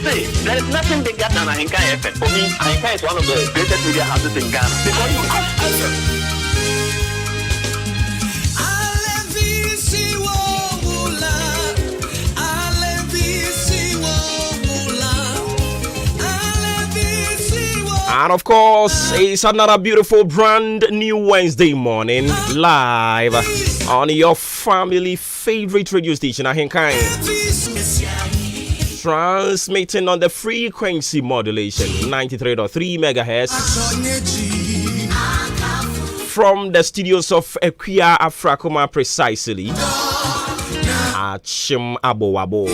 FM. There is nothing bigger than Ahenkan FM. For me, Ahenkan is one of the greatest media houses in Ghana because you have FM. And of course, it's another beautiful brand new Wednesday morning live on your family favorite radio station, Ahenkan. Transmitting on the frequency modulation 93.3 megahertz from the studios of Equia Afrakoma, precisely Achim Abowabo.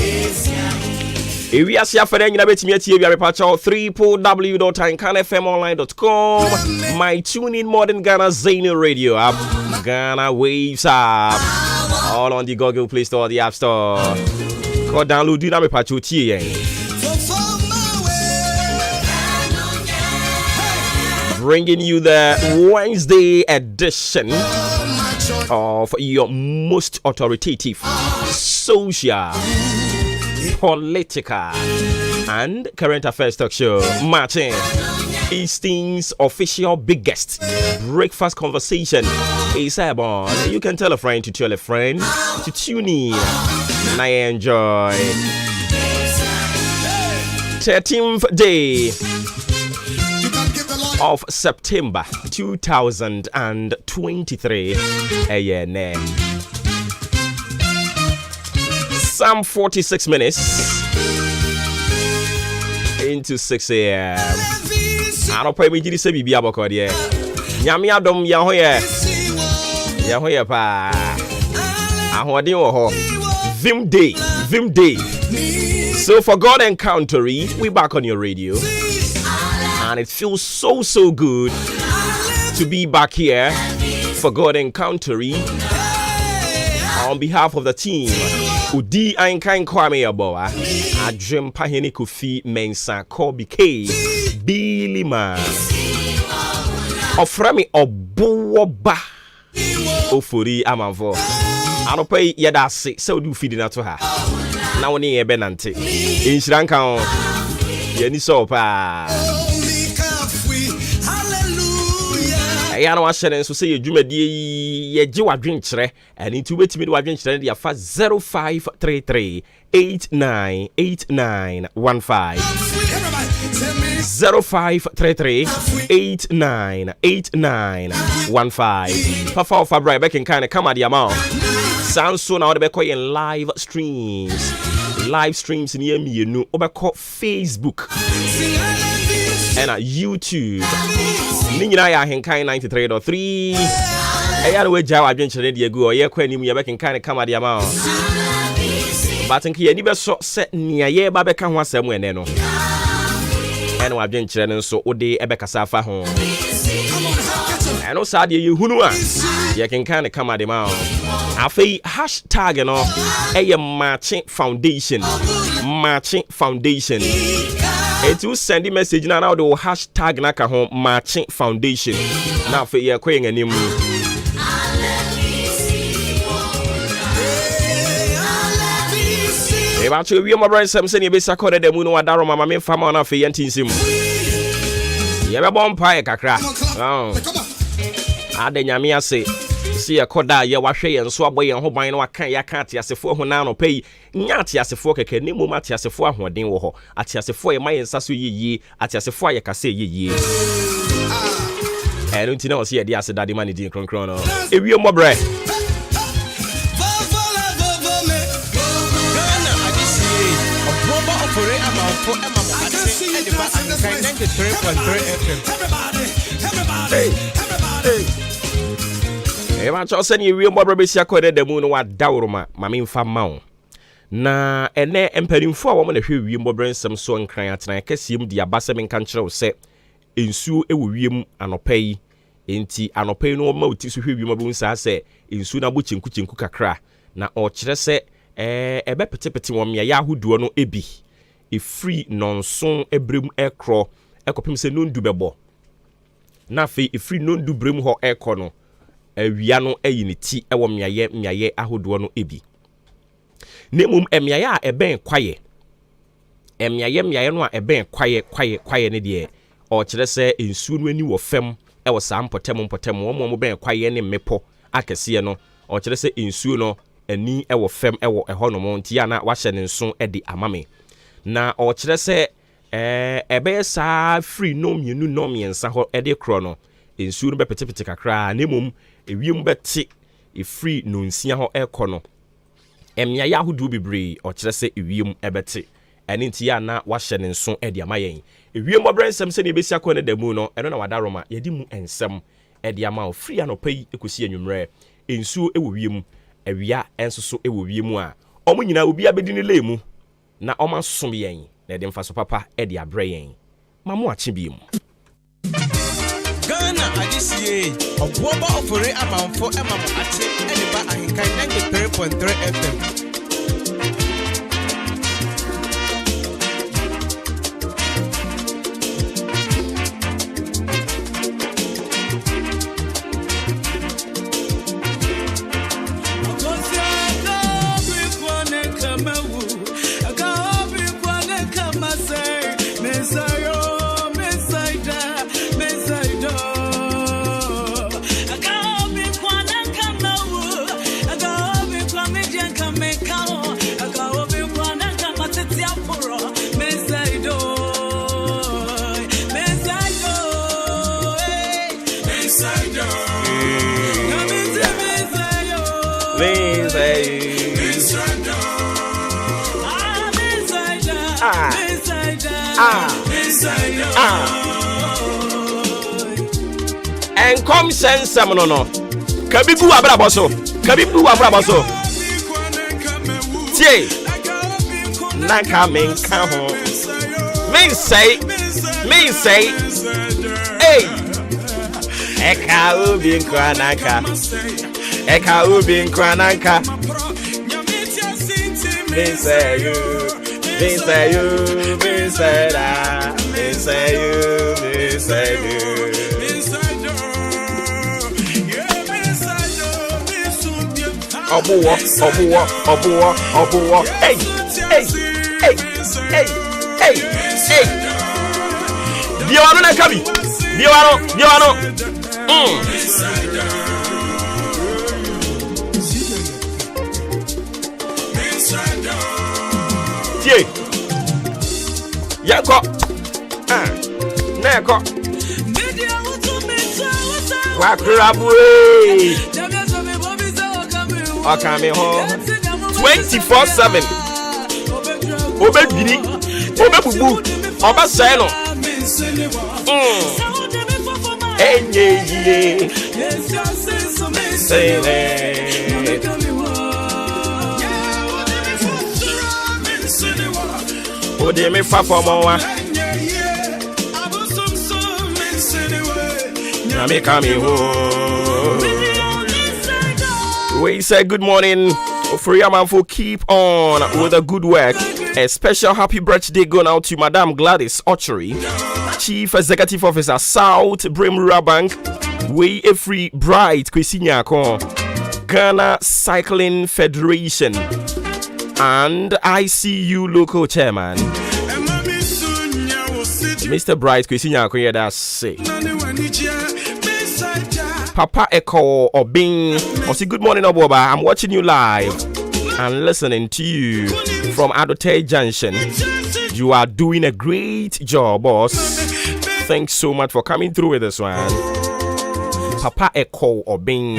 We are here for the www.ahenkanfmonline.com. My tune in modern Ghana Zane radio app, Ghana Waves app, all on the Google Play Store, the App Store. Go download do na me pacho tie yen. Bringing you the Wednesday edition of your most authoritative social, political and current affairs talk show, Martin Easton's official biggest breakfast conversation is airborne. You can tell a friend to tell a friend to tune in. And I enjoy 13th day of September 2023. Some 46 minutes into 6 a.m. I don't pay me to say Bibi Abokode. Nyami Adom Yahoye pa. Ahwadi oho. Vim Day. So for God Encountery, we back on your radio. And it feels so good to be back here for God Encountery. On behalf of the team, Udi Ahenkan Kwame Aboa, Adrim Pahini Kofi Mensa Kobe K, Billy Man, Oframi Obuoba, Ofuri Amanvo. I don't pay Yadasi, so do feeding out to her. Now, when you're Benante in Sri Lanka, Yenisopa. I know what she so say you do me ye jiwa drinchre and into wait me do drinchre dia fa 0533 898915 0533 898915 Papa of Fabri back in kind of come at the amount. Sounds so now the be in live streams near me, you know, over Facebook and at YouTube. Nina ya Ahenkan 93.3. Eya we jawa adwenchire de agu oye kwa nimu ye be kan kan come at the amount. But nki ye ni be so set nia ye ba be ka ho asem ene no. Ene wa adwenchire no so ode e be kasa fa ho. Eno sa de ye hunu a ye kan come at the amount. Afei hashtag no Maakye Foundation. And to send a message now the hashtag naka home Maakye Foundation. Now for your queen and him. If actually we are my brother Samson, you be seconded the moon or Daro Mama me fama on for yentin sim. You ever born pie kakra? Oh, I den yamia say. See a koda ye wahwe and so boy and ho ban no aka ya kan tiasefo ho na no pay nya tiasefo keke ni mu ma tiasefo ahoden wo ho atiasefo ye mayen saso yiyi atiasefo ye kase yiyi enu ntina o se ye dia se dade mani din kronkron no ewie mo bre Eva chosen ye wi mbobra besia kode da mu no wa dawroma mame mfa mawo na ene emperimfo a wo na hwe wi mbobra nsem so nkran atena kasiem di abasem nka nkyerɛw se ensuo ewo wiem anopai enti anopai no ma uti so hwe wi mbobra nsa se ensuo na bo chinku kakra na o kyerɛ se ebe petepete wo mya ya ahoduo no ebi free nonson ebrem ekro ekopem se nondu bebo na fe free nondu brem ho ekɔ no awia no ayiniti ewo miaye ahodo no ebi nemum emiaye a eben kwaye emiaye no a eben kwaye ne de o kire se ensuo no ani wo fam ewo saa mpotem wo ben kwaye ne mepo akese no o kire se ensuo no ani ewo fam ewo eho no mo ntia na wahye ne nso edi amame na o kire se ebe saa free no mienu no miensa ho ede kro no ensuo no be petepete kakra nemum ewiem beti free no nsia ho ekɔ no emya ya hodu bebre o kire se ewiem ebeti ene ntia na wahye ne nso edi amayen ewiem obrensem se ne besi akɔ ne damu no eno na wadaroma yedi mu ensem edi ama o free anopai ekosi anwumre ensuo ewo wiem awia enso so ewo wiem a omo nyina obi abedi ne lemu na oma som yen na edi mfa so papa edi abre yen mamu ache biem Ghana adisiye obuoba ofore amanfo emamo ate ediba ahenkan 93.3 FM and come send some no kabibu abraboso tie naka menka ho men say hey eka ubi nkwananka men say you Obuwa. Hey. Biwano na kabi. Biwano. Tie. Yako. Neko. Wakrabwe. Okame ho 24/7 obediri obebubu obasai no enye yiye ode me fa fomo wa na me kame ho. We say good morning. For your man, for keep on with the good work A special happy birthday going out to Madam Gladys Ochery, Chief Executive Officer, South Brim Rural Bank, Way a Free Bright Kwesinyako, Ghana Cycling Federation, and ICU local chairman, Mr. Bright Kwesinyako. Yeah, that's it. Papa Echo Obing, I say good morning, Oboba. I'm watching you live and listening to you from Adote Junction. You are doing a great job, boss. Thanks so much for coming through with this one. Papa Echo Obing.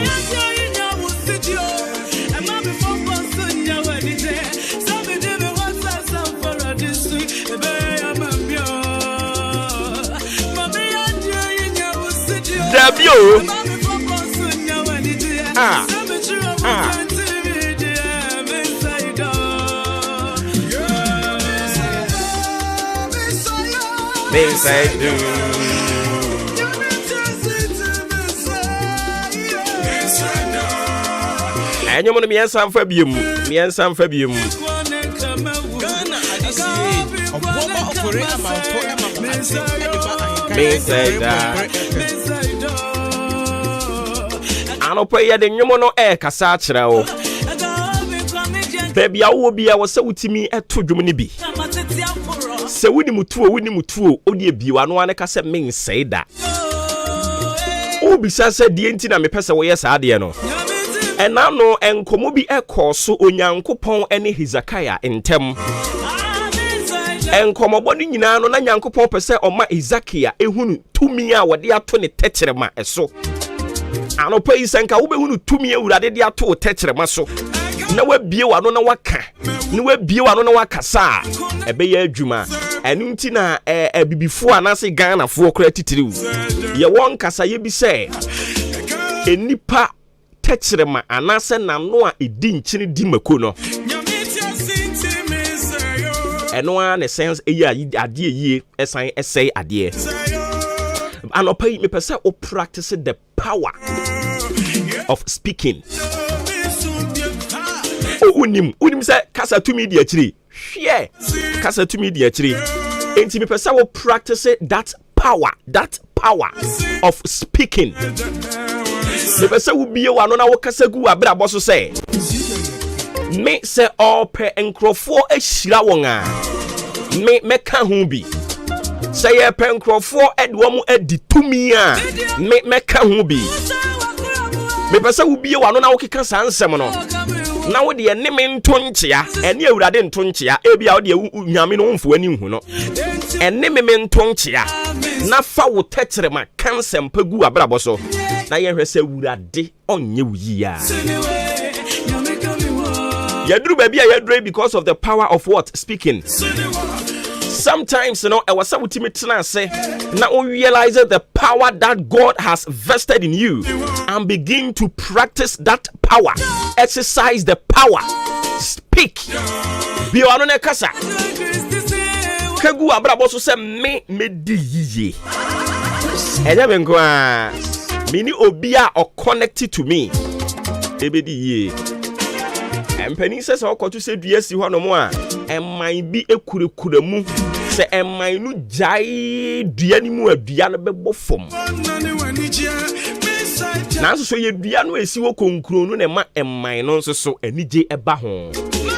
Debut. And you want me and some Fabium. Me and some Fabium. I don't pray the Yomono air Casatra. Baby, I will be our so to me at 2 Jumanibi. So we mutu, only be one cassa means say that. Oh, besides, said the intina me pesa way as Adiano. And now no, and Komobi a course so on coupon any Hizakaya in Tem. And Komoboni Nano Nanyanko Pop or my Izakia, a hun 2 mia what they are 20 tetrema so. I don't pay Sanka Ube 2 mia would add their 2 tetrema so. No way bio I don't know what ka. No way bio I don't know what kasa. A bay Juma. And untina a before and I say Ghana for credit to you. Ye one kasa ye be say. A nipa tetrema and I say Nanoa a din chini dimakuno. And one sense a year ye essay a dear. And I'll pay me per se or practice the power of speaking. Oh, unim say Casa to media tree. Yeah, Casa to media tree. And me per se will practice that power of speaking. The person will be one on our Casagu Abra Bosso say. Me say all per encrofo a shirawonga. Me can be. Say a pencrofo ed woman ed the 2 mia. Me can be. Me person will be one on our Kikasan Semono. Now the enemy tonchia, and you didn't tonchia, ebi out the Yamin for any huno. And name tonchia. Nafa will touch them at cancer and pegu abraboso. Now you say would a day on you ya. Yadru baby yadre because of the power of what? Speaking. Sometimes, you know, I was ultimate say, now we realize the power that God has vested in you and begin to practice that power. Exercise the power. Speak. Be on a casa. Kagu abraboso say me di ye. Ejabengo mini obia or connected to me. Ebedi ye. And Penny says, I'll call to say, yes, you want no more. And might be a kuremu. Say, and my new jai, Dianimu, a Diana Bebofom. Now, so you Diano is you conclude and my nonsense so and DJ a bahon.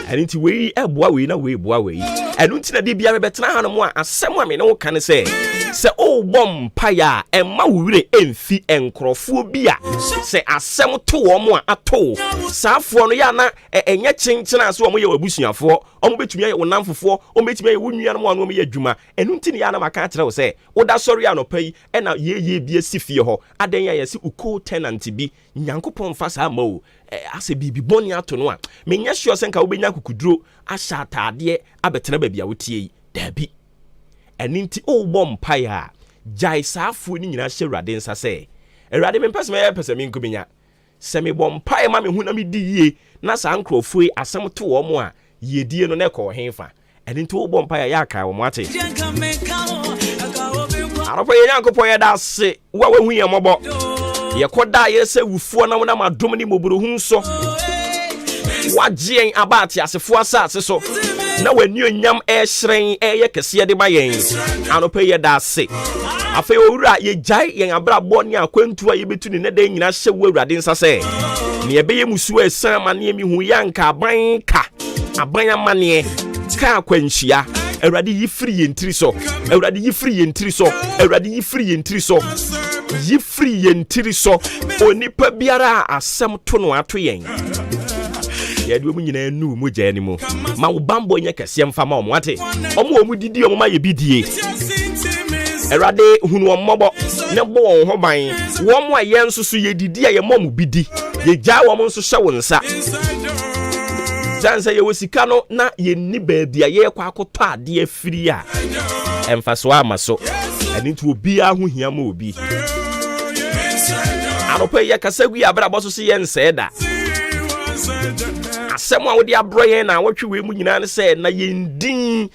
And into way a boy in a way, boy. And until the Bia better more as someone may know can say. Say, oh, bomb paya and Mauri enfi and crophobia. Say, as some 2 or more at all. Safoniana and yet change as one way of bushing for, or bet me or none for 4, or bet me one woman me a juma, and Untiniana Macatra say, oh, that's sorry, I no pay, and now ye be a sifio, Adaya si uko tenant be, Yankupon Fasa mo, as a baby bonia to no. Me yes, your senka ubenyaku could draw, a shata dear, a better baby out ye, Debbie. And into all bomb paya, Jai Safu in a sheradensa say. A radiman pass my person in Kubinya. Semi bomb pie, mammy, who na me ye, Nasa uncle free as some 2 or more, ye dear no neck or henfa. And into all bomb paya yaka or mate. I don't pray uncle poya that say, what we are mobile. Ye could die, say, with 4 now, my domini mobile so. What jing about as a 4 sats so. na wani onyam ehyen kese de ma yen anope ye da se afa owura ye jai yen abrabo ne akwantu a ye betu ne da nyina hye wo awurade nsa se ne ye beye musu esan ma ne mi hu yanka aban ka aban amane ka akwanhia awurade yi free yentiri so awurade yi free yentiri so awurade yi free yentiri so yi free yentiri so onipa biara asem to no ato yen ye de mu nyina nu mu gya ni mu ma wo bambo nya kase mfa ma omo ate omo didi omo ma ye bidie awurade hunu omobo ne bo won ho ban wo mo aye nsusu ye didi aye mo mu bidi ye gya wo mo nso hye wo nsa jansa ye wosika no na ye ni baabi aye kwa akoto ade afiri a emfaso amaso ani tu obi ahu hia ma obi anope ye kasagui abrabo so se ye nseda asem a wodi abroye na wotwe we mu nyina ne se na yendin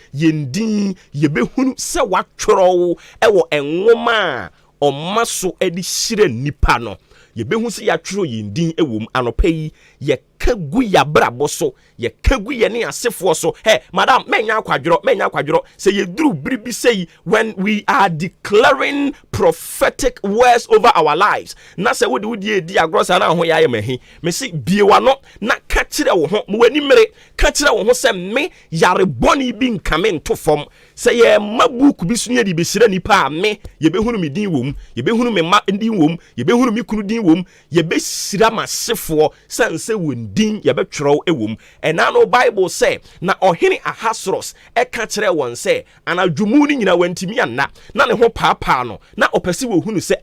ye behunu se watworo ewo enwoma omaso edi hire nipa no ye behu se ya tworo yendin ewom anope yi ye kagu ya brabo so ye kagu ye ne asefo so madam menya kwadworo say ye duru bribi say when we are declaring prophetic words over our lives na say wodi edi agrosa na ho ya ye mahi me say biewa no na ka kire wo ho mo wani mere ka kire wo ho say me yare boni bi nkame nto fom say ye mabuku bi sunu ye di besira nipa me ye behunu me din wom ye behunu me ma din wom ye behunu me kunu din wom ye besira masefo sanse won din ye betworo ewom ena no Bible say na ohene Ahasuerus eka kire won say anadwumu ni nyina wantimi anna na ne ho paapaa no na opese wo hunu say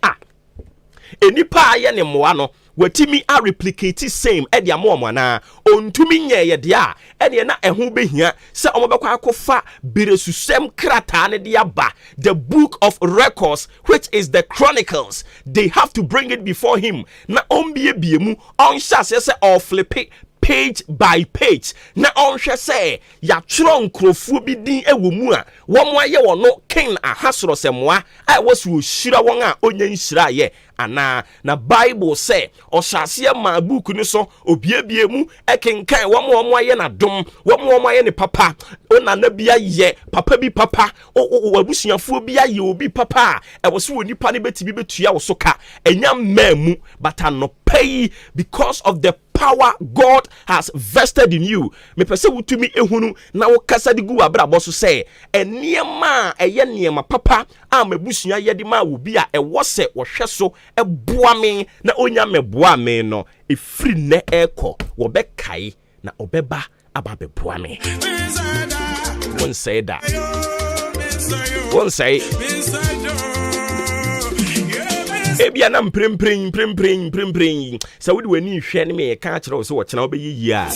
enipa aye ne moa no watimi a replicate same e dia mo na ontumi nye ye dia ene na eho behia se omobekwa akofa biresusem krata ne dia ba the book of records which is the chronicles they have to bring it before him na ombie biemu on shase se oflipe page by page na onhwe say ya tworo nkrofo bi din ewomu a wo aye wono King Ahasuerus emoa a wosu ohyira won a onya nhyira ye ana na Bible say ohyase ma book ni so obiebie mu ekenkan wo aye na dom wo aye ne papa ona na bia ye papa bi papa wabusuafo bi aye obi papa e wo so onipa ne betibi betua wo so ka enya mamu but pay because of the power God has vested in you. Me pese wutumi ehunu na wo kasa di gu abrabo so say eniema eye niema papa a mabusua ye di ma wo bi a ewo se wo hwe so eboa me na onya meboa me no efri ne eko wo be kai na obeba aba beboa me. Won't say that. Won't say ebia na mprempren sa wodi wani hwe ne me ka kire wo so wo kena obeyiyi a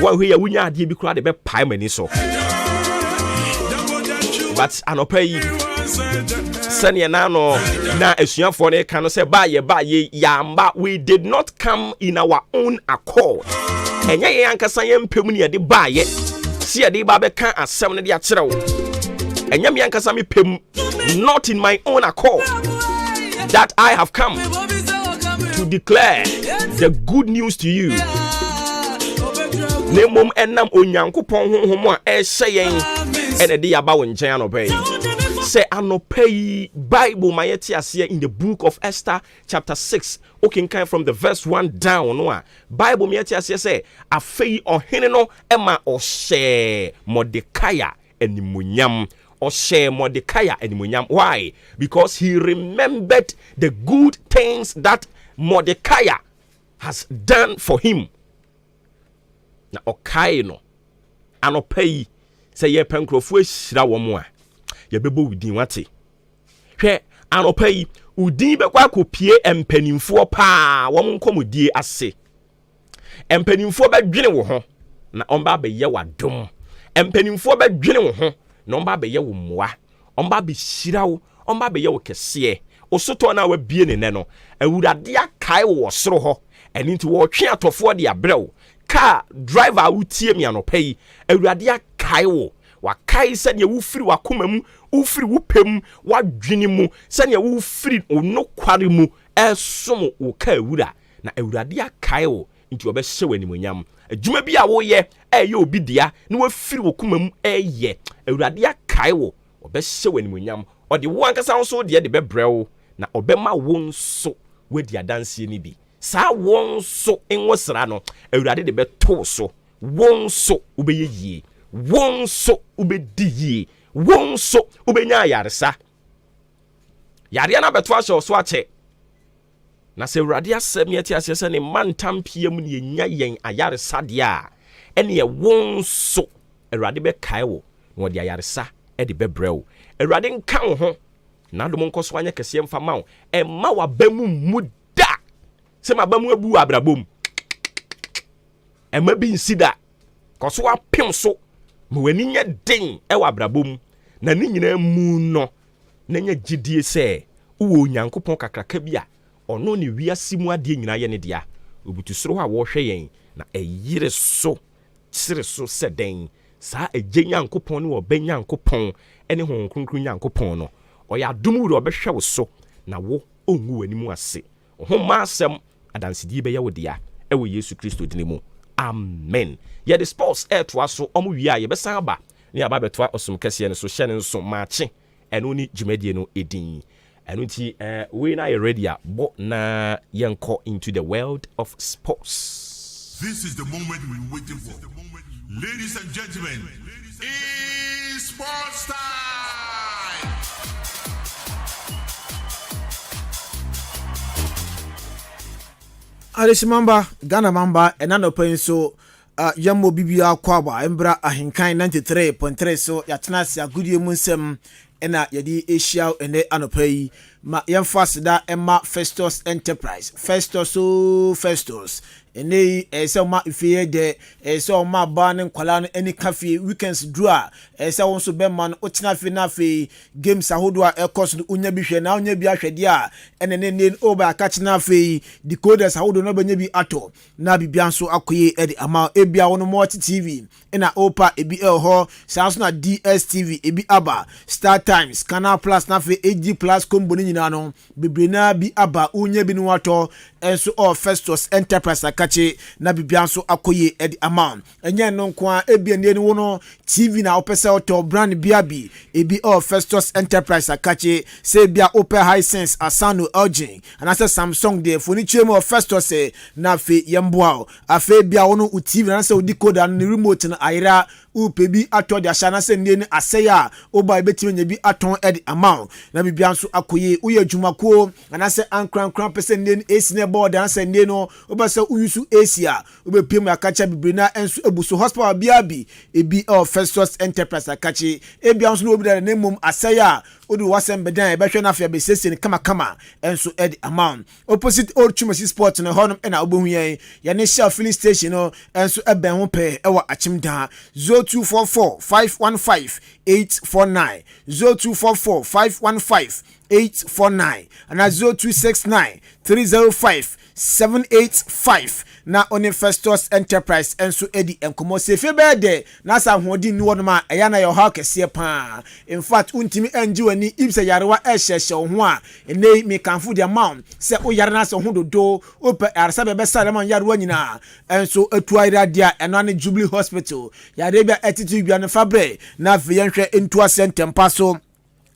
wa hwe ya wunya ade bi kura de be pai mani so but anopai sene na no na asuafo ne ka no se ba ye yamba we did not come in our own accord enya ye ankasa ye mpem ne de ba ye si ye de ba be ka asem ne de a kire wo enya me ankasa me pem not in my own accord that I have come to declare the good news to you. Nemom enam onyankopon honhom a ehyeyen ene de yaba wo nchen anopay. Say anopay Bible mayeti ase in the book of Esther chapter 6. Okay, kind from the verse 1 down no a Bible mayeti ase say afei ohene no ema ohye Mordecai animunyam. Mordecai animunyam. Why? Because he remembered the good things that Mordecai has done for him. Na okai no anopay say ye penkrofo ehira wo mo a ye bebo udin wate hwe anopay udin be kwa kopie empanimfo pa wo nkomodie ase empanimfo be dwene wo ho na omba be ye wadom empanimfo be dwene wo ho na omba be ye wo moa omba be hira wo omba be ye wo kese osoto na wa bie ne no awurade akai wo soro ho eni nti wo twe atofo de abrew car driver utie mi anopay awurade akai wo wakai sane wo firi wakoma mu wo firi wo pem wadwene mu sane wo firi onokware mu esom wo ka awura na awurade akai wo nti obɛhyɛ w'animonyam adwuma bi a woyɛ ɛyɛ obi dia na wafiri wo kuma mu ɛyɛ awurade akae wo obɛhyɛ w'animonyam ɔde wo ankasa nso de bɛbrɛ wo na ɔbɛma wo nso wadi adanseɛ ni bi saa wo nso enwo sra no awurade de bɛto so wo nso wobɛyɛ yie wo nso wobɛdi yie wo nso wobɛnya ayaresa yare na bɛto ahyɛ so akyɛ na sɛ awurade asɛm yɛte aseɛ sɛ ne mantampia mu ne yɛnya yɛn ayaresa deɛ a ɛne yɛ wo nso awurade bɛkae wo na wɔde ayaresa de bɛbrɛ wo awurade nka wo ho na dom nkɔ so anyɛ kɛseɛ mfa ma wo ɛma waba mu da sɛ maba mu abu abrabom ɛma bi nsi da kɔ so apem so ma w'ani nyɛ den ɛwɔ abrabom na ne nyinaa mu no na nyɛ gyidie sɛ wowɔ Onyankopɔn kakraka bi a ɔno ne wiase mu adeɛ nyinaa yɛ ne dea obutu soro a wɔhwɛ yɛn na ɛyere so kyere so sɛ den saa agye Nyankopɔn ne ɔbɛ Nyankopɔn ne Honhom Kronkron Nyankopɔn no ɔyɛ adom wura ɔbɛhwɛ wo so na wo ɔngu w'anim ase ɔhoma asɛm adansedie bɛyɛ wo dea ɛwɔ Yesu Kristo din mu amen yɛde sports ɛtoa so ɔmo wie a yɛbɛsan aba ne aba bɛtoa ɔsom kɛseɛ no so hyɛ ne nso maakye ɛno ne dwumadie no ɛdin ɛno nti we na yɛ ready a bɔ na yɛnkɔ into the world of sports. This is the moment we've been waiting for. Ladies and gentlemen, it's sports time! Alice Mamba, Ghana Mamba, and Nanopen so Yammo Bibia Kwaba, Embra Ahenkan 93.3 so Yatnasia Goodie Munsem. Ena yadi Asia ene anopei ma yemfas da Emma Festus Enterprise Festus ene ese ma ifie de ese ma ba ne nkwala no any cafe weekends draw ese won so be man o tina fe na fe games ahodo a ekos no unya bi hwe na unya bi ahwede a ene ne oba ka china fe decoders ahodo no banya bi ato na bibia nso akoye e de ama ebia won mo TV ena opa ebi ho sanso na DSTV ebi aba Star Times Canal Plus na fe AG Plus combo ni nyina no bebre na bi aba unya bi no wato enso o Festus Enterprise akache na bibia nso akoye edi amount enye no nko ebia ne wo no TV na opese auto brand biabi ebi o Festus Enterprise akache se bia Opel Hisense Asano LG anase Samsung de foni chemo Festus na fe yemboa afe bia wo no TV na se decoder no remote na ayira upebi ato de ashana se ne ni aseya oba ebetime nya bi aton edi amount na bibia nso akoye uye adwumako anase ankran pese ne ni AC ne board anase ne no oba se uyusu Asia obepiem akacha bibiri na enso ebuso hospital biabi ebi of Festus Enterprise akachi ebia nso no obi da ne mum aseya odu wasem bedan ebehwe na afia besese ne kama enso edi amount opposite Old Chumasi Sport no honum na obohu yen ya ne Shell filling station no enso eben ho pe ewa achimda 0244 515 849 0244 515 849 and 0269 305 785 na oni Festus Enterprise enso edi enkomo sefe bede na sa hodi ni wonoma eya na yo ha kese pa in fact untimi enji wani ibse yarewa ehhehye ho a ene me kanfo the amount se o yare na se ho dodo ope arsa bebe sare man yarewa nyina enso atuaira dia eno ne Jubilee Hospital yare bia attitude bia ne fabre na fe yenhwe entua sentempa so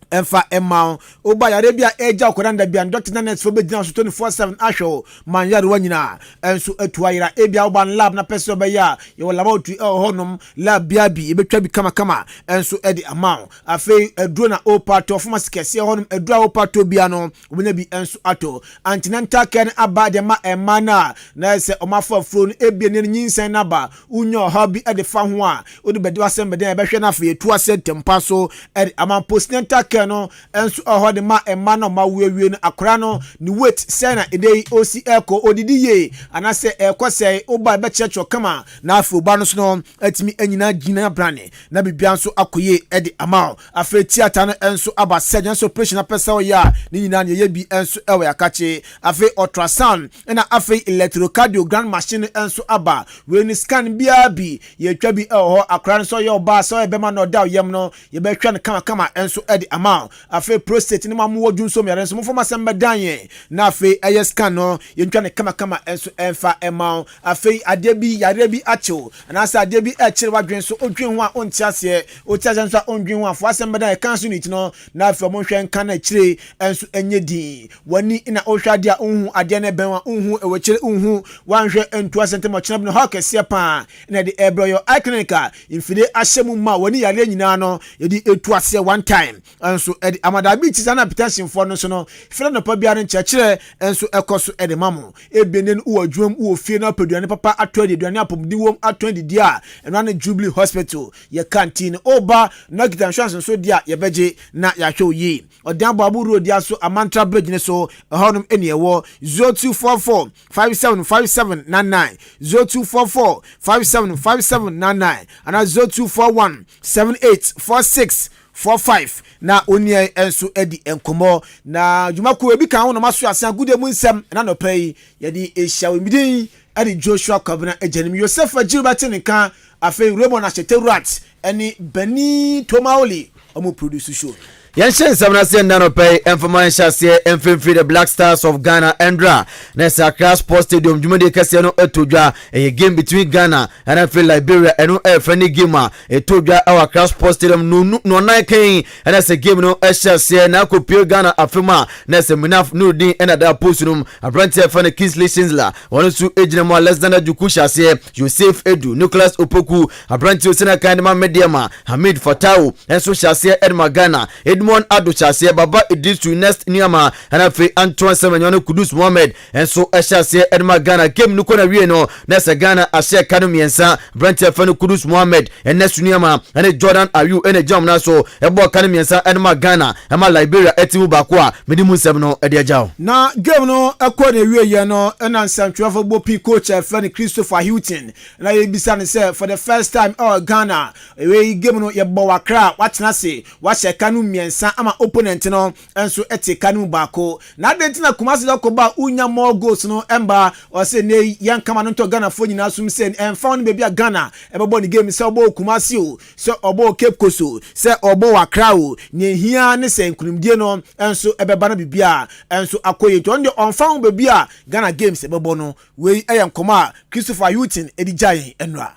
Enfa Emma Oba Arabia Eja Koranda Bian Dr. Nanet for Bedina 24/7 Asho Man Yarwa nyina enso atuaira ebia oban lab na peso beya ye laba tu honum lab biabi ebetwa bi kama enso edi amount afi eduro na opa to foma sikese honum eduro opa to bia no obenya bi enso ato antinanta ken aba de ma emana na se omafo afro no ebia ne nyinsan na ba unyo hobby edi fa ho a odi bedi wasem beden ebehwe na afi etu ase tempa so edi amount postnanta no enso ohode ma emma no ma wewe no akora no ni wait say na edei osi eko odidi ye anase ekose oba be checho kama na afi oba no so no atimi anyina gina brane na bibia nso akoye edi amao afi theater no enso aba surgeon so operation pesa o ya ni nyina ne ye bi enso ewe akache afi ultrasound na afi electrocardiogram machine enso aba we ni scan bia bi ye twa bi ho akora no so ye oba so e be ma no da yem no ye be hwa no kama enso edi amao ama afe prostate ni ma mo dwun so me yare so mo fo masem bedan ye na afe eye scan no ye ntwa ne kama enso emfa ema afe ade bi yare bi acho na asa ade bi e kire wadwen so odwen ho a onti ase o ti ase so ondwen ho a fo asem bedan e kan so ni ti no na afe mo hwe nka na kire enso enye di wani ina o hwa dia onhu ade na ben wa onhu e we kire onhu wanhwe entu asente mo kire no ha kese pa na de ebro yo iconic infide ahyemu ma wani yare nyina no ye di etu ase one time enso e di amadabi ti sana hypertension for no so no fira no pa biara nchekire enso ekoso e de mamo ebienen uwadwum uofie na paduane papa atwa de aduane apomdi wom atwa de dia eno na Jubilee Hospital ye canteen oba na kita insurance so dia ye beje na ya hwe yi odan babu road dia so amantra bridge ne so honum ene ewo 0244 575799 0244 575799 ana 0241 784645 na onie enso edi enkomo na dwumako ebi kan ho no maso asan gude mu nsem na no pay ye di ehia wemidin edi Joshua Kwabena ejanim Yosef Agilbert nka afi Raymond Acheteruat eni Beni Tomaoli omo produce show Yanshen Samnasi and Nanope, information share and free the Black Stars of Ghana Endra. Nessa Crash Sports Stadium, Jumade Cassiano Etuja, a game between Ghana and I feel Liberia and no friendly gamer. Etuja our Crash Sports Stadium no nine and that's a game no share now Pure Ghana Afima, Nessa Minaf Nudin and at that postum, a branch for the Kingsley Shinsla, one to age more less than a Jukusha say, Joseph Edu, Nicholas Opoku, a branch to Sena Kandima Mediama, Hamid Fatau, and so shall say Edma Ghana, Edmond Ado Chase, Baba Idris to Nest Niama, and I feel Antoine Semenyono Kudus Mohamed, and so I shall say Edma Ghana, Game Nukona Rieno, Nessa Ghana, Asher Kanumi and Sa, Brent Fenu Kudus Mohamed, and Nest Niama, and a Jordan Ayu, and a Jam Naso, a Bo Kanumi and Sa, Edma Ghana, and my Liberia, Etimu Bakwa, Medimu Semno, Ediajao. Na game no akwane wie no na nsantwafo bopi coach Fanny Christopher Hilton na ye bisa ne say for the first time Ghana we game no ye bo wakra watena se wa sheka no miensa ama opponent no enso ete kanu bako na dentina Kumasi Lokoba unya more goals no emba o se ne yan kama no to Ghana fo nyina sum se emfa no bebi a Ghana e bo ni game se obo Kumasi o se obo Cape Coast o se obo wakra o ne hia ne se nkunumdie no enso ebeba na bibia enso akoye to on found baby Ghana games ebebo no we ayam koma Christopher Hilton edijaye enra.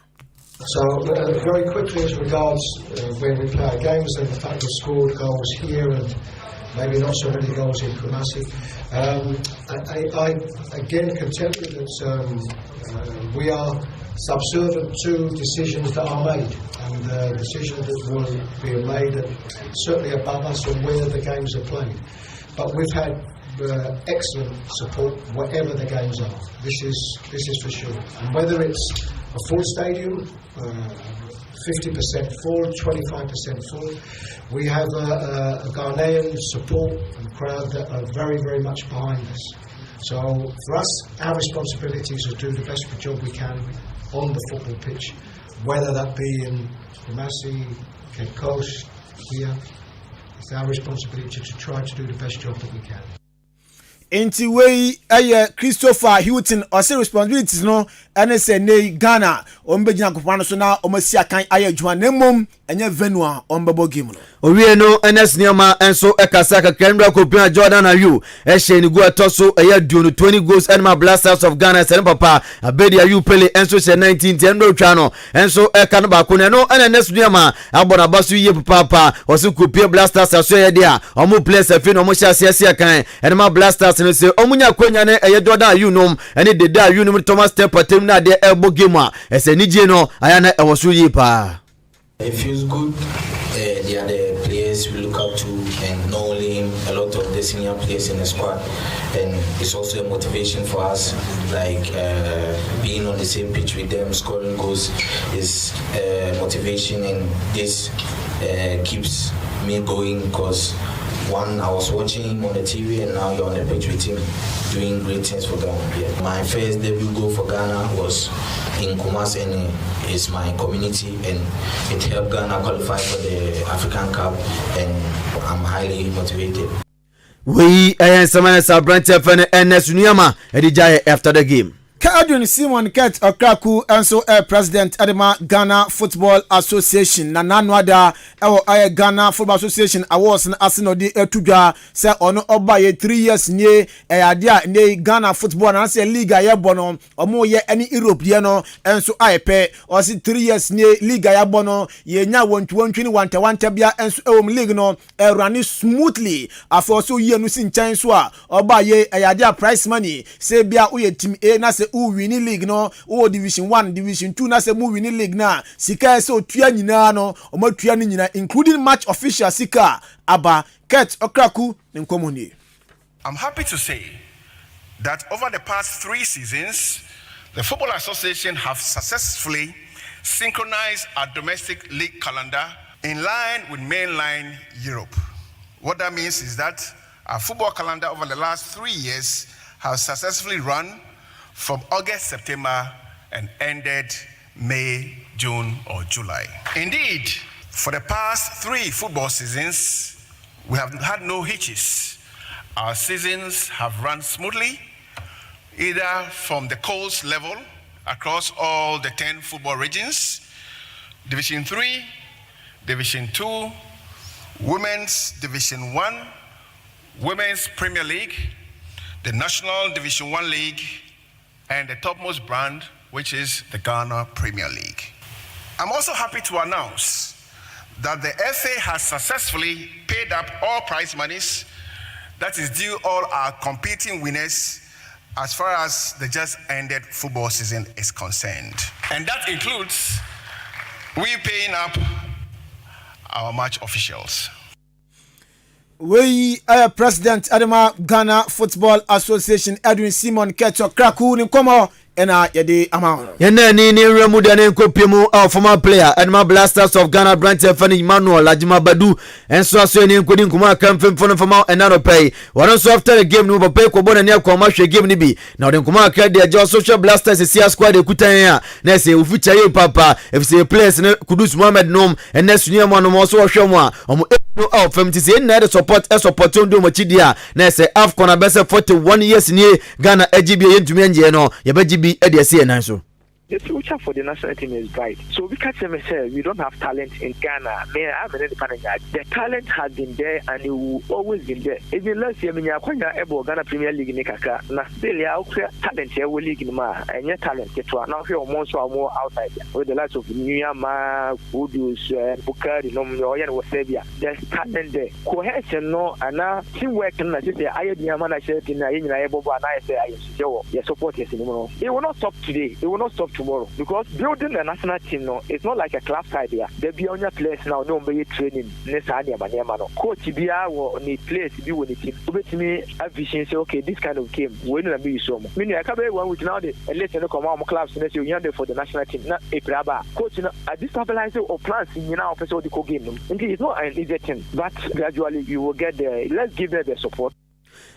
So very quickly as regards when we play our games and the fact we've scored goals here and maybe not so many goals in Kumasi. I again contend with that we are subservient to decisions that are made and decisions that will be made certainly above us on where the games are played. But we've had excellent support whatever the games are. This is for sure. And whether it's a full stadium, 50% full, 25% full, we have a Ghanaian support and crowd that are very, very much behind us. So for us, our responsibility is to do the best job we can on the football pitch, whether that be in Kumasi, Cape Coast, here. It's our responsibility to try to do the best job that we can. Enti we Christopher Hilton or say responsibilities no ene se ne Ghana ombegina kopano so na omasi akan aye djuma nemom enye venue a ombebo game no owie no enes niama enso ekasa ka Kendra Kopia Jordan Ayu ehye ni go atoso eya duonu 20 goals Enema Blasters of Ghana sen papa Abedi Ayu Pele enso se 19 10 twa no enso eka no ba ko ne no enes niama abona basu ye papa osu Kopia Blasters aso ye dia omo place afi no mo hya ase kan Enema Blasters no se omunya kwanya ne eye Jordan Ayu nom ene Deda Ayu nom Thomas Tepatem na de elbow game a ese nije no ayana e woso yi pa. It feels good. They are the players we look up to, and not only him, a lot of the senior players in the squad, and it's also a motivation for us. Like being on the same pitch with them, scoring goals is motivation, and this keeps me going because one, I was watching him on the TV, and now you're on the pitch with him doing great things for Ghana. Yeah. My first debut goal for Ghana was in Kumasi, and it's my community, and it helped Ghana qualify for the African Cup, and I'm highly motivated. We are Samana Sabrante Fene and Nesuniama Edijaye after the game. Kadun Simon Ket Okraku enso president Edema Ghana Football Association na nanwada Ghana Football Association awards na asino di etudwa se ono oba ye 3 years nie adia ne Ghana Football na se league ya bono omo ye any Europe ye no enso ayepe o si 3 years nie league ya bono ye nya wontuwontwini wanta bia enso league no run smoothly afo so ye no si nchan so a oba ye adia prize money se bia uye team A na se winning league no division 1 division 2 na se winning league na sika se otua nyina no omatua ni nyina including match official sika aba Ket Okraku nkomoni. I'm happy to say that over the past 3 seasons the Football Association have successfully synchronized our domestic league calendar in line with mainline Europe. What that means is that our football calendar over the last 3 years has successfully run from August, September, and ended May, June, or July. Indeed, for the past 3 football seasons, we have had no hitches. Our seasons have run smoothly, either from the coast level across all the 10 football regions, Division 3, Division 2, Women's Division 1, Women's Premier League, the National Division 1 League, and the topmost brand, which is the Ghana Premier League. I'm also happy to announce that the FA has successfully paid up all prize monies that is due all our competing winners as far as the just ended football season is concerned. And that includes we paying up our match officials. We President Edema Ghana Football Association Edwin Simon Ket Okraku nkomo ena yede amount. Yene ni remu de ne kopemu former player Edema Blasters of Ghana branch Fani Emmanuel Ajima Badu enso aso ni nkodi nkomo akamfem fono fama enaro pay. One so after the game no pay ko bona ne akoma hwe game ni bi. Na de nkomo akade ajo social Blasters sia squad ekutan ya na se ofucha ye papa FC players ne Kudus Mohammed Nom ene sunia mo no so hwe mo a omo no fam ti say na support ndo mo chidia na se AFCON abese 41 years ni Ghana AGB yentumi anje no ye bagibi e de se nan so. The future for the national team is bright. So we can't say we don't have talent in Ghana. The talent has been there and it will always be there. Even last year, Ghana Premier League in Kaka, na still talent here will league in Ma and your talent get one. Now here more outside with the likes of Niyama, Udus, Bukari, Nomoyan, was Serbia. There's talent there. Cohesion no and now teamwork and I say I Niyama said in Ebo and I say I support yes anymore. It will not stop today. It will not stop tomorrow because building the national team no it's not like a club side here. There be on your players now no be training necessarily no coach bia wo ni players bi wo ni team obet me a vision say okay this kind of game we no be so meaning I can be one with now the let's no come on clubs next you here for the national team na ebraba coach na a destabilize or plans in now person the game no it's not an easy thing but gradually you will get there. Let's give them the support.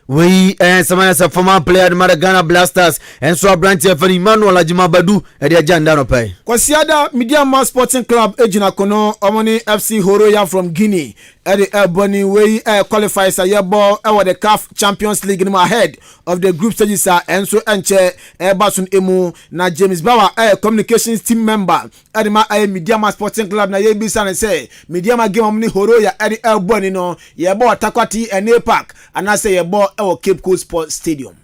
We Samaya sa former player de Ghana Blasters and so branch Fani Emmanuel Ajima Badu e de agenda no pay. Kwasiada Media Mass Sporting Club ejina kono omoni FC Horoya from Guinea e de Ebony we qualifies a yebo e the CAF Champions League no ahead of the group stages and so enche basun emu na James Bauer communications team member e de Media Mass Sporting Club na ye bisa na say Media Ma game omni Horoya e de Ebony no yebo atakwati ene park anase yebo our Cape Coast Sports Stadium.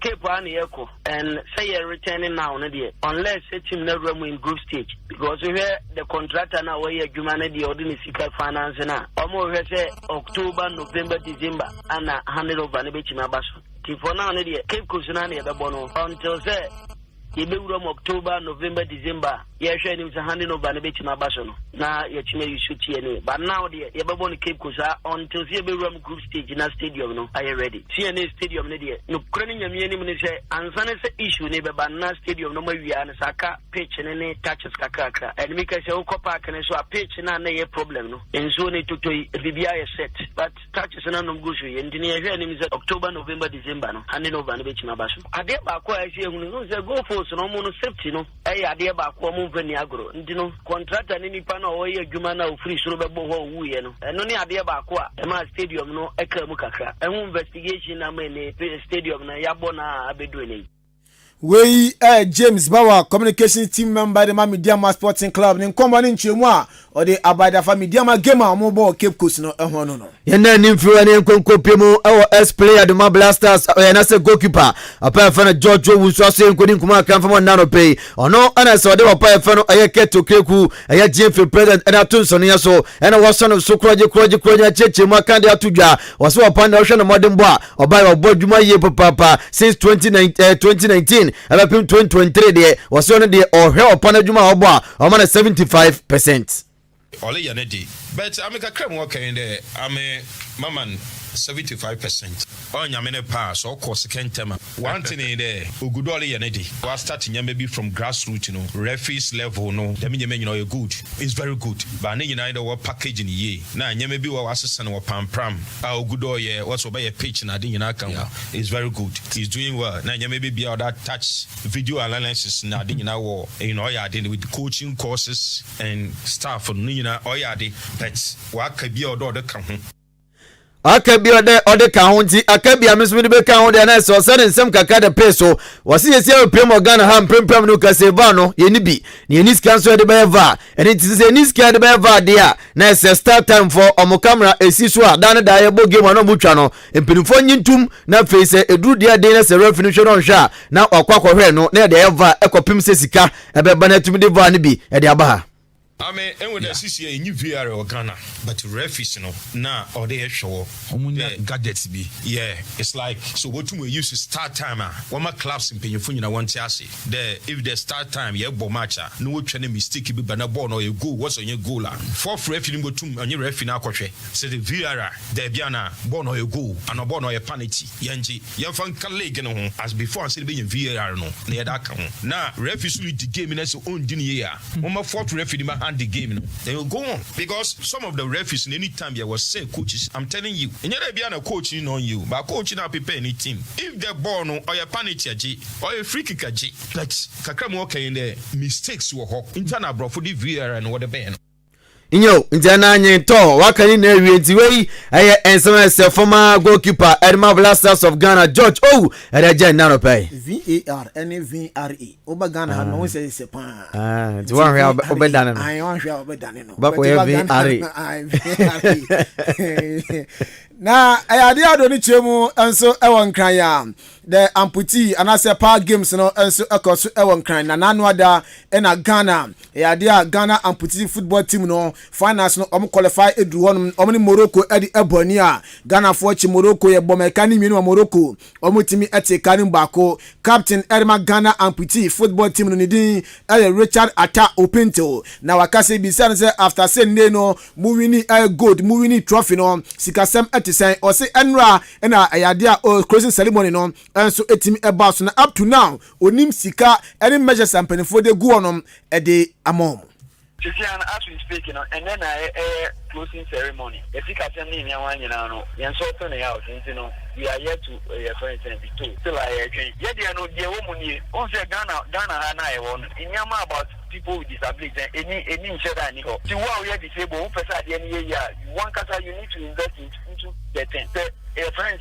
Cape One Yeko and say you're returning now, unless it's in the room in group stage because we hear the contractor now where you're humanity ordinary finance now. Almost say October, November, December, and 100 over the beach in my basu. For now, Cape Coast until say October, November, December. Yeah, sure, it's a handing over the beach in my basu. Now you're you shoot here, but now the Yababon Cape Coast until the group stage in a stadium. No, are you ready? CNA Stadium, no, Crane say, and Sunday issue neighbor, but now stadium, no more we are Saka, pitch and any touches Kakaka, and make us a Park and so a pitch and a problem. No, and so need to VBI set, but touches and no gushy, and the name is October, November, December, no, handing over the beach in my basu. I dare back I say, go for some more safety, no, I dare back Niagro, you contract and any panel or a Jumana free Suruba Boho, and only idea about what stadium no Ekamukaka, and investigation. I mean, stadium na Yabona Abeduini. we James Bauer communication team member the Mediama Sporting Club in common in Chimwa or the Abada Mediama Gamer mobile Cape Coast no no. Yena nimfluwa ni nkonkopimo our ex-player the Blasters yanase goalkeeper apa fana George Owusu nkodi nkuma kan fama nano pay ono ana so de apa fana ayeke to keku aya GF president ana tunso ne so ana waso so kroje chechemu kan de atudwa waso opanda ohwe na modern boy obai obodwuma ye papa since 2019 abapim 2023 de waso ne de ohwe opanda dwuma obo o ma na 75%. Ole yanedi but ameka krem working there I'm a maman 75%. On Yamene pass or course second term. One thing in there, Ugudoli Yanedi. Was starting maybe from grassroots, referees level, no. The mean you're good. It's very good. But you know what package in the year. Now maybe what assistant or pam pram. Ugudo ye what's by a pitch and I didn't know. It's very good. He's doing well. Now maybe be all that touch video analysis now didn't know yeah dealing with coaching courses and stuff for but what could be all the come. Akabi ode ka honti akabi amesumi be ka honde na so sane nsem kaka de peso wasi yesi e prem Ghana ha prem no kaseva no ye ni bi ne ni scan so de be eva eni ti se ni scan de be eva de a na se start time for omo camera esi so a dan da ye bo game no mutwa no empinifo nyintum na face eduru de de na se referee no hwa na okwakohwe no na de eva ekopim se sika e be ba na tumi de va ne bi e de aba ha. I mean, and with the CCA, new VR or Ghana, but referees, now or they show gadgets be. Yeah, it's like so. What we use is start timer. One more clubs in Penyufunya want to say there. If the start time, yeah, matcha, no training mistake be banana ball or you go. What's on your goal? Fourth referee go to on your referee now. Say the VR, the Biana, born or you go, and a born or a panity. Yanji, Yanfan Kaleg, as before, I said, being VR no near that come. Now referees lead the game in his own year. One more fourth referee. And the game, they will go on because some of the referees in any time there was say coaches. I'm telling you, and you're be a coaching on you, but coaching up prepare any team. If they're born or a panic or a free kick, like Kakram walker in the mistakes were hawk internal bro for the VR and what the band. Inyo njana nyeto wakani na wienti wei aye SMS former goalkeeper Edma Blasters of Ghana George ereje nano pay VAR NVRE oba Ghana ha no say se pa ti wan hwe obedane no ai wan hwe obedane no ba ko VAR na ayade ado ni chemu enso ewon kran ya the amputee anase power games no enso ekoso ewon kran na nanu ada na Ghana ayade Ghana amputee football team no finals no qualify edu won ni Morocco edi eboni a Ghana for chi Morocco ye bomeka ni mienu Morocco timi ete kanim bako captain Edma Ghana amputee football team no ni din Richard Ata Opinto na wakase bi say after say no muwini gold muwini trophy no sikasem say or say enra na ayade a closing ceremony no enso etimi eba so na up to now onim sika any measures ampanifo de go on e de amom as we speak, and then closing ceremony. The Sika Sending no, Yansoton house, we are yet to for instance, still I yet they are no dear woman. Also, Ghana, and I won in Yama about people with disabilities, any share any go. To what we are disabled, who pass at the end of the year, one casa you need to invest into the tent. A friend,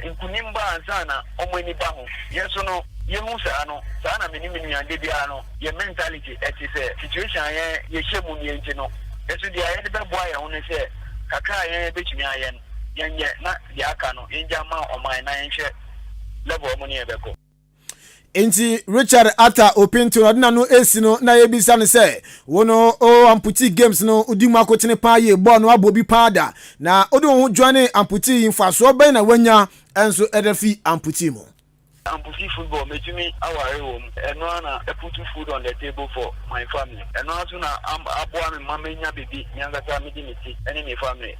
in Kunimba and Sana, Omani Bahu, yes or no. Yemusano, Sana Minimini and Debiano, your mentality, as is a situation, ye shemu yeno. As with the Edinburgh boy, I only say, Kaka, bitch me, yan yet not Yakano, in Jama or my 9 level of money ever go. Enti Richard Ata Opinto adina no esino na yebisa ne se wono amputee games no udima kotene pa ye ball no abobi pada na odo ho joine amputee infaso ben na wanya enso edafi amputee mo Amputee football making me our home and I put food on the table for my family. And also now I'm born in Mamma baby, younger family, any family,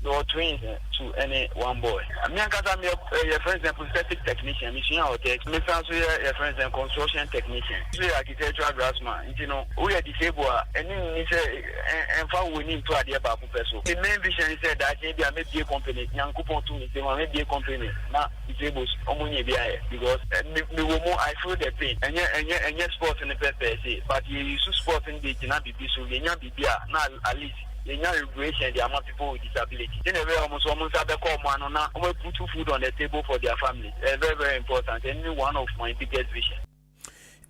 no twins to any one boy. I'm your friends and prosthetic technician, mission our text, Miss your friends and construction technician, architectural draftsman, we are disabled and and we need to add about person. The main vision is that maybe I may be a company, young coupon to me, they may be a company, not disabled, because I feel the pain and yet sports in the purpose, but you use sports in the Jina BB, so you not be now at least you know regulation the amount of people with disability. Then they almost have a call man on we put food on the table for their family. Very, very important. And one of my biggest vision.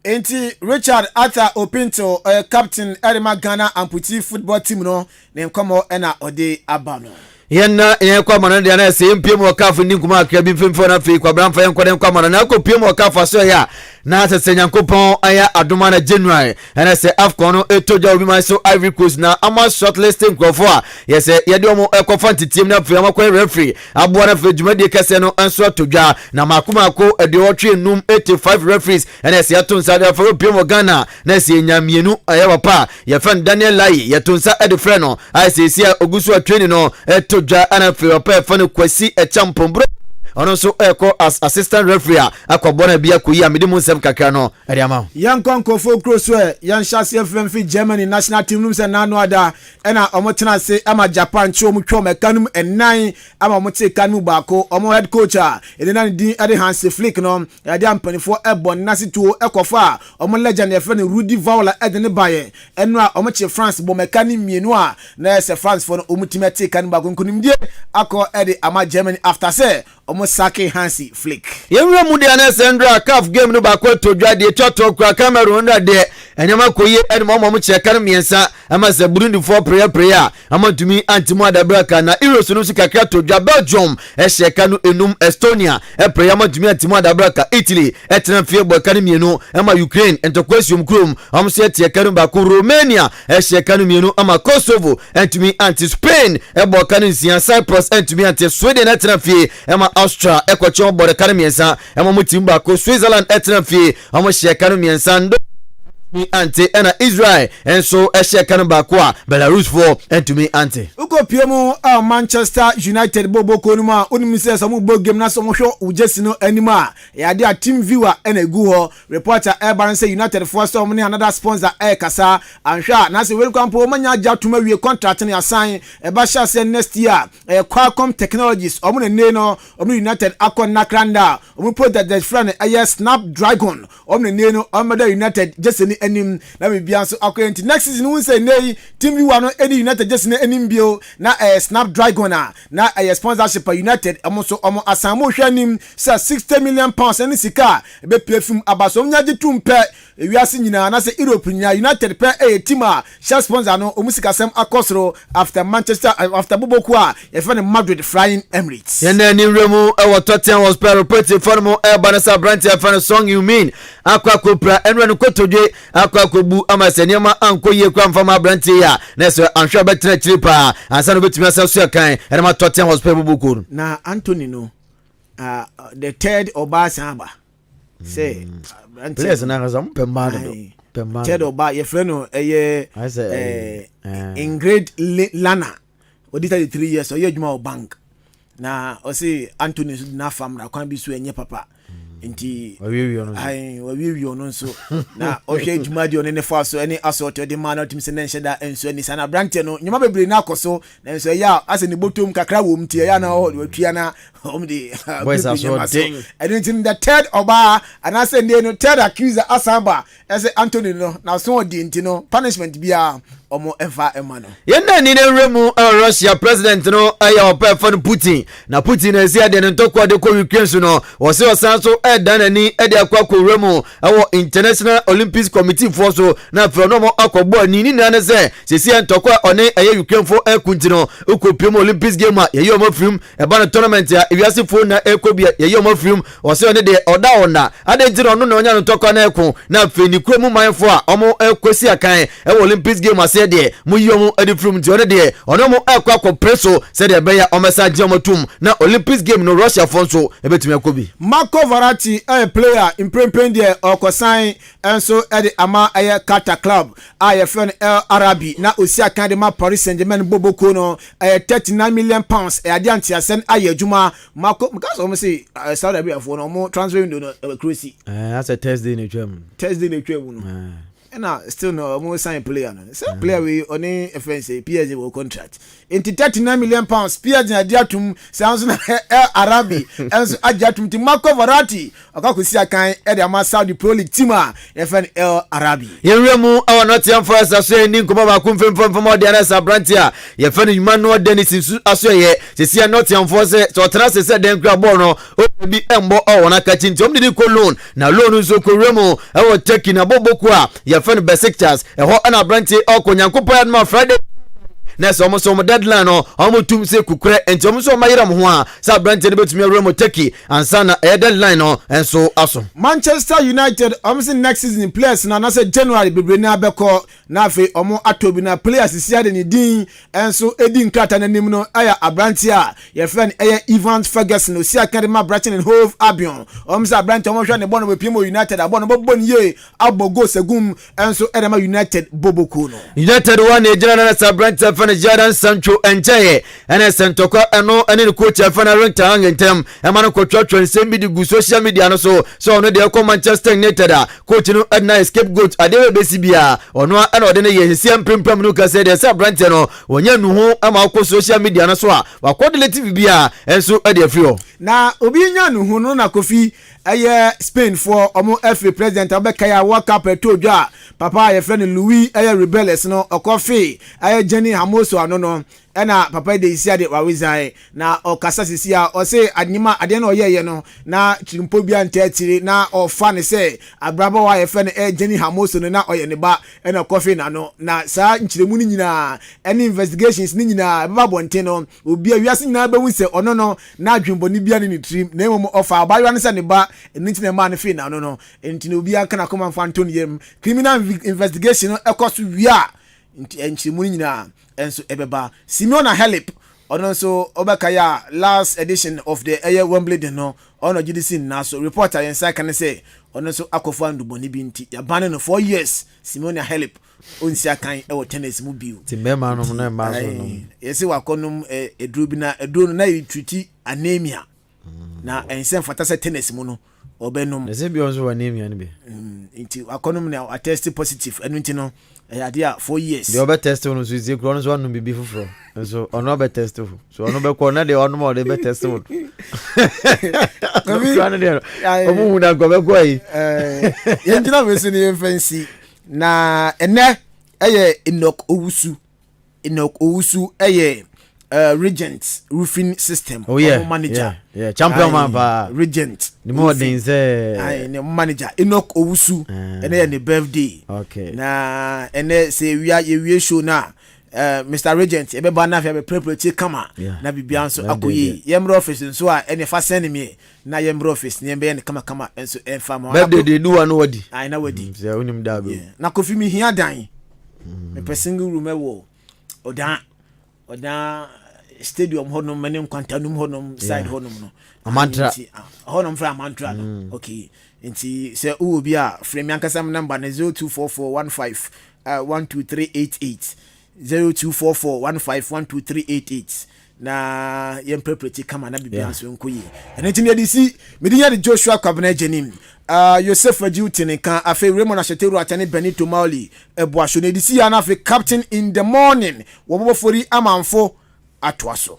Enti Richard Arthur Opinto, captain Erima Ghana amputee football team no, name komo ena ode abano. Yenna kwa mana dia na se mpiem wakafu ni kuma akra bi mfemfo na fe kwa bramfa yenkode kwa mana na kopiem wakafu so ya na sese nyankopon aya adoma na January na se afcon no etoja obi man so Ivory Coast na ama shortlisting krofo a yese yede omo ekofa ntitiem na fe amakwa referee abo na fe dwumadi kese no enso atodwa na makomako ede otwe num 85 referees na se yatonsa da for opiem Ghana na se nyamienu aya wapa ye fan Daniel Lai yatonsa ede frɛ no ai se sia ogusu atweni no etodwa ana fe opa fa no kwasi echampom ono so eko as assistant referee akwabona bia koyi amede mu nsem kakra no eriama yankon kofo kroso yan shase FM fi Germany national team num se nanu ada ena omotena se ama Japan chi omutwo mekanum enan ama omote kanu baako omo head coach edena din ade Hansi Flick no ade ampanifo ebon nasituo ekofa omo legend efe ne Rudi Vaula edene baye enu a omoche France bo mekani mienu a na se France for omutimete kanu baako nkunimdie akọ ede ama Germany after say Sake Hansi Flick. Yemwe mu dia na Sandra CAF game no ba kwa todwa de choto kwa Cameroon na de enyama koye ene mo cheka no miensa ama se Burundi for prayer ama tumi antimo adabraka na Euros no su kakra todwa Belgium cheka no enum Estonia prayer ama tumi antimo adabraka Italy etena fie bo ka no mienu ama Ukraine entokwasium krom am se cheka no ba ko Romania cheka no mienu ama Kosovo entumi anti Spain bo ka no nsia Cyprus entumi anti Sweden etena fie ama Austria ekwacho bode kare miensa emo mutimba ko Switzerland etena fie amo sheka no miensa ndo mi ante ena Israel enso sheka no ba ko a Belarus for entumi ante uko piemu Manchester United bobo ko no ma onimi se so mu bo game na so mo hwo ujesi no anima ya de a team viewer ena egu ho reporter Ebaran say United for so mo ne another sponsor kasa anhwa na se welcome po manya jatuma wie contract na assign eba sha say next year Qualcomm Technologies omo ne no omo United akon nakranda omo product that friend Snapdragon omo ne no omo da United just ni enim na bibia so akwenti next season we say nei team viewer no any United just ni enim bio na Snapdragon na sponsorship United omo so omo asamo hwanim say 60 million pounds any sika be perfume abaso nyaje tumpe ewiase nyina na say Europe nya United pe team a share sponsor no omo sika sem akosro after Manchester after Boboku a yefane Madrid Flying Emirates yene ni remu e Tottenham was per pretty formo Banasa Brandt after song you mean akwa kopra enwe no kotodwe akwa kobu amaseniama ankoye kwa mfama Brandt ya na so anhwa betre chiripa ansa no betumi asaso kan ene ma Tottenham was per Boboku na Anthony no the third Obasamba say players na razam pemado third Oba ye friend no Ingrid Lana odita 3 years so ye djuma bank na o say Anthony na famra kwan bi so enye papa nti wawiwi ono so na o hwe djuma di ono ne fa so ene assault de man ultim se na nhyeda enso ani sana Brandt no nyuma bebre na akoso na enso ya ase ne botom kakra wo mtie ya na o watua na omdi boys are so ding and the third Oba and I say no third accuser asamba as Anthony no na so di nti no punishment bia omo eva emano yenda ni ne remu Russia president no aya opa fa no Putin na Putin na sia de ntokwa de ko Ukraine so no wo se osanso edan ani e de akwa ko remu ewo International Olympics Committee for so na fro no mo akogbo ani ni na ne se sia ntokwa one eye Ukraine for ekunti no ukopiem Olympics game a ye yo mo film e ba no tournament ya ewiase fo na ekobia ye yo mo film wo se one de oda ona ade ntiro no na onya ntokwa na ekun na feni kwemu manfo a omo ekosi akan e Olympics game ase de mu yomu adi from jore de ono mo akwa preso se de be ya omesa je omotum na Olympics game no Russia fonso ebetumi akobi Marco Verratti player imprempen de okosan enso edi ama Qatar club friend El Arabi na osi akan de ma Paris Saint-Germain Boboko no 39 million pounds ade antiasen ayejuma Marco because o say Saudi Arabia for no mo transfer window no crazy that's a Thursday in German no na still no mo sign player no say player we oni FNC PSG will contract into 39 million pounds PSG na dia tum sounds na Arabi enso ajatum ti Marco Verratti akakosi akan e de ama Saudi Pro League team a FN El Arabi yewemu awa Nottingham Forest aso ni nkoma ba kumfemfem mo de na Sabrantia ye fani Emmanuel Dennis aso ye se Nottingham Forest so transfer se den kra ball no obi embo o wona kachi nti omdi ko loan na loan nso ko remo e wo Turkey na boboku a ye fani Besiktas e ho na Brantie o konyankopon ma Friday na so mo deadline no omo tum se kukure enti omo so mayira mo ho a sa Brantie ne betumi remo Turkey ansa na deadline no enso aso Manchester United omo next season players na say January bebre na abeko na afi omo atobi na players sia de ni din enso edi nkrata na nim no aya Brantie a ye friend aya Evans Ferguson o sia kan ma Brighton and Hove Albion omo sa Brantie omo hwa ne bono we pimo United abono bobo ni ye abogo segum enso edema United boboku no United one ejana na sa Brantie fana Jadon Sancho enchaye ene sentoko eno ene ni coach fana renta hangentem ema no kotwatwa nsem di gu social media no so no de ko Manchester United a coach no na scapegoat adewe besibia ono ena ode ne ye hesiam prempram no ka say de sa Brantie no wonya nuhu ama ko social media no so a wakodelete bibia enso ade afio na obi nya nuhu no na Kofi eye Spain for omo FA president obekaya World Cup etodwa papa ye friend Louis eye rebellious no okofi eye Jenny Hamoso anono ena papa de isia de wawizai na okasa sisia o se adnyima ade na oyeye no na chirimpo bia ntatiri na ofa ne se abrabo wa ye friend Jenny Hamoso no na oye ne ba ena kofi na no na sa nchiremu ni nyina any investigations ni nyina baba bonte no obi awiase nyina be wuse ono no na adwumbo ni bia ni trim na emo ofa abayo ne se ne ba enti na ma ne fi na no enti na obi aka na koma mfa Antonio yem criminal investigation ekoso wia nchiremu ni nyina enso ebeba Simona Halep ono so obakaya last edition of the Air Wembley no ono GDC na so reporter yensa kan say ono so akofo nduboni binti ya ban no 4 years Simona Halep onsi akan e wo tennis mu biu timbema no na ma so no yesi wakonum edru bi na edru no na yitwiti anemia na ensen fata se tennis mu no obenum ese bi onso anemia ne be nti wakonum na test positive enu nti no adia 4 years de obe test no so ize kro no so anu bibi fufuro so ono be test so ono be ko na de ono mo de be test wo omo hu na go be ko yi yenjina we so ni fancy na ene eye Enoch Owusu eye Regent roofing system manager champion man pa Regent the more than say ne manager Enoch Owusu ene ne birthday na ene say we show na Mr. Regent ebe ba na fa be prepare kama na bibia nso akoyi yemro office nso a ene fa send me na yemro office ne be ne kama enso enfa ma birthday dey do one wadi ai na wadi say unim da be na Kofi mi hia dan me single room e wo odan stadium honom manem kwantanum honom side honom no amantra honom fra amantra no okay nti se u obi a frame yankasa number na 024415 024415 na yemprepare kama na bibia so nkoyi eneti ne disi medinya de Joshua Kwabena Jenim Joseph Ajiutene kan afi Raymond Asheteru atane Benito Mauli ebuasho ne disi ya na afi captain in the morning wo bobofori amanfo atwaso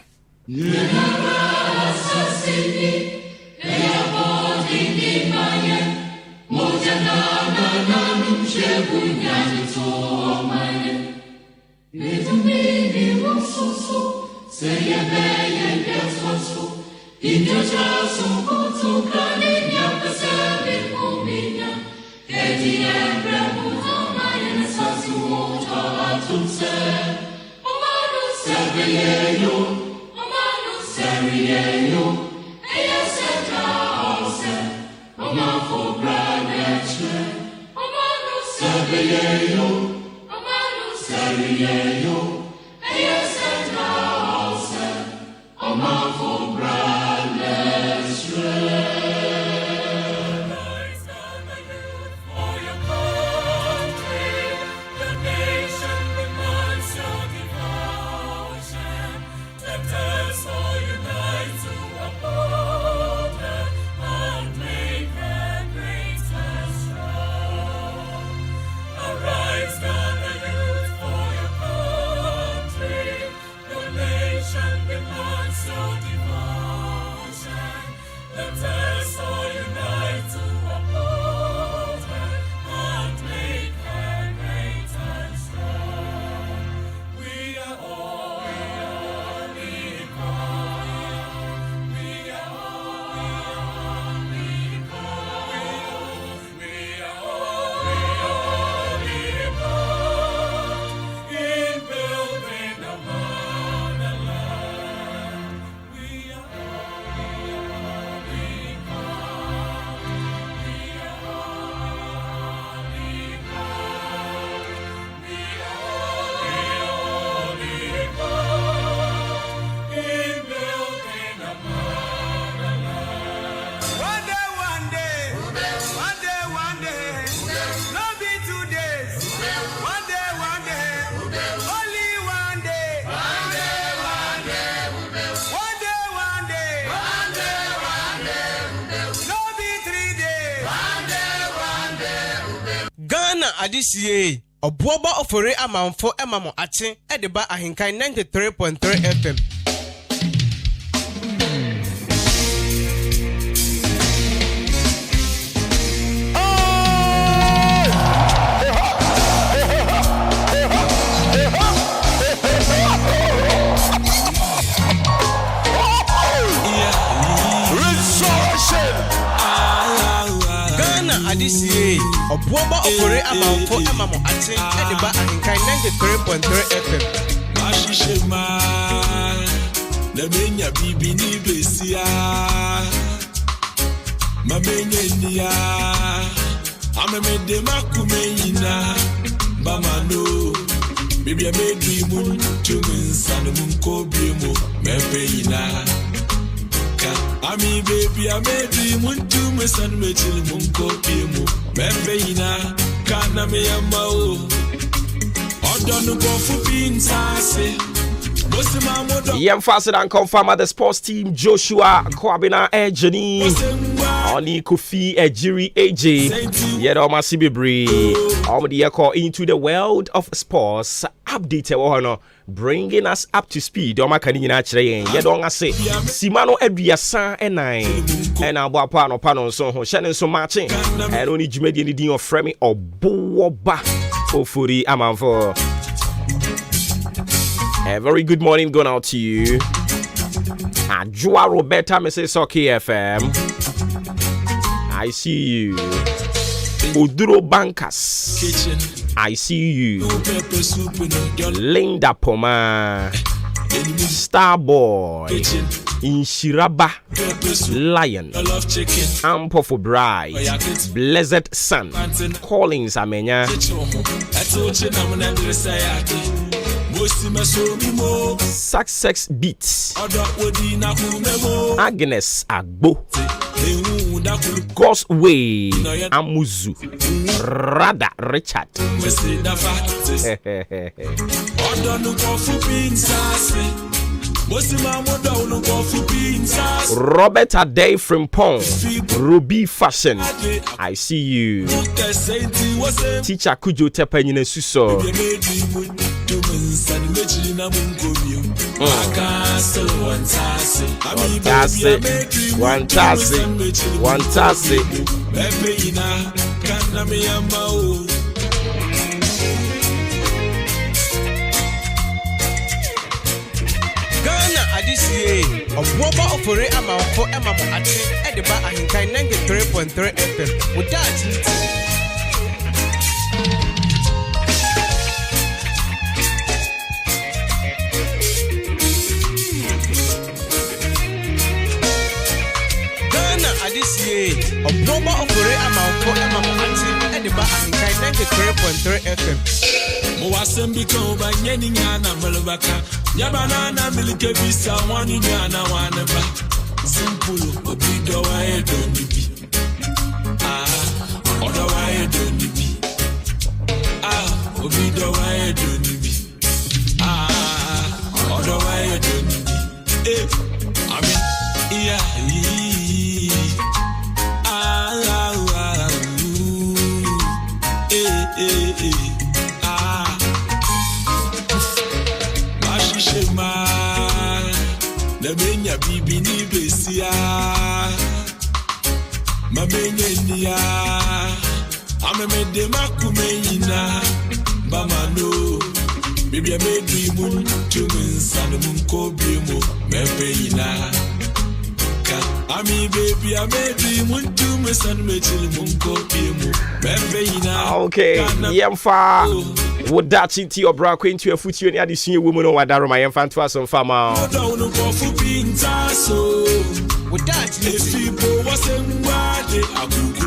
Ghana adisiye obuoba ofore amanfo emamo ache edeba ahenkan 93.3 FM. Adisiye obuoba ofore amanfo emamo ache edeba ahenkan 93.3 FM. Mashishema na menya bibi ni besia mamenya niya amemede makumeyina bamano bibi amedri mun tuminsan mun kobiemo mepeyina. Ami baby, I made you want to miss and make you munko pimu. Membina, kana me amao. Odonu go for being sassy. Yem faster and confirm at the sports team Joshua Kwabena Ejani Oni Kofi Ejiri AJ Yedo Masibibri Omdi Eko into the world of sports update Wohono bringing us up to speed Oma Kanina Chire Yedo Ngase Simano Eduasa N9 and Abapa no Pano so Shannon so matching and only Jumedi Ni of Fremi or Boba Ofuri Amanfo. A very good morning going out to you. Ajua Roberta Mrs. Soki FM. I see you. Uduro Bankas. I see you. Linda Poma. Starboy. Inshiraba. Lion. Ampo for Bride. Blessed Sun. Collins Amenya. Success Beats. Agnes Agbo. God's Way Amuzu. Rada Richard. Robert Ade from Pong. Ruby Fashion. I see you. Teacher Kujo Tepenine Suso. One tase. Ghana adisiye obuoba ofore amanfo emamo ache edeba ahenkan 93.3 FM. Mudachi adisiye obuoba ofore amanfo emamo ache edeba ahenkan 93.3 FM. Muwasembi ko banyeni nyana malubaka nyabana na milike bisa wani nyana waneba simple obido wa edonibi odo wa edonibi obido wa edonibi odo wa edonibi amen yeah Menya bibi ni besia mamenya niya amemede makumeyina bamano bibi amedri mun tuminsan mun kobiemo mepeyina ka ami baby amedri mun tuminsan mechil mun kobiemo mepeyina. Okay, yemfa Wodachi ti obra kwenti afuti ni adesua woman no wadaro ma yemfa nto asom fama.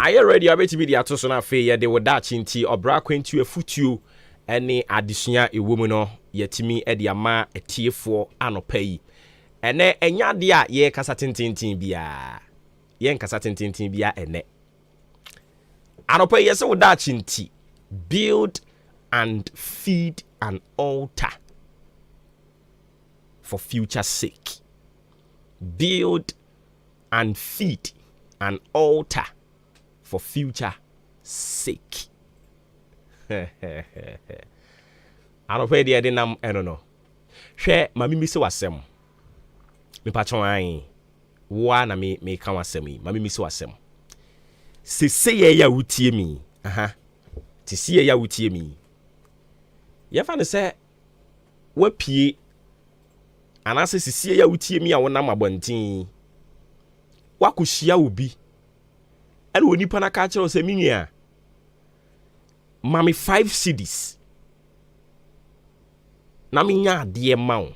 Are you ready? I bet you be the atoso na fe ye de wodachi ti obra kwenti afuti ene adesua woman no yetimi e de ama etiefo anopa yi. Ene enya de a ye kasa tintintin bia. Ye nkasa tintintin bia ene. Anopa yi se wodachi ti build and feed an altar for future's sake. Build and feed an altar for future's sake. Anɔpɛ deɛ de nam ɛno no hwɛ ma mimi sɛ wasɛm mepatwɔn an woa na meka wasɛm yi ma mimi sɛ wasɛm sese yɛ ya wotie mi te sie ya wotie mi yɛfa ne sɛ wapie anaasɛ sisi ya wotie mi a wonam abɔnten wakɔhyia obi ɛna onipa na ka kyerɛ sɛ minua mami 5 cedis na menya adeɛ ma wo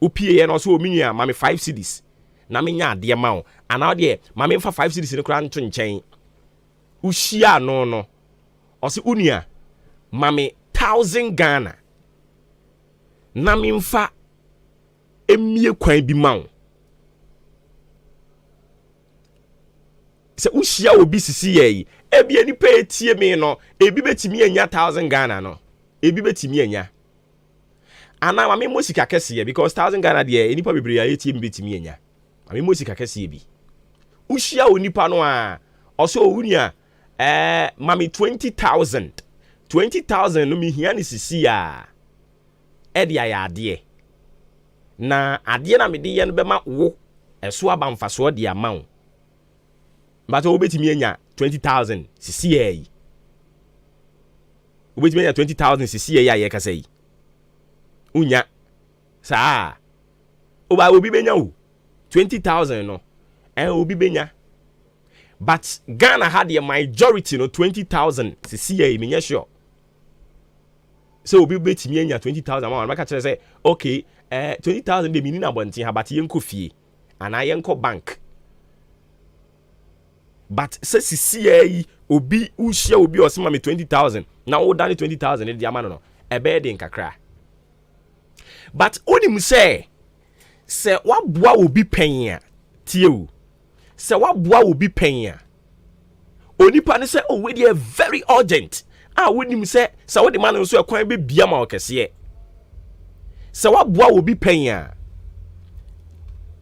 opie yɛ no so minua mami 5 cedis na menya adeɛ ma wo ana deɛ mami mfa 5 cedis ne kora nto nkyɛn uhyia no ɔse unia mami 1000 Ghana na memfa emie kwan bi ma wo sɛ uhyia obi sisi yɛ ebi enipa etie me no ebi betimi anya 1000 Ghana no ebi betimi anya ana mami mo sika kɛse because 1000 Ghana de enipa bebree a etie me betimi anya mami mo sika kɛse bi uhyia onipa no a ɔso owunia mami 20,000 no mi hia ne sisi a ɛde ayɛ adeɛ na adeɛ na mede yɛ no bɛma wo ɛso aba mfasoɔ de ama wo but wobɛtumi anya 20,000 sisi yi wobɛtumi anya 20,000 sisi yi a yɛkasa yi unya saa obi benya wo 20,000 no obi benya but Ghana had the majority no 20,000 sisi yi menyɛ sure so obi betimi anya 20,000 ma maka kyerɛ sɛ okay 20,000 de mini na bonten ha but yɛnkɔ fie ana yɛnkɔ bank but sɛ sisi yi obi uhyia obi ɔsema me 20,000 na wo dane 20,000 de ama no ɛbɛyɛ de nkakra but onim sɛ waboa obi pɛn a tie wo sɛ waboa obi pɛn a onipa ne sɛ we dey very urgent wonim sɛ wode ma no nso ɛkwan bɛbia ma ɔkɛseɛ sɛ waboa obi pɛn a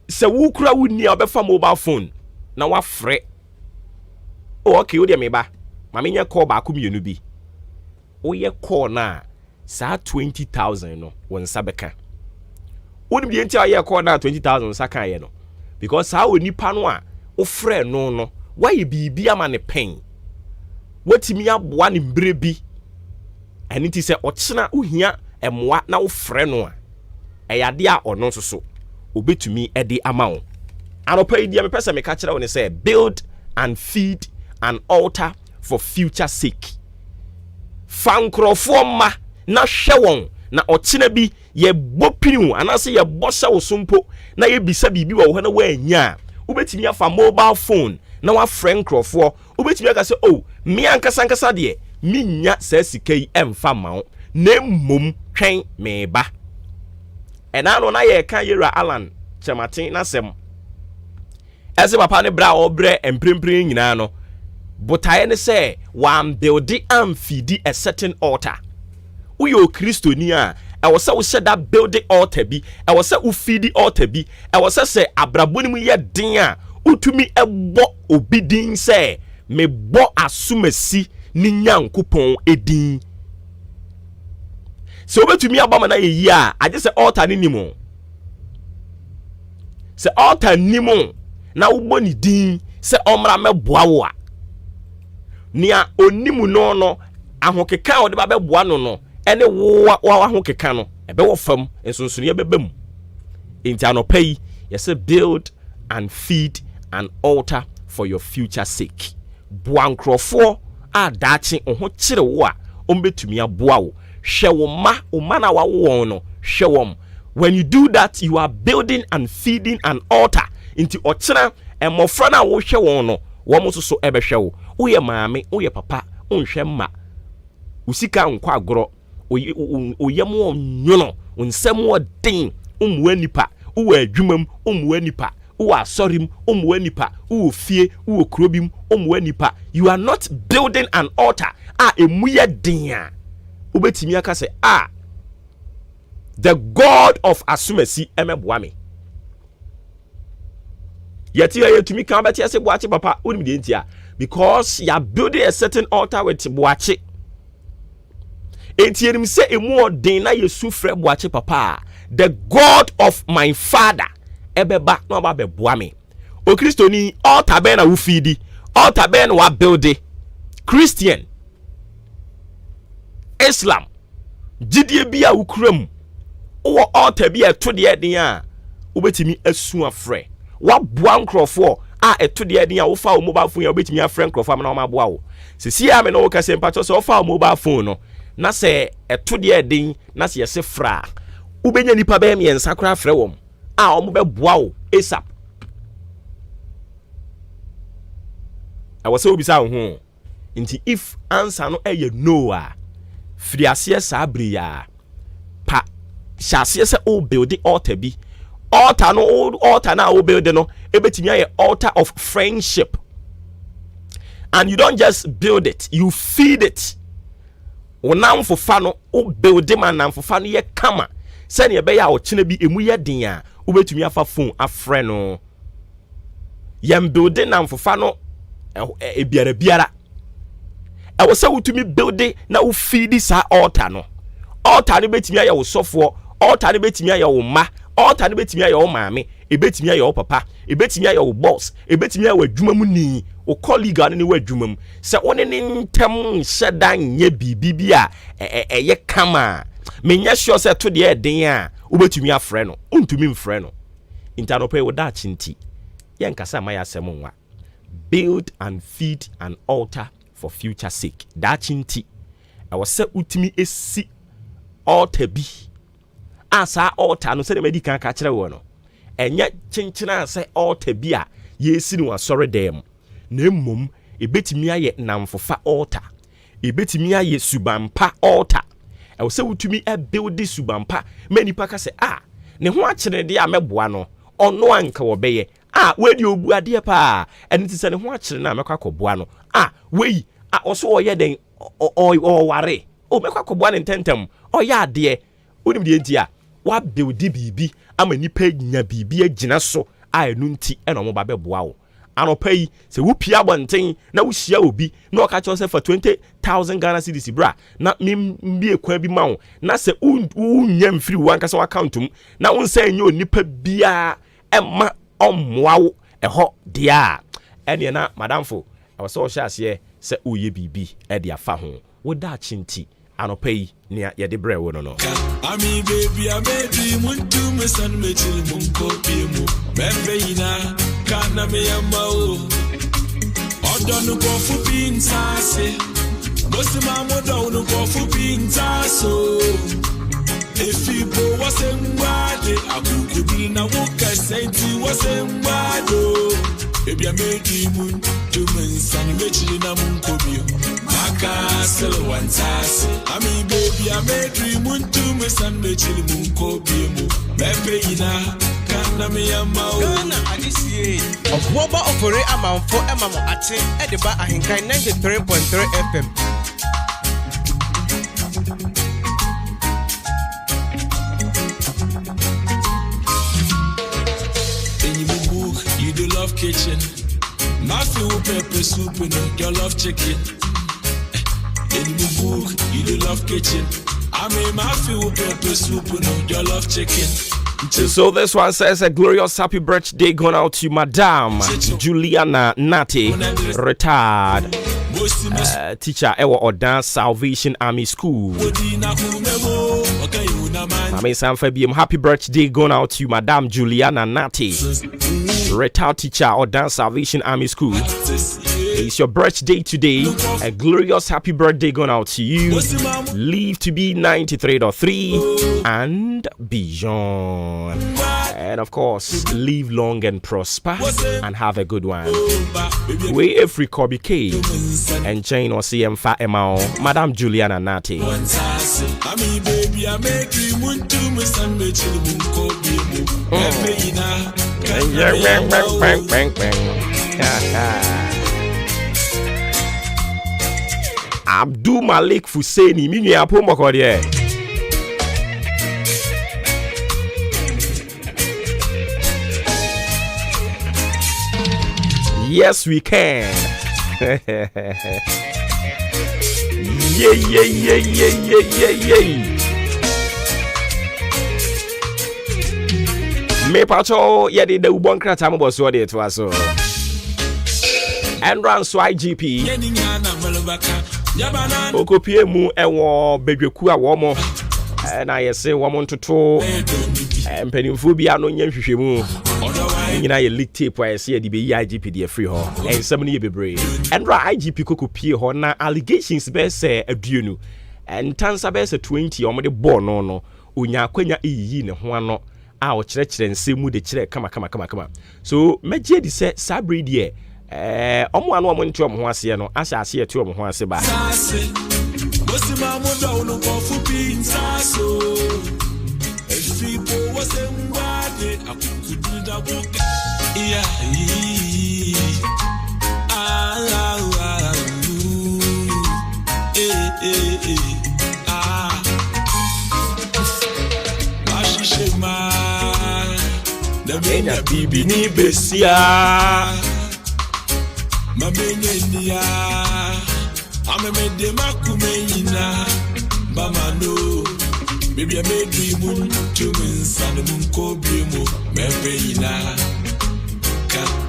sɛ wokura wonni a wobɛfa mobile phone na wafrɛ okay wode meba ma menyɛ call baako mmienu bi woyɛ call na saa 20,000 no wo nsa bɛka wonim deɛ nti a woyɛ call na 20,000 nsa ka yɛ no because saa onipa no a wofrɛ no wayɛ biribi ama ne pɛn watimi aboa ne mbre bi ɛne ti sɛ ɔkyena ohia ɛmoa na wofrɛ no a ɛyade a ɔno nso so obetumi ɛde ama wo anɔpa yi dia mepɛ sɛ meka kyerɛ wo ne sɛ build and feed an altar for future sake fa nkurɔfoɔ ma na hwɛ wɔn na ɔkyena bi yɛbɔ piniw anaasɛ yɛbɔ hyɛ wo so mpo na yɛbisa biribi wɔ wo hɔ na woanya a wobɛtumi afa mobile phone na wafrɛ nkurɔfoɔ wobɛtumi aka sɛ me ankasa deɛ menya saa sika yi ɛmfa ma wo na mmom twɛn meba ɛna no na yɛka yɛra Alan kyɛmaten na sɛm ɛsɛ papa ne bra a ɔbrɛ mprempren nyinaa no botaeɛ ne sɛ wambuilde amfidi a certain altar woyɛ okristoni a ɛwɔ sɛ wohyɛ da building altar bi ɛwɔ sɛ wofidi altar bi ɛwɔ sɛ abrabɔ ne mu yɛ den a utumi ɛbɔ obi din sɛ mebɔ asomasi ne Nyankopɔn edin sɛ wobɛtumi aba ma na yɛyi a agye sɛ altar ne nim sɛ altar nim na wobɔ ne din sɛ ɔmmra mɛboa wo a nea onimu no ahokeka a wɔde ba bɛboa no ɛne wo ahokeka no ɛbɛwɔ fam nsonsono yɛbɛba mu enti anɔpa yi yɛsɛ build and feed an altar for your future sake boa nkurɔfoɔ a daakye ho kyere wo a ɔmbɛtumi aboa wo hwɛ wo ma na wawo wɔn no hwɛ wɔn when you do that you are building and feeding an altar nti ɔkyena mmɔfra na wo hwɛ wɔn no wɔn nso so ɛbɛhwɛ wo woyɛ maame woyɛ papa nhwɛ mma usika nkɔ agorɔ oyɛ mo nyono nsɛm ɔden umwa nipa uwa adwumam umwa nipa uwa asorim umwa nipa uwa fie uwa kurobim umwa nipa you are not building an altar emuya den ubetimi aka say the God of Asumasi emeboa me yeti yetumi kan beti ase boache papa onim de ntia because you are building a certain altar with boache. Enti enim se emu odin na Yesu frɛ boache papa. The God of my father ebeba no ba beboa me. O Kristo ni altar be na wo feedi, altar be na wa build. Christian, Islam, jidie bia wo kuram. O altar bia to de den a wobetimi asu afrɛ. Wa boa nkrofo a eto de den a wo fa wo mobile phone ya wobetimi afrɛ nkrofo am na ma boa wo. Sisi a me no wo ka se mpacho se wo fa wo mobile phone no na se eto de den na se yese fra. Ubenya nipa be me ensa kra frɛ wom a omo be boa wo ASAP. Awase obi sa ho. Nti if answer no eye no a firi ase sabri ya pa shase se o build altar bi altar no altar na o build no ebetimi aye altar of friendship, and you don't just build it, you feed it. Onam fofa no o build man nam fofa no ye kama se ne be ya o kine bi emu ye den a obetumi afa phone afrɛ no yem build nam fofa no biara I was so to me building now feed this altar no. Altar betimi aye wo sofo, altar betimi aye wo ma, altar betimi aye wo maame, e betimi aye wo papa, e betimi aye wo boss, e betimi aye wo adwuma mu ni, wo colleague ane wo adwuma mu. Se woni ne ntem hyeda nye bibia ye kama. Menya sure se to de den a wo betimi afrɛ no, untumi mfrɛ no. Intanope wo da chinti. Ye nkasa ma ya asem nwa. Build and feed an altar for future sake. That chinti. I was say utimi esi altar bi. Asa altar no say the medical ka kire wo no. Enye chinchina say altar bi a ye esi no asore dem. Na mmom ebetimi aye namfofa altar. Ebetimi aye subampa altar. I was say utimi e build this subampa. Many pa ka say ne ho akire de a meboa no. Ono anka wo beye. We di obu ade pa. Eni ti se ne ho akire na mekwa koboa no. Wei also oye den o ware o mekwa koboa ne ntentem oya ade onim de ntia wa build bibi ama nipa nya bibi agina so a enu nti e no mo ba beboa wo anopa yi se wo pia bonten na wo hia obi na o ka cho se for 20,000 Ghana cedis bra na mbie kwa bi ma wo na se nya mfiri wo anka so account mu na wo nsa nya onipa bia emma ommoa wo eho dia ene na madamfo I was so sure se uye bibi e dia fa ho wo da chinti anopa yi ne ye de bre wo no ami baby amedi muntu me san me chil mun ko bi mu bebe ina kana me yama o odonu ko fu bin sase mosima modonu ko fu bin taso efibo wasembade akukudi na wo kasenti wasembado baby amedi muntu me san me chil na mun ko bi maka sel wantas ami baby amedi muntu me san me chil mun ko bi mu bebe ina kana me yama o Ghana adisiye oboba ofore amanfo emamo ate ediba ahenkan 93.3 FM. You do love kitchen. Mafi with pepper soup, you love chicken. In the book, you do love kitchen. I mean, mafi with pepper soup, you love chicken. So this one says a glorious happy birthday going out to Madame Juliana Nati, retired teacher Ewa Odan Salvation Army School. I mean, happy birthday going out to Madame Juliana Nati, retired teacher Odan Salvation Army School. It's your birthday today. A glorious happy birthday going out to you. Live to be 93.3 and beyond. And of course, live long and prosper and have a good one. We every Kobe K and Jane or CM Fa Emma, Madame Juliana Nati. Abdul Malik Fuseni, mini apo mokode. Yes, we can. Me pacho yedi de ubon krata mo boso de to aso. And run so IGP. Okopie mu ewo bedweku a wo mo. Na yese wo mo ntoto. Mpanimfo bia no nya hwehwemu. Nyina ye leak tape a yese de be IGP de free ho. Ensem ne ye bebre. And run IGP kokopie ho na allegations be say aduonu. And tansa be say 20 omo de ball no. Onya akwanya iyi ne ho ano. A o kyerɛkyerɛ nsɛmu de kyerɛ kama so megye di sɛ sabre die ɔmo ano ɔmo nti ɔmo ho ase no ahyɛ ase ɛte ɔmo ho ase ba Menya bibi ni besia Mamenye niya Amemede makumenyina Bamano Baby I made dream Tuminsane munkobiemo Mepeyina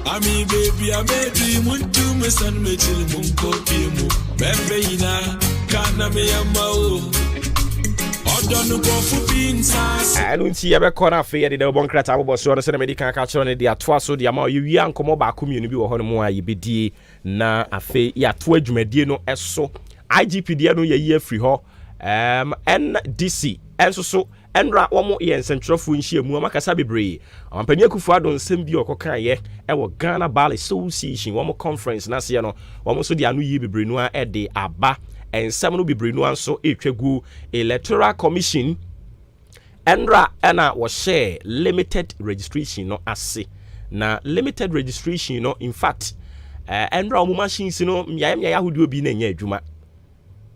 Ami baby I made dream Tuminsane mechili munkobiemo Mepeyina Kana meyamao I don't see ever corner fair the double crata about so the medical culture and the atwaso the amount you young come back community or honor you be na afe ya to adwumade no eso IGP dia no ye free ho NDC enso so enra womo ye nsentrofo nhia mu amakasa bebre ampani akufu adon nsem bi okokan ye e wo Ghana Bar Association womo conference na se no womo so dia no yi bebre no a de aba and some no be brinu anso etwegu electoral commission enra ena wo share limited registration no ase na limited registration no in fact enra omo machines no ya hudu obi na nya adwuma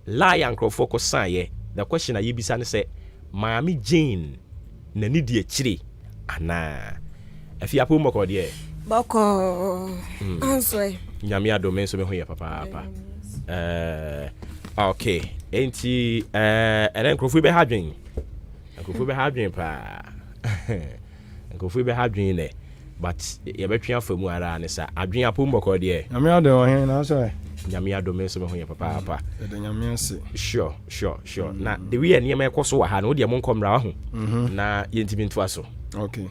lion crofo ko san the question aye bisa ne say Maami Jane na ni die kire ana afiapo moko de boko answer nyame adome so me ho ye papa okay enti enen krofu be hadwen pa krofu be hadwen ne but ye betwa famu ara ne sa adwen apomboko de nyame adom he na so nyame adome so me ho ye papa de nyame ase sure na the way ene me ekoso wa ha na wo de mo nkomra ho na yentimi ntoa so okay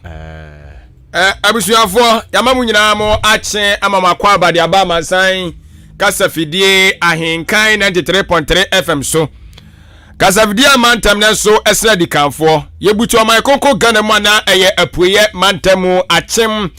abusuafo yamamu nyina mo ache amamakwa abade aba mansan Kasafidie Ahenkan 93.3 FM so Kasafidie mantam na so esra di kanfo yebutu amaikoko Ghana mu na eye apuye mantamu achem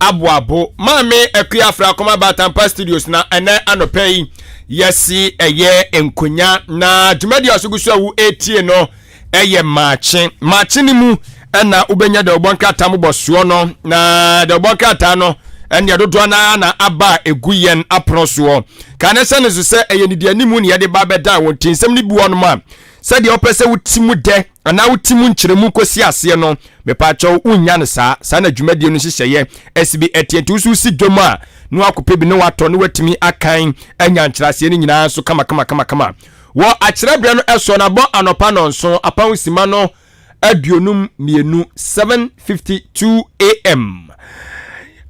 aboabo mame akua afra koma batampa studios na ene anopei yesi eye enkonya na dwumadi asogusu awu etie no eye mache ni mu na ubenya de obonka tamu bosuo no na de obonka ta no enya dodo na aba eguyen aproso kana se ne so se eyenidi animu ne yede ba beda won tinsem ni buo no ma se de opese wutimu de ana wutimu nkyeremu kosi ase no mepa chaw unya ne sa na dwumadi no hyehyeye SB etientu su si dwoma no akope bi ne wato ne watimi akan enya nkyerase ne nyina so kama wo akyerebere no eso na bo anopa no nso apan sima no aduonum mienu 7:52 AM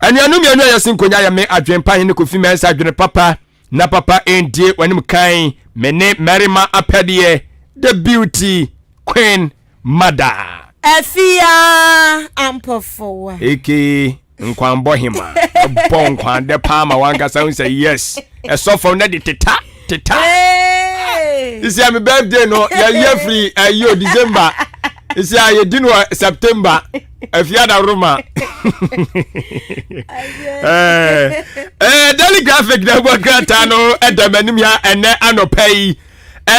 Anuanum yanu ya sinkonya ya me adwempa hene kofi mensa adwene papa na papa endie wanim kan mene merima apedie the beauty queen mother Afia ampofowa eke nkwambo hima bon kwande pa ma wanka sa say yes so for na de teta this is my birthday no ya free ayo December isi aye dinu September afia da roma daily graphic na bokata no edamanim ya ene anopai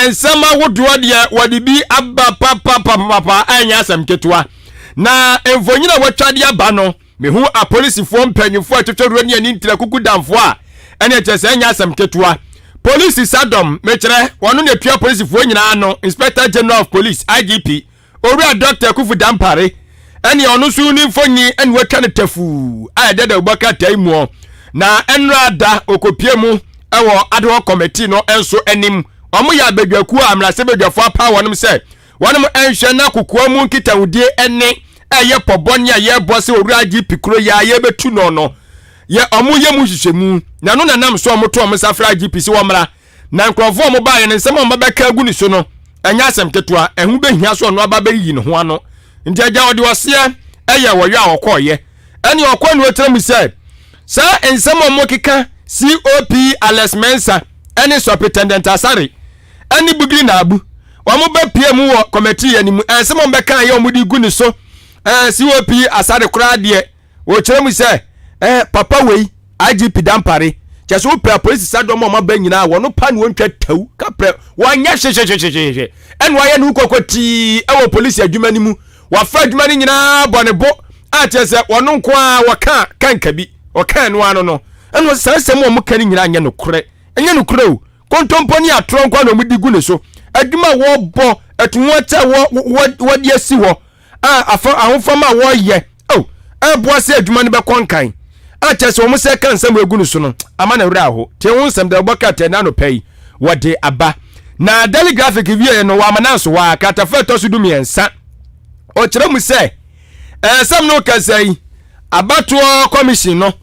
ensama wodoa de wode bi abba papa anya asam ketwa na emvonyina watwade aba no mehu a policefoɔ mpanyimfoɔ atwetwero ne ani ntira kuku damfo a ene kyese anya asam ketwa police sadom mekyerɛ wɔno ne tua policefoɔ nyina no Inspector General of Police IGP Owura Dr. Kufu Dampare ene ono su ni mfonyi ene watwa ne tafu a deda obaka tai mu na enra da okopie mu ewo adwo committee no enso anim omo ya badwaku amrase badwafo apa wonom se wonom enhwe na kokoa mu nkitawudie ene eye pobonye ye bose owura GP kuro ya ye betu no no ye omo ye mu hwehwemu na no nanam so omo to omo safra GP si womra na nkrofo omo ba ye ne nsem omo beka gu ni so no enya asem ketoa ehu behia so no aba yi no ho ano njaja odi wose eye woywa akoye ene okonu etrem se sa ensem omo keka COP Alex Mensa ene superintendent Asare ene bugri na abu omo ba pie mu wo committee ani mu ensem omo beka ye omo di gu ni so COP Asare kura de wo kyerem se papa wei IGP dampare cheso pe police sadom omo ba nyina wo no pa ne wontwa taw kapre wanya hwehwehwehwe ene wa ye ne ukokoti ewo police adwuma ni mu wa fra adwuma ni nyina bonebo a chese wono nko a waka kankabi waka no ano no ene sasem omo kan nyina anya no kure enya no kure o kontomponi atro nko na omo digu ne so adwuma wo bo etunwata wo de asi wo afa ahofama wo ye boa se adwuma ne be konkan a chese omo se kan sam egu ne so no ama na wura ho te won sam da bokata na no pai wode aba na daily graphic wie no wa mananso wa katafa to so du miensa o kire mu se sam no kasai abato commission no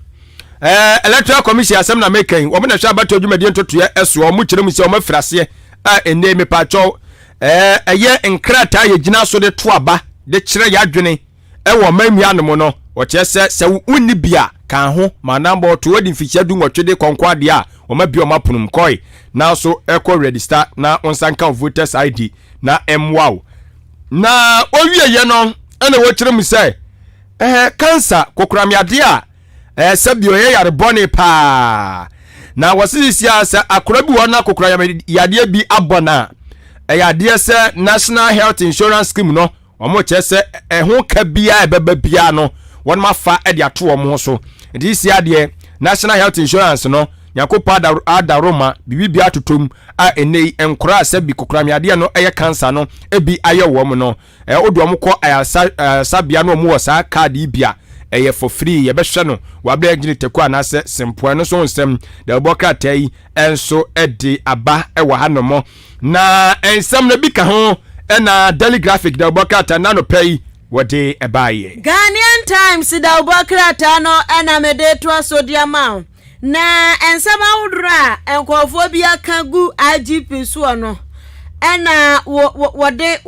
electoral commission asem na mekan wo na hwa abato adwuma de ntoto eso o mu kire mu se o mafrase ene me pacho eye nkrata ye gina so de to aba de kire ya adwene ewo mamia no no o chese se unni bia kan ho manambo to wadi mfichia du nwotwede konkwade a o ma bia o mapunum koi na so echo register na onsanka voters ID na MWOW na owie ye no ene wo kire mu se cancer kokuramiade a sabio ye yare bone pa na wasisi asa akora bi wona kokuramiade bi abona yade se National Health Insurance Scheme no omo chese ho ka bia ebeba bia no won ma fa e de ato omo so this year de National Health Insurance no yakopa ada Roma bibibia totom a enei enkora asabi kokuramiade no eye cancer no ebi aye wo no odu omo ko sabia no omo wo sa card bia eye for free ye behwe no wabla gini teku anase sempoa no so nsem de oboka tai enso edi aba ewa hanomo na ensem na bi ka ho na daily graphic de oboka ta na no pay wode ebaye Ghanaian Times da oboka ta no na mede to asodiama na ensem awudra enkofo bi aka gu IGP so no na wode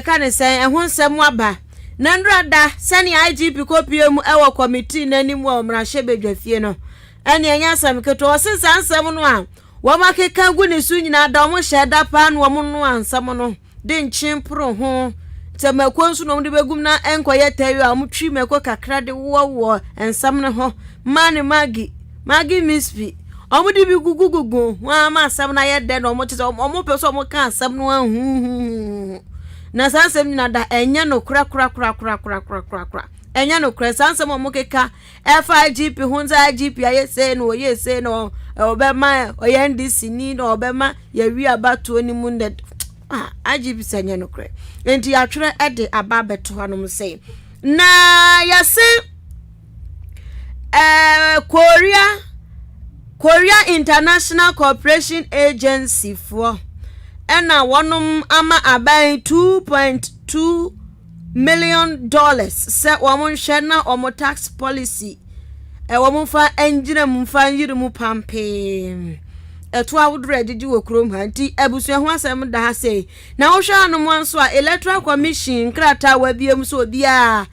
kan sen ehun nsem aba Nandrada sani IGP kopiemu ewo committee nanim wa omrahye bedwafie no ene enya sam keto osensa ansam no a wo makeka gu ne su nyina da omo hyeda pa no omo no ansam no de nchimpro ho temakonsu no de begum na enkoye tawi a mutwi meko kakra de wo ensam no ho mani magi mispi omo de bi gugugugu wa ma asam na ye de no omo tese omo peso omo kan asam no ahu na sansem nyina da enya no kura enya no kura sansem omukeka FIGP hunza IGP ayese no obema oyendisi ni no obema ya wi abato oni munde IGP senya no kura enti atwere ede ababeto hanom sei na yase Korea International Cooperation Agency for ena wonum ama abai $2.2 million se womon hwe na omo tax policy womon fa enjina mfa yiri mu pampe eto awudro edidi wokrom hanti ebusu ho asem da ha sei na wo hwe anom anso a electoral commission krata wa biem so bia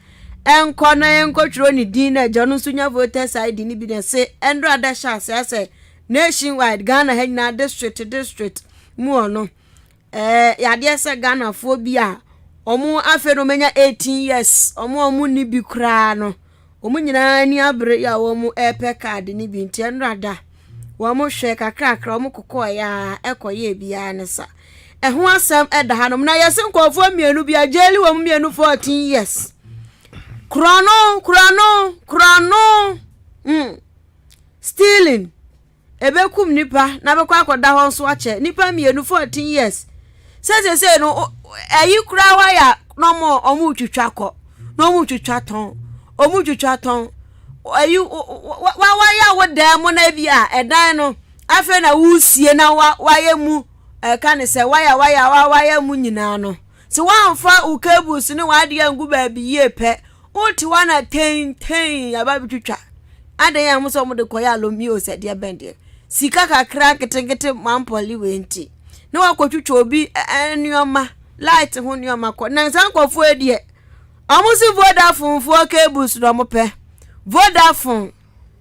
enko na enko twiro ni din na janu sunya voters ID ni bi na se endro adasha se nationwide Ghana hena district mu ono yade se Ghana fo bia omu afero menya 18 years omu ni bi kra no omu nyina ni abre ya omu epe card ni bi ntienrada omu hwe kakra omu kokọ ya ekoye bia ne sa eho asem eda hanom na yese nkofo mienu bia jeli omu mienu 14 years krono stealing ebekum nipa na bekwa akoda ho so ache nipa mienu 14 years say no ayi kura wa ya no mo omu twitwa no mu twitwa ton omu twitwa ton ayi wa ya wo da mo na bia edan no afa na wusie na waye mu ka ne se waya mu nyina no se wanfa u cables ne wade angu ba bi ye pe uti wana ten aba bitwitwa adan ya muso mu de koya alomi o se de bende sika kakra ketengete mampoli wenti na wakotwitwa obi enuoma light ho nuoma ko na san kofo edie amusi Vodafone fo cables no mo pe Vodafone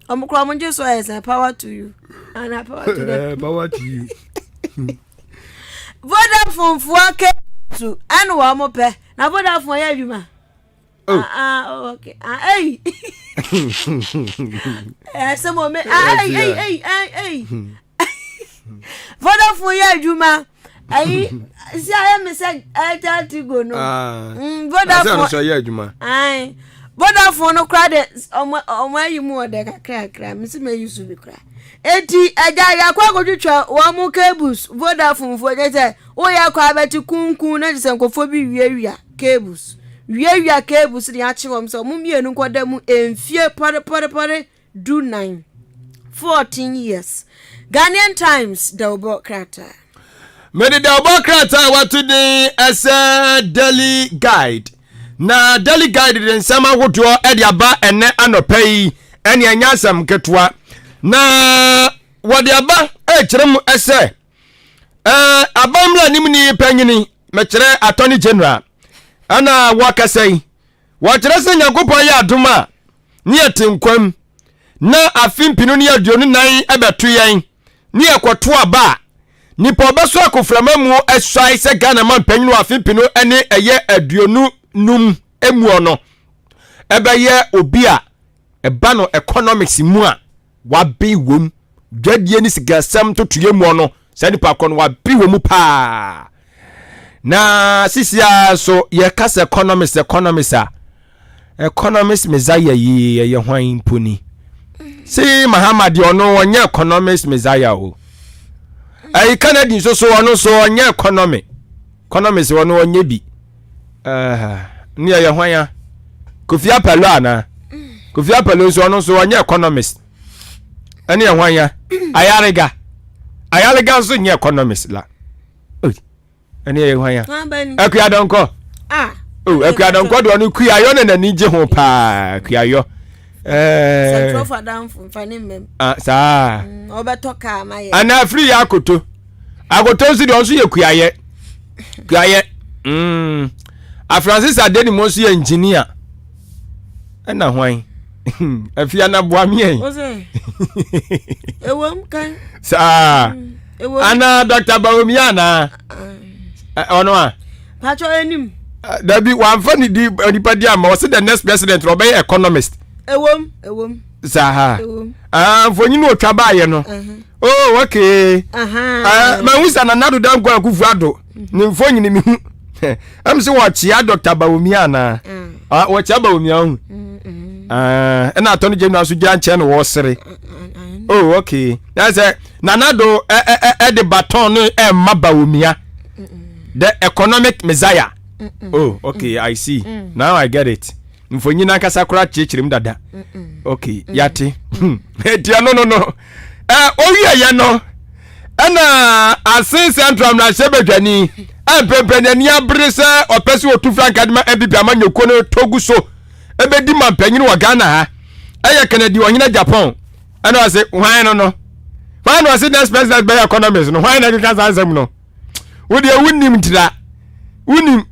amukura mo nje so as power to you and power to them power to you Vodafone fo cables anu wa mo pe na Vodafone ya adwuma okay hey some me hey Vodafone ya adwuma ai si I me say I go no Vodafone so ya adwuma ai Vodafone no credit omo yi mu de kakra me se me use bi kra eti aja ya kwa godwetwa wo mu cables Vodafone fo je say o ya kwa beti kunkun na je nkofo bi wiawia cables wiawia cables ni achi wom so mu mienu nkoda mu enfie pore do 9 14 years Ghanaian Times double krata Mede double krata watu ni ese daily guide na daily guide den sama hodo e dia ba ene anopai ene anyasam ketwa na wode aba e kirem ese abamla nimni panyini me kire attorney general ana wakasai wakire se nyankopon ya adoma ne atenkwam na afimpinu ne aduonu nan abeto yen ne ekoto aba nipa obeso akoframa mu eswai se Ghana man panyinu afimpinu ene eye aduonu num emu ono ebeye obi a eba no economics mu a wabe wom dwadie ni sigasam totuye mu ono se nipa kono wabe wom pa na sisia so ye kasa economics mezaya ye hwan poni si Muhammad ono onye economics mezaya o ai Canadian so ono so onye economics ono onye bi ni ye hwan ya Kofi Apalo ana Kofi Apalo so ono so onye economics ani ye hwan ya ayariga so nye economics la ani ye hwan ya Akuadonko Akuadonko do no kuayo na nije ho pa kuayo Central Fadam fani mem sa obetoka amaye ana free akoto si do so ye kuaye a Francis Adeni mo so ye engineer na hwan afia na boami en ewom kan sa ana Dr. Bawumiana ono a pacho enim dabi wan fani di onipadi ama o se the next president Robert economist ewom sa fonyi otwa baaye no oh okay ma wisa na nadu dan kwa kufu ado ni fonyi ni mi hu am se wa chia Dr. Bawumiana wa chia Bawumia na attorney general so gian che no wo sere oh okay that's na nado the baton no ma Bawumia the economic messiah oh okay I see now I get it mfonyi na kasa kura chichirim dada okay yati dia no owi ya no ana asin central na sebedwani empempeni abrese opesi otu frankadma ebibi amanyoko no togu so ebedi mampanyini wa Ghana ha eye Kennedy wanyina Japan ana wase hwan no wase next president by economics no hwan na kasa ansem no wodi wunim tira wunim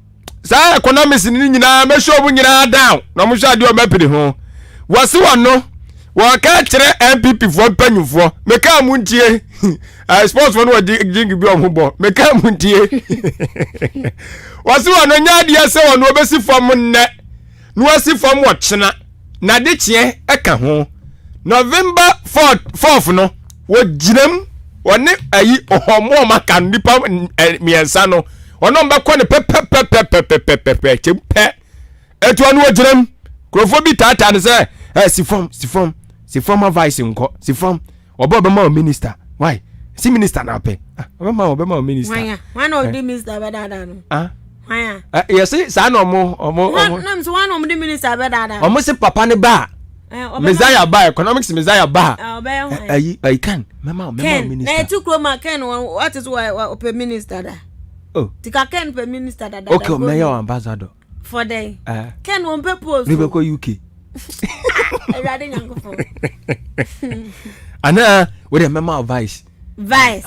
sa economics ni nyina me show bu nyina down na mo hwa de o mapiri ho wase wano wa ka kire MPP fo panyufo me ka mu ntie sports fo no jing bi o ho bo me ka mu ntie wase wano nya de ese wano obesi fom nne no wasi fom wo chena na de chie eka ho November 4th no wo jinam woni ayi ohomo maka nipa miensa no ono mba ko ne pepe chempe etu anu wo jinam krofo bi tata ne se si former vice nko si form obo ma minister why si minister na pe obo ma minister why no di minister be dada no why yes sa no mo na so why no di minister be dada omo se papa ne ba Messiah ba economics Messiah ba. I can. Mama minister. Na etu kroma Ken what is why minister da? Oh. Tika Ken per minister da. Okay, mayor ambassador. For day. Ken won purpose. We go UK. Erade nyankofo. Ana we the mama vice. Vice.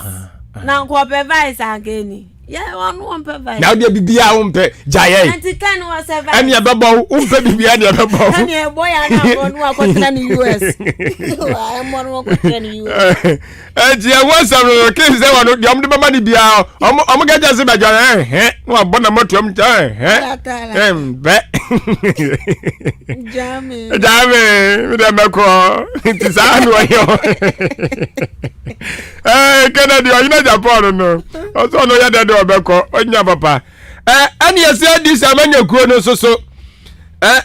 Na ko pe vice again. Yeah, one per vice. Now there bibia umpe jaye. Anti Ken was a vice. Ani abebo umpe bibia ni abebo. Ani boy ana wonu akotra ni US. I am one akotra ni US. Je wasam ke se wonu de omde baba ni bia omo gaja se bajo no abona moto am be. Jame. Me de meko. Ti sa no yo. Kennedy o ina Japan no. O so no ya de obeko onya papa. Ani ese dis amanya kuo no so.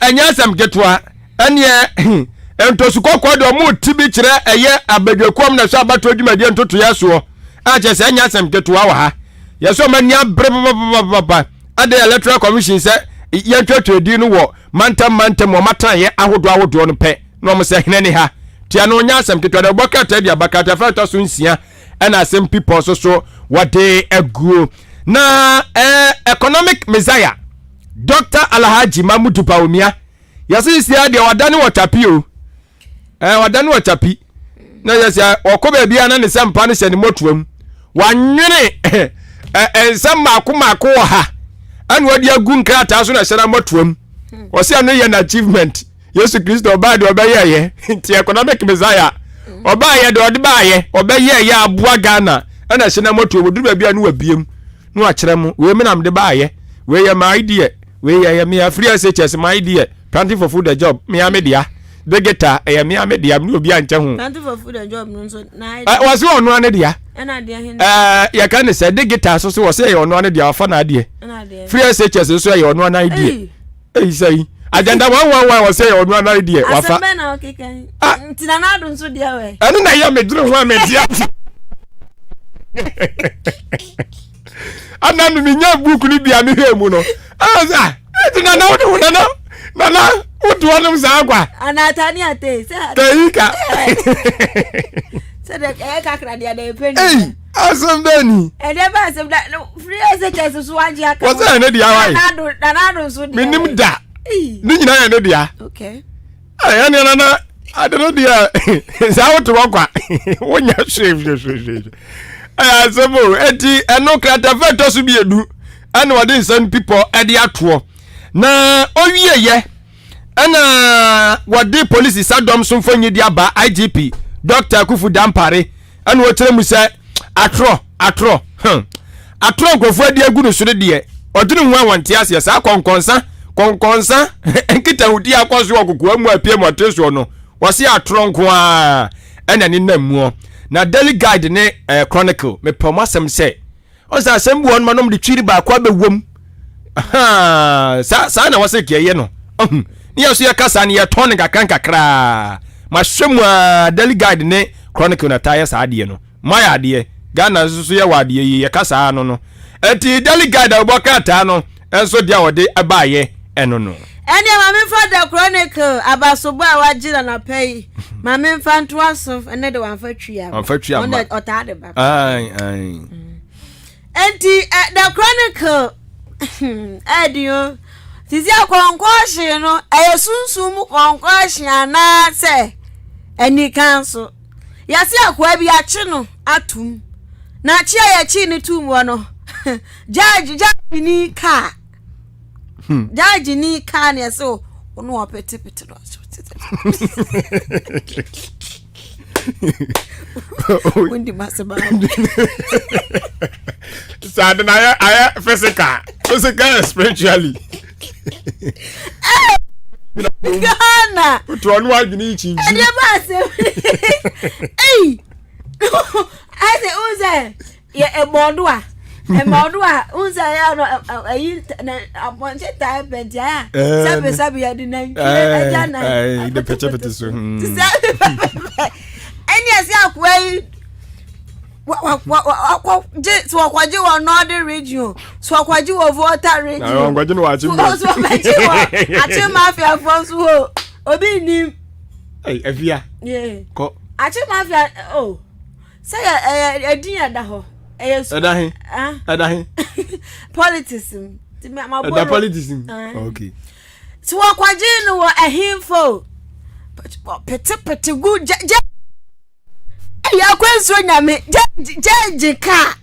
Anya asam ketua. Ani entosukokwa de omo tibi kire eye abadwakom na so abato adwumade ntoto yaso. A che se anya asam ketua wa ha. Yeso mania bre papa. Ade electoral commission se ye twetwe di no wo mantam o matan ye ahodo no pe. No mo se hene ne ha. Tia no nya asam ketua de bokata dia bakata fa so nsia. And as some people so what they ago na economic messiah Dr. Alhaji Mamudu Paumia yasi sia de wadani watapi o wadani watapi na yasi okobe bia na ne sempa ne hyene motuam wanwene ensam mako ha an wadi agu nkrata so na hyena motuam wasi anu ye na achievement Yesu Kristo ba de obeye ye economic messiah oba ye de odiba ye obeye ye abua Ghana ana hyena moto obudu ba bia no wabiem no akyerem we menam de ba ye we ye my idea we ye me free SHS my idea planting for food a job me amedia de geta ye me amedia no obi anche ho planting for food a job no so na was ono ane dia na dia hin ye kan say de geta so was say ono ane dia ofa na dia free SHS so ye ono ane idea say agenda 111 was say ono ane idea wafa asembe na okikan ntina na adu nso dia we anu na ya medru ho amedia ananu minya buku ni bia mi hemu no aza etina na wodu na wodu wonum za agwa anatani ate teika se de ka kra dia de pe ni asembeni e de ba asem da free SHS so waji aka wasa na dia wai na adu so dia minim da ni nyina ya na dia okay aya ni na adeno dia za wotu wakwa wonya hwe asemo eti eno krata feto so biedu ana wade nsan people ede ato na owie ye ana wade police sadom so mfanyi di aba IGP Dr. Kufu Dampare ana wo kire mu se atro gofu ade agu no so de odunu ho awonte ase sa konkonsa enkita hudi akoso okokwa mu apie moteso no wose atro nko a ana ni namuo na Daily Guide ne Chronicle me promasem say oza asem bu on manom de twiri ba kwa bewom sa na wose kieye no ni yaso ya kasa ne ya ton kakra mahwemu Daily Guide ne Chronicle na taya sa ade no maya ade Ghana susu ya wade ye kasa no eti Daily Guide obokata no enso dia wode abaye eno no ene mame fa the Chronicle abasobo a wagina na pay mame fa ntoaso ene de wan fa twia on the otade ba ai enti the Chronicle adio tisi akonkwashi no ayesunsum konkwashi ana se eni kanso yasi akwa bi achi no atum na achi ya chi ni tum no judge ni ka Jaji ni kane so onu opete no. Wendi masaba. Sad na aya physical spiritually. Gana. Utu onu adini ichi. Ade ba se. Eh. I say uze ye ebodua. Emodua unza ya no ayi na aponche type ya sabe ya di na aja na the pete so any asi akwai so akwaje wo northern region so akwaje wo volta region akwaje no wachi so akwaje wo achi mafia from so obi ni Hey, Evia. Yeah. Ko. Achi mafia oh. Say edin ada ho. Adahin. Politics. The politics. Okay. So wakwaje no ahimfo. Pete good ya kwenso nyame je ka.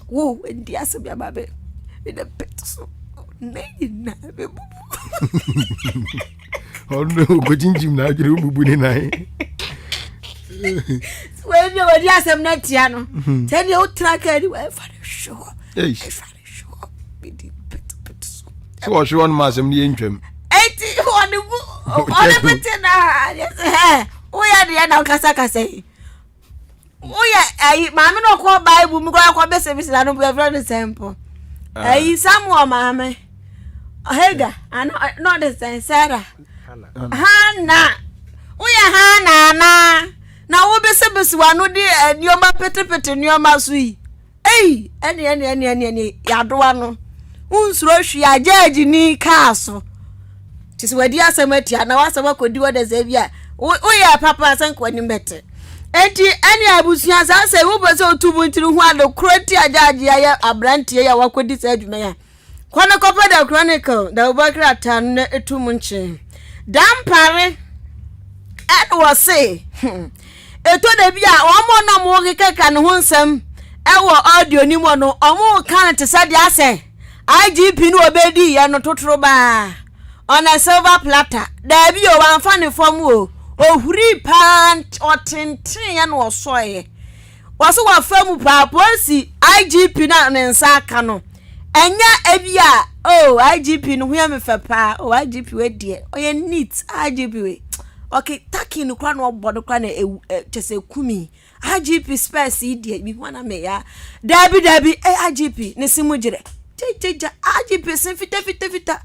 Wo ndi asebia babe. With the pet so. Na be bubu. Oh no, go jinjim na ajiri bubu ni na. When you were just a netiano, tell you track anywhere for the show. So, was one mass in the interim. 80 on the betina. Yes, we are the end of Casaka say. Oh, yeah, mamma no call Bible, go out of service. I don't be a very simple. Someone, mamma. Hega, and not the same Sarah. Hannah. We are Hannah. Na wo be se besi wa no de nioma petepete nioma so yi eni yadoa no unsuro hwi ajaji ni kaaso tisi wadi asematia na wasema kodi wo de zabia wo ya papa san kwani mete enti eni abusuya san se wo be se otubu ntiri hu ado kroti ajaji ya abranti ya wakodi sa adwuma ya kwana kopa da chronicle da obakra tan na etumu nche dampare and was say eto de bia omo na mo keka ne ho nsem ewo audio ni mo no omo kan te sade ase IGP no obedi ye no totoro ba on a silver platter da bi o wan fa ne fom o ohuri pant otenten ye no osoye waso wa fam pa policy IGP na ne nsa aka no enya ebia IGP no hu me fa pa IGP we de oye neat IGP we okay taki no kwa no obodo kwa na chese kumi IGP space idie bi wana me ya dabi IGP ne simu jire jeja IGP sin fita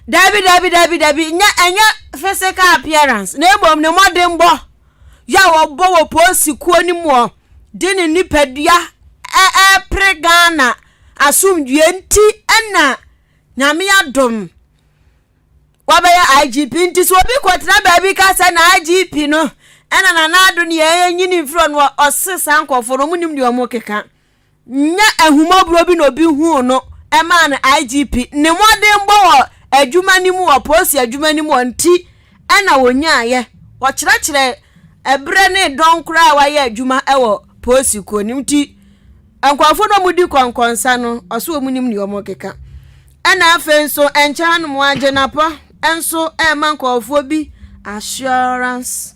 dabi nya physical appearance na ebom ne modern bo ya wo posi kuo ni mo de ne nipadua pregana asumdue nti na nyame adom wabaya IGP nti so obi kwatra baabi ka sa na IGP no ena na ado ne yenyini mfro no osesa nkofo no munim de omo keka nya ahumaburo bi no bi hu no ema na IGP ne modern bo adwuma ni mu oposi adwuma ni mu nti ena wonya ye wo kire ebre ne don kura wa ye adwuma ewo posi ko nim ti nkofo no mudi konkonsa no oso munim ne omo keka ena afen so enchan mu agenapa enso mankofo bi assurance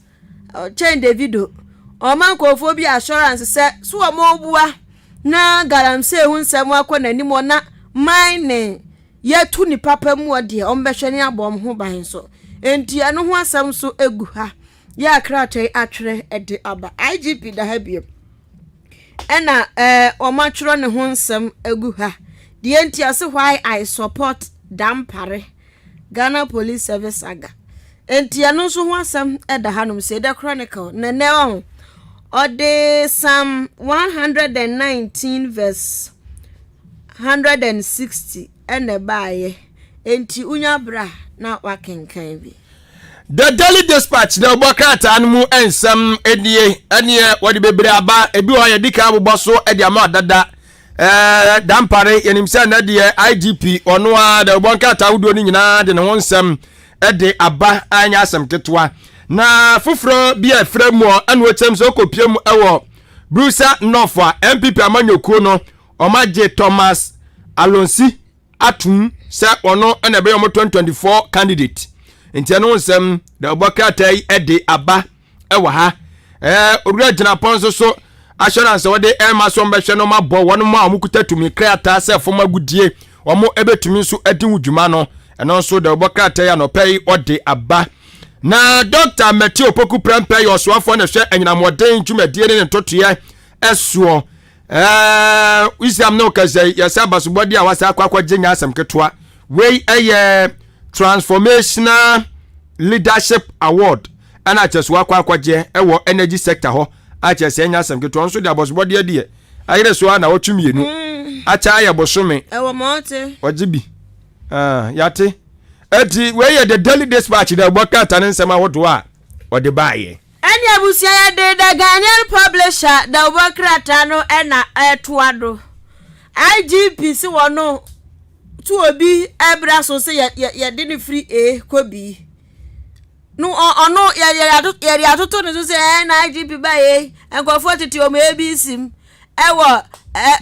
chain Davido o mankofo bi assurance se so o mo bua na galamse hu nsem akọ nanimo na mine yetu ni papa mu ode o mbehwe ne abom ho ban so enti anu ho asem so egu ha ya kratai atwere ede aba IGP da ha biem ena o matwero ne ho nsem egu ha de enti ase why I support dampare Ghana Police Service aga enti anu so ho asem eda hanom say the chronicle nene on ode Psalm 119 verse 160 ene baaye enti unya bra na wakenkan bi The Daily Dispatch na obokata anmu ensam enie wodi bebre aba ebi o ye dika abobọ so edi ama dada dampare yenimse na de IGP ono a da obokata wudo ni nyina de ne wonsam edi aba anya asem ketwa na foforo bi afremu anu ochem so kopiem ewo Brusa Nofwa MPP amanyoku no omaje Thomas Alonsi atum se ono na be 2024 candidate entiano nsem da obokata yi edi aba ewa ha owura gina ponso so assurance wode elma so mbehwe no mabọ wono ma amukuta tumi kreata se foma gudie omo ebetumi so edi wudwuma no eno so da obokata ya no pay ode aba na Dr. Matthew Poku Prempe yosoafo na hwe anyinamoden ntwumadie ne ntotoye esuo wisam no kaze yasa basobodi a wasa akwa genya asem ketwa we transformational leadership award ana acheso akwa je ewo energy sector ho achese enya asem ketwa nso de basobodi adie ayire so na wotwumienu acha ya bosome ewo mote ojibi yate eti we the Daily Dispatch da bokata ne nsema wodo a ɔde baayɛ Any abusia de the Ghanaian publisher the Wokratano and Etuado. IGP si wano to obi ebra so say ya didn't free a kobi. No no ya to no say IGP by and go 40 o maybe sim. Ewo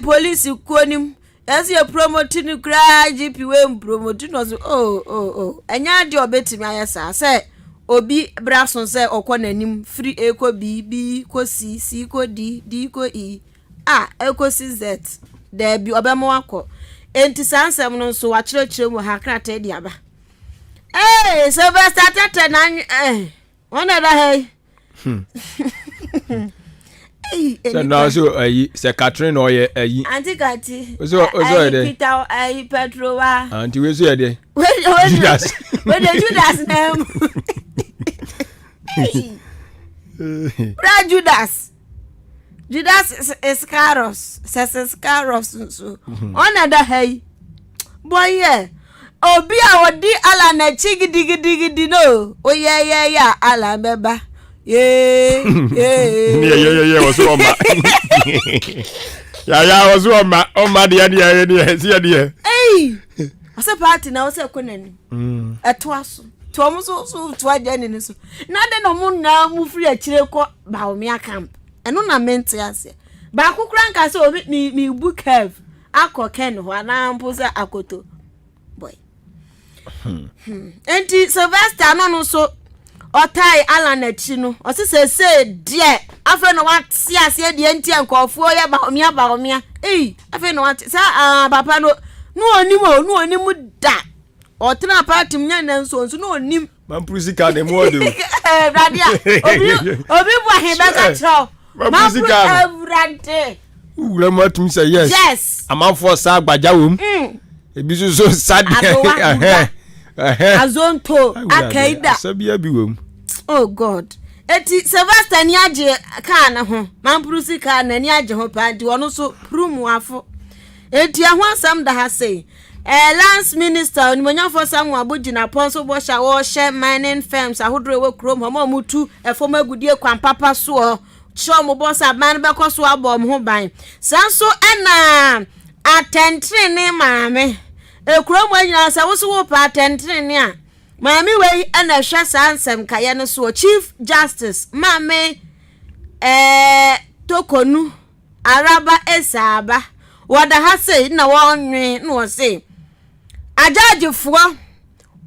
police konim. As you promoting cry IGP we promoting us oh. Enya de obetimi ayesa say obi brason say okọ nanim free eko b ko c ko d ko e eko c z there bi obemo akọ enti sansem no so wa kire mu ha krata di aba Sylvester tete na ona da hey so now so se Catherine oye Auntie Kati so dey Peter Petrova auntie we so dey Judas we dey Judas name Bra Judas is Caros says Caros so on the hey boy yeah obi a odi ala na chigidi no oh yeah ala beba yeah was oma yeah was oma dia see dia hey asa party na asa konani etoaso to so to agene ni so na de no mu na mu free akire ko baomia camp eno na mente ase ba kokura nka se obi ni book have akoken ho na mposa akoto boy enti Sylvester no so otai ala na chi no o se die afa no wat si ase die enti ankofo ya baomia afa no wat sa papa no onimu da Otina party mnya na nso no onim mampusika de modo radia obi bua he beka chro mampusika evrante ule matum say yes amanfo sa agbaja wom ebi so sad azonto akaida sabia bi wom oh god eti Sylvester ni age ka na ho mampusika na ni age ho pa di ono so prumu afo eti ahwansam da ha say Lance Minister Onimonya for Samu Abujina Ponso Bosha wo share mining firms ahodro we krom homo mutu efom agudie kwan papa so chomo bossa ban be koso abom ho ban sanso ena atentre ne maame ekrom anyina sa wo so wo pa atentre ne a maame we ena hwe sansem kaye no so Chief Justice maame tokonu araba esaba wada ha sei na wonwe no sei ajajifuo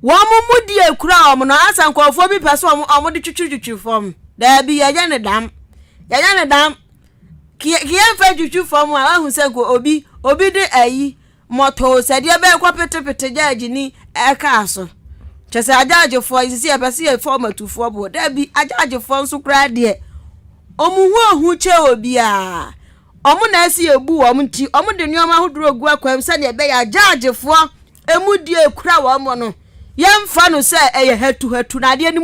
wo mumudi ekura omo no asankofo bi pese omo de twitwitwi fom da bi ya ne dam kiye fa twitwi fom a hu se ko obi de ayi moto sade be kwa petepete jaji ni eka so chese ajajifuo isisi e pese e fom atufo bo da bi ajajifuo nso kra de omu hu che obi a omu na esi ebu omu nti omu de nyoma hodro gu akwam se ne be ya ajajifuo emudi ekura wo mo no yemfa no se eye hatu na de ni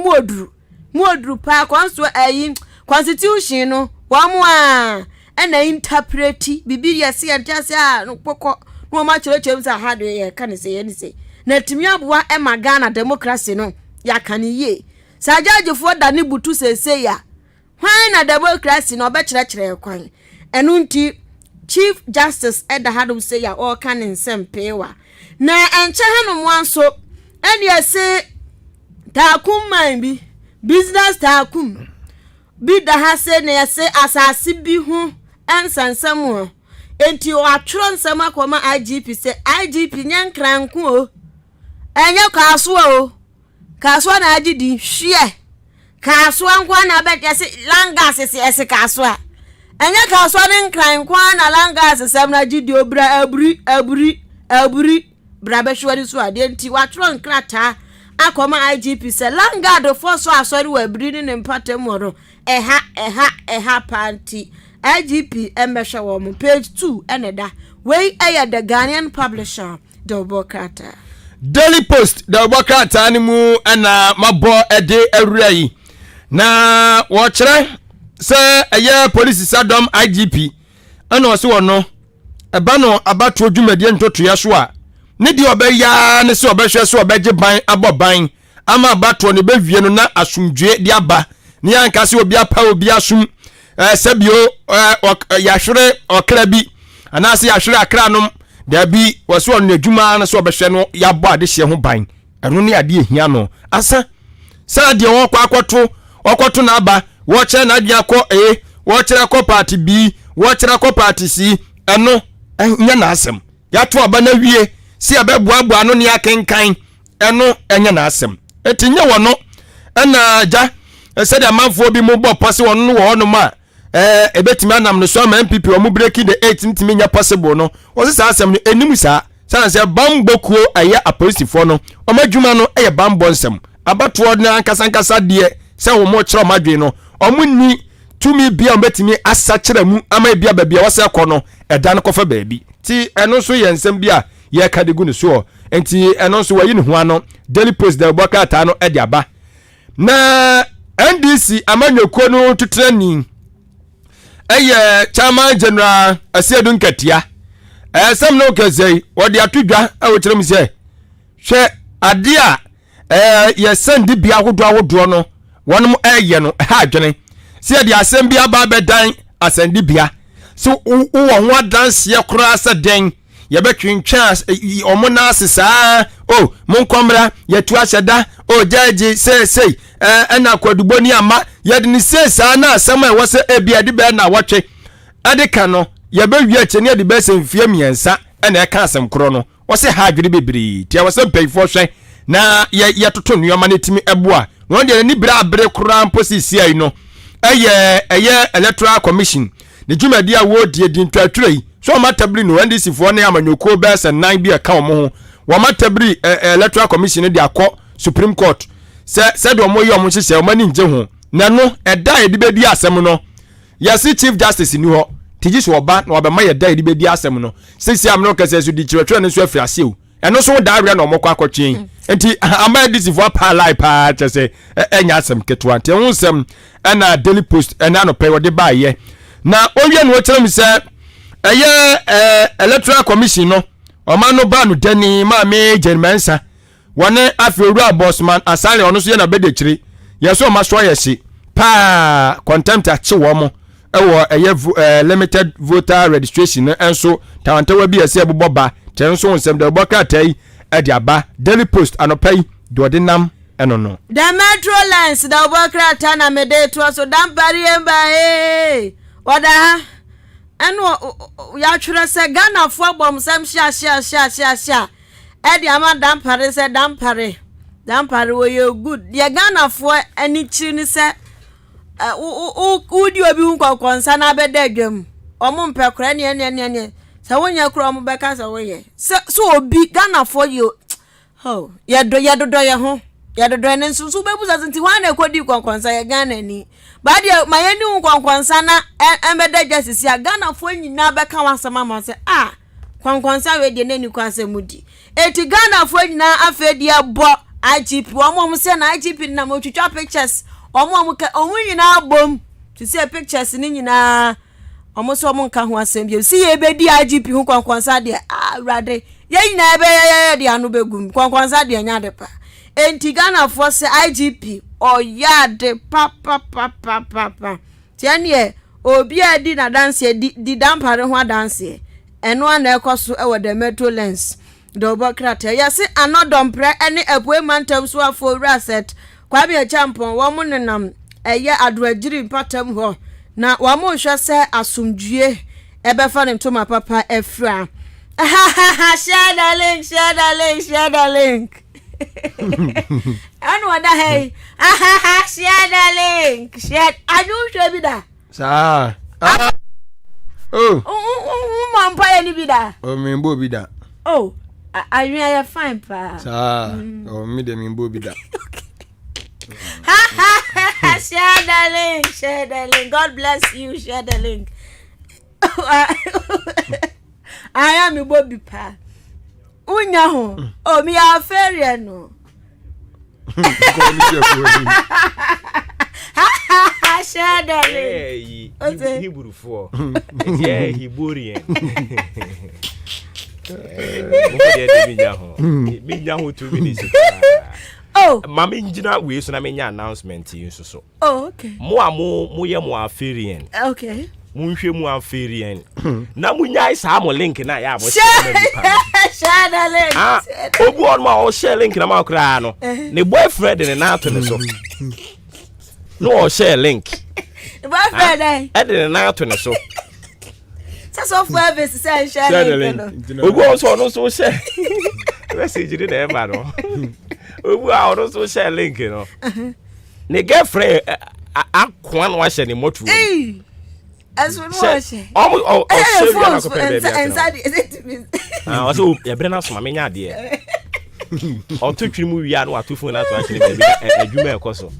moduru pa kwanso ayi constitution no wo mo a na interpreti biblia se yantase a no poko no ma chere sa ha de ye kan se ye ni se na timi aboa e magana democracy no ya kan ye sa jajefo da ni butu sese ya hwan na democracy no be chere kwan enu nti Chief Justice Eda Hadum say ya all kan nsempewa na enche hanu mwanso eni ese takum man bi business takum bi da ha se na ese asasi bi hu ensansam enti o atworo nsam akoma IGP se IGP nyankranku o enye kaso na agidi hwie kaso nkwa na be se langa se ese kaso a enye kaso ne nkranku na langa se sem na agidi obra aburi brabe shwari so ade nti watro nkrata akoma IGP se langard for so asori wa abiri ne mpatem woro eha panti IGP emesha wo mu page 2 eneda we aya the Ghanaian publisher Dobokata Daily Post Dobokata ni mu ana mabo ede awura yi na wo kire se eye police sadom IGP ana o se wono eba no abato dwumade ntoto ya so a ne di obeya ne se obehwe so obeje ban aboban ama abato ne bewie no na asumdwe di aba ni anka se obi apa obi asum sebio yahwere okra bi anase yahwere akra nom da bi wose on adwuma na so obehwe no yabo ade hye ho ban eno ne ade ehia no asa sa de won okoto na aba wo kire na adua ko wo kire ko party B wo kire ko party C eno nya na asem ya to aba na wie si abeboabo ano ne akenkan eno enya na asem etinye wono na ja said amanfo bi mo bo pose wono no wo no ma ebetimi anam no so ma MPP o mu breaking the 8 ntimi nya possible no wo se sa asem no enim sa say bambokuo aye apolisifoɔ no ɔmadwuma no ɛyɛ bambɔ nsɛm abatoɔ na ankasa deɛ sɛ wo mo kyerɛ ɔmadwe no ɔmunni tumi bia ɔbɛtumi asa kyerɛ mu ama bia baabi a wɔsɛ kɔ no ɛda no kɔfa baabi ti ɛno nso yɛ nsɛm bia yɛ ka de gu ne so enti ɛno nso wayi ne ho ano Daily Post da bɔka ata no ɛde aba na NDC amanyɔkuo no tutrani ɛyɛ chairman general Asiedu Nkatia some no kazei wodi atudwa awo kyerem se hwe ade a ye send bia hodo no wonum eye no ha adwene se de asem bia ba bedan asandi bia so wo ho adanse ye kora sa den ye betwentwa omo na asesa mon komra ye tu ahyeda jaji sei na kwadubo ni ama ye de ni sesa na asem a wo se ebia de be na wotwe ade ka no ya be wi ache ne de be se mfie miensa na e ka asem kro no wo se ha adwene bebiri tia wo se mpanyfo hwe na ye toto nuoma ne timi eboa won de ni bra abre kro posisi ai no eye electoral commission ne dwumadi a wo die di ntwatwrei so matabri no NDC fo ne amanyoko be se 9 bi aka omo ho wo matabri electoral commission de akọ Supreme Court se de omo ye omo hyehyɛ omo ni nje ho na no eda ye de be di asem no yesi Chief Justice ni ho tiji so oba na obema ye da edi be di asem no sisi am no kase so di twetwe ne so afirase o eno so da awia na omokọ akọtwen enti ama disifo pa live pa chese enya asem ketwa enti hu nsem na Daily Post na no pe wode ba ye na owie no kire mi se eye electoral commission no oma no ba no dani ma me Jermansa wone afewura bossman asale ono so ye na bedechiri ye so ma so yesi pa contempt a chi wo mo ewo limited voter registration enso tawantawa bi ase aboba tenso nsem de boka tai adiaba Daily Post anopai do de nam eno no the metro lines da boka ta na mede to so dan bari wada eno ya twere se Ghana fo bom sam sha edi ama dan pare wo you good ye Ghana fo ani chi ni se udi obi hu konkonsa na beda adwam omo mpekora ne sa wonya kura omo beka sa woye so obi Ghana for you yedo ye ho yedo ne nsusu bebu sa nti wan na kodi konkonsa ye Ghana ni ba dia mayeni hu konkonsa na embeda justice ya Ghana for nyina beka wasama ma se konkonsa we de nani kwasa mudi eti Ghana for nyina afedi abo IGP omo se na IGP na mo twitwa pictures omo nyina bom to see pictures ni nyina omo so omo nka ho asem bi si ye be di IGP hu konkonsa de rade ye nyina be ye de anu begum konkonsa de nya de pa enti Ghana for se IGP ya de pa tianie obi adi na dance di dampare ho dance eno ana ekoso e the metro lens do bokrata ya se anodompre ene apue mantam so afo reset kwabi a champon wo mo nenam eye adoagiri patam ho na wo mo hwe se asomdue ebefa ne ntoma papa efra share the link anu wada hey share the link share aju hwe bi da sa mampa ya ni bi da mimbo bi da ayua ya fine pa sa mi de mimbo bi da share the link. God bless you. Share the link. I am a Bobby Pa. Unya ho. Me a fairy no. Share the link. Hey, Hebrew for. Yeah, Hebrewian. Mama engineer we so na menya announcement yi so. Oh, okay. Mo ye mo aferian. Okay. Munhwe mu aferian. Na munyai sa mo link na ya mo share the link. Obu on ma o share link na ma kra no. Ne boyfriend ne na to ne so. No o share link. The boyfriend eh. E de na to ne so. So for service say share the link. Obu on so no so share. Message ni na e ma no. Obu a no so share link no. Ne girlfriend akwan wa share ne motu. As we watch. Oh, inside is it me? Also, ya brena so ma menya de. O to twiri mu wi no atu phone ato akini baby adwuma ekoso.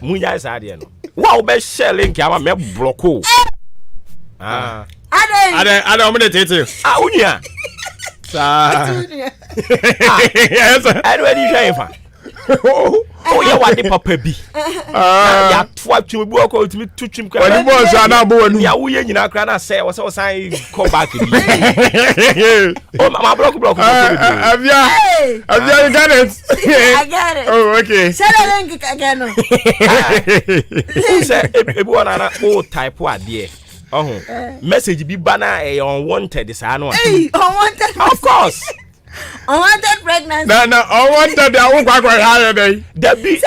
Munya isa de no. Wa be share link ama me block o. Ade o me de tete. Unya. Sa. Yes. I do any share fa. Oh, yeah, what the papa be? Ya twa twim bu ko timi tutwim ka. Wani bo so na bo wanu. Ya wo ye nyina kra na say was sign come back. Oh, my block. Avia, you got it. I got it. Oh, okay. Say the link again. Who say everyone na o type what there? Message bi bana unwanted say no. Hey, unwanted. Of course. Unwanted pregnancy. No, unwanted. I won't quite higher day. That be.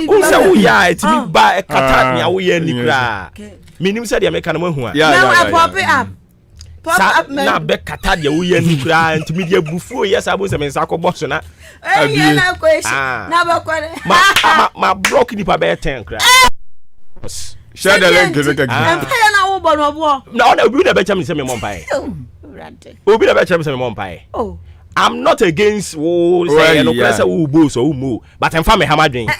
Who say who ya? It's me ba kata me awo ye ni kra. Minim say dey make na mahu a. Now I pop it up. Pop up man. Na be kata dey wo ye ni kra ntimi dey bufuo yes abo se me nsa ko boss na. Eh na question. Na ba kware. Ma block ni pa be 10 kra. Share the link again. Empire na wo bo no bo. Na obi na be cham se me mo mpae. Obi na be cham se me mo mpae. Oh. I'm not against say no pressure who boss or who mo, but I'm family hamadwin.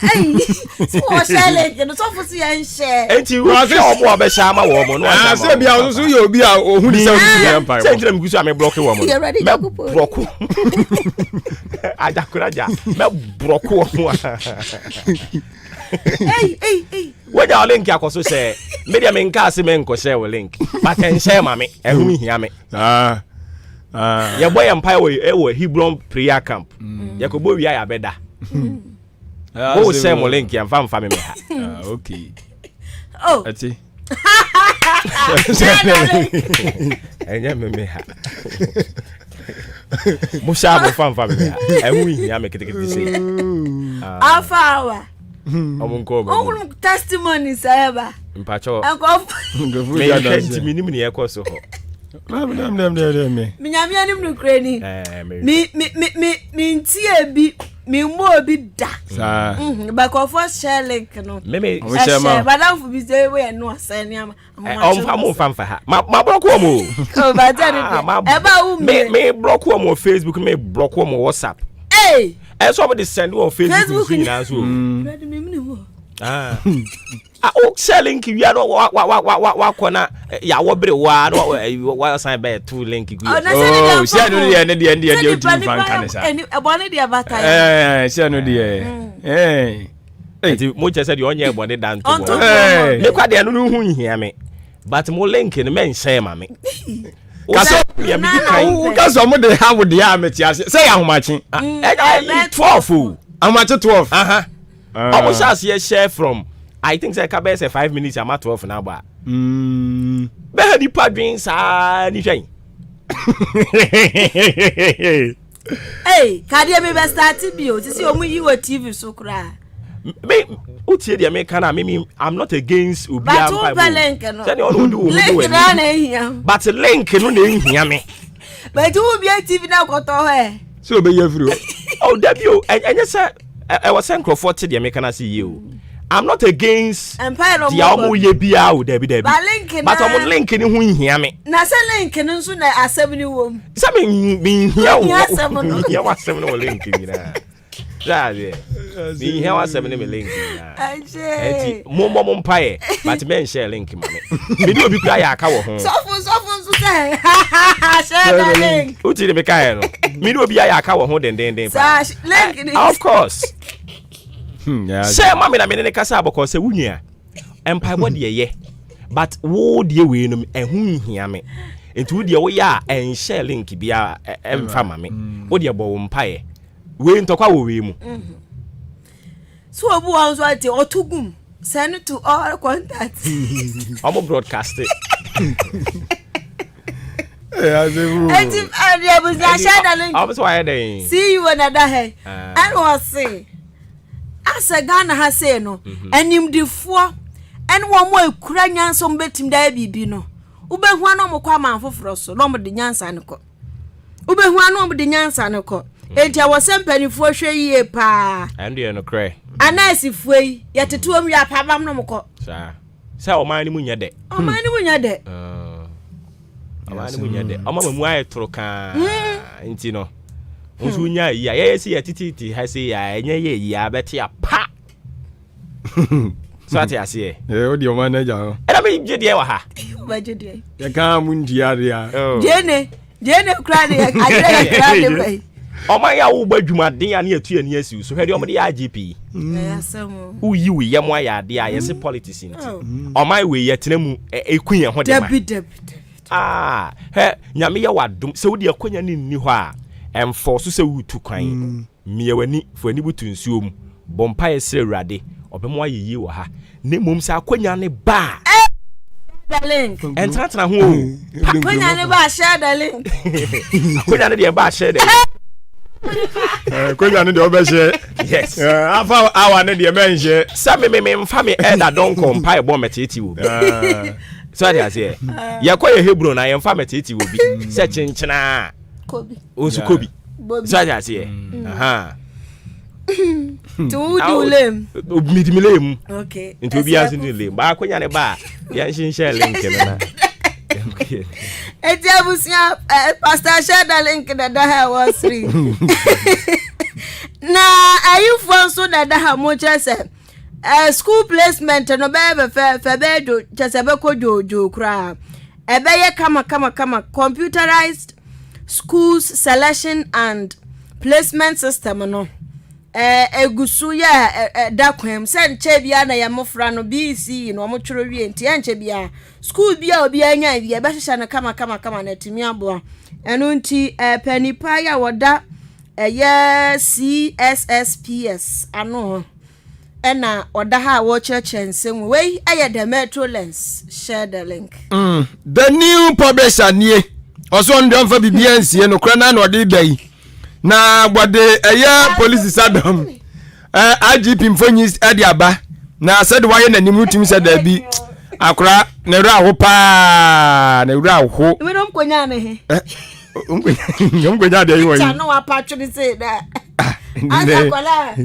So share link no so for see and share. Enti wo say omo be share ma wo mo no. Ah say bia so you obi a ohun di say you empire. Say ndram gusu am block wo mo. Me block. Ajakuraja. Me block wo mo. Hey. When your link akoso say, media me nka se me nko share wo link. But en share ma me, ehun hia me. Ya boy empire we Hebron prayer camp. Ya ko bo wi ya beda. Wo share mo link ya mfa me ha. Okay. Oh. Ati. Enya me ha. Mo sha mo mfa me ha. Ehun hia me kitikiti say. Afawa. Omun testimony saba. Mpacho. Enko. Me yenti minim ne ekoso ho. Me. Minyame anim no krani. Me ntie bi me mo bi da. Sa. Ba ko for share link no. Me share badam fu bi say we no asani ama. Mo famfa ha. Ma block wo mo. Ko ba tani. E ba wu me block wo mo Facebook, me block wo mo WhatsApp. Hey. And somebody send you on Facebook screen as well. Oh, selling you are what corner. Ya what bre wa sign by 2 link. Oh, she no the end you do fan can say. E bone dia bata. She no the Hey, mo just said you onye bone dan to. Me kwa de no hu hia me. But mo link no men share ma me. Kaso ya mi kan. Kaso mo dey have the ametiase. Say ahomachi. 12. Ahomachi 12. Almost as you share from I think say ka be say 5 minutes am 12 na ba. Be ha di padwin sa ni hwan. Hey, kade me be start bi o. Sisi o mu yi wo TV so kra. Me utie dia me kana me I'm not against obi am Bible. But link no. Say no do o do we. But link no na ehia me. But you be TV na koto he. So be yefru. Oh dabi o enye say I was saying Crawford dia me kana see you. I'm not against Empire no. Dia omo ye bia o dabi. But omo link ni hu hia me. Na say link no nso na asem ni wom. Say me hia o. Hia asem no link ni na. Zabe. Me hia asem ni me link ni na. Enti mo mpae but men share link ma me. Me do obi kra ya aka wo ho. Sofun so say. Share the link. Uti me kai no. Me do obi ya aka wo ho den. Link ni. Of course. Say mama na me ne kasa aboko say wunia. Empire what ye. But wo de we no ehun hia me. Enti wo de wo ya en share link bia emfa ma me. Wo de bo wo mpae. we ntokwa wo we mu so obu wan so ati otugum send to all contacts I'm broadcast it. See you another hey. And was say as a Ghana has say no and him the four and one more Ukrainian some betim da bibi no ube ho no mo kwa manfoforo so no mo de nyansa ne ko ube ho no mo de nyansa ne ko enti awosem panifo hwe yie pa and you no cry anasi fuei yetetu wi apabam no mo ko sa o man ni munya de o man ni munya de amani munya de ama mu aye troka enti no nso nya ya yesi ya tititi ha se ya enye ye ya beti apa so ati ase o di o manager era me je de wa ha ba je de ya ka mu ndia dia jene kra de ajere kra de bai o ma ya wo badwumaden ya na etu ani asi so hwede o de ya GP asamo uyi we ye mo ya de ya yesi politics nti o ma we ye tenemu ekun ye ho de ma he nyame ye wadom se wodi akonya ni nni ho a emforso se wutu kwan miewani fuani butu nsuo mu bompa ye sere urade obemo ayeye wo ha ne mom se akonya ne ba the link entratra ho akonya ne ba share the link akonya ne de ba share the akonya ne de oba share yes afa awa ne de men share sa me mfa me elder don kompa e bo meteti wo so ade ase ye koye hebron na ye mfa meteti wo bi se chinchina kobi osu kobi so ade ase aha tu dulem midimilem okay into bi asu ni le ba akonya ne ba ya nshinshare link na Etiabusia pastor share the link that ha was free na ayufo so that ha mo chese school placement no be fe bedo chese be ko jojo kra ebe ye kama computerized schools selection and placement system no egusu ya da kwem se nche bia na ya mofra no BC no mo tworo wie nti ya nche bia school bia obi anya bia be hwehwa na kama na timi abo eno nti panipa ya woda ye CSSPS ano ena oda ha wo church nsem we aye the metro lens share the link the new publisher nie oso ndo mfa bibia nsie no kra na ode dai na bode police sadom IGP mfonyis ade aba na said why na nimu timi said da bi akra na ru aho pa na ru aho we no mkonya na he mkonya de yi cha no wa patcho ni say da asakola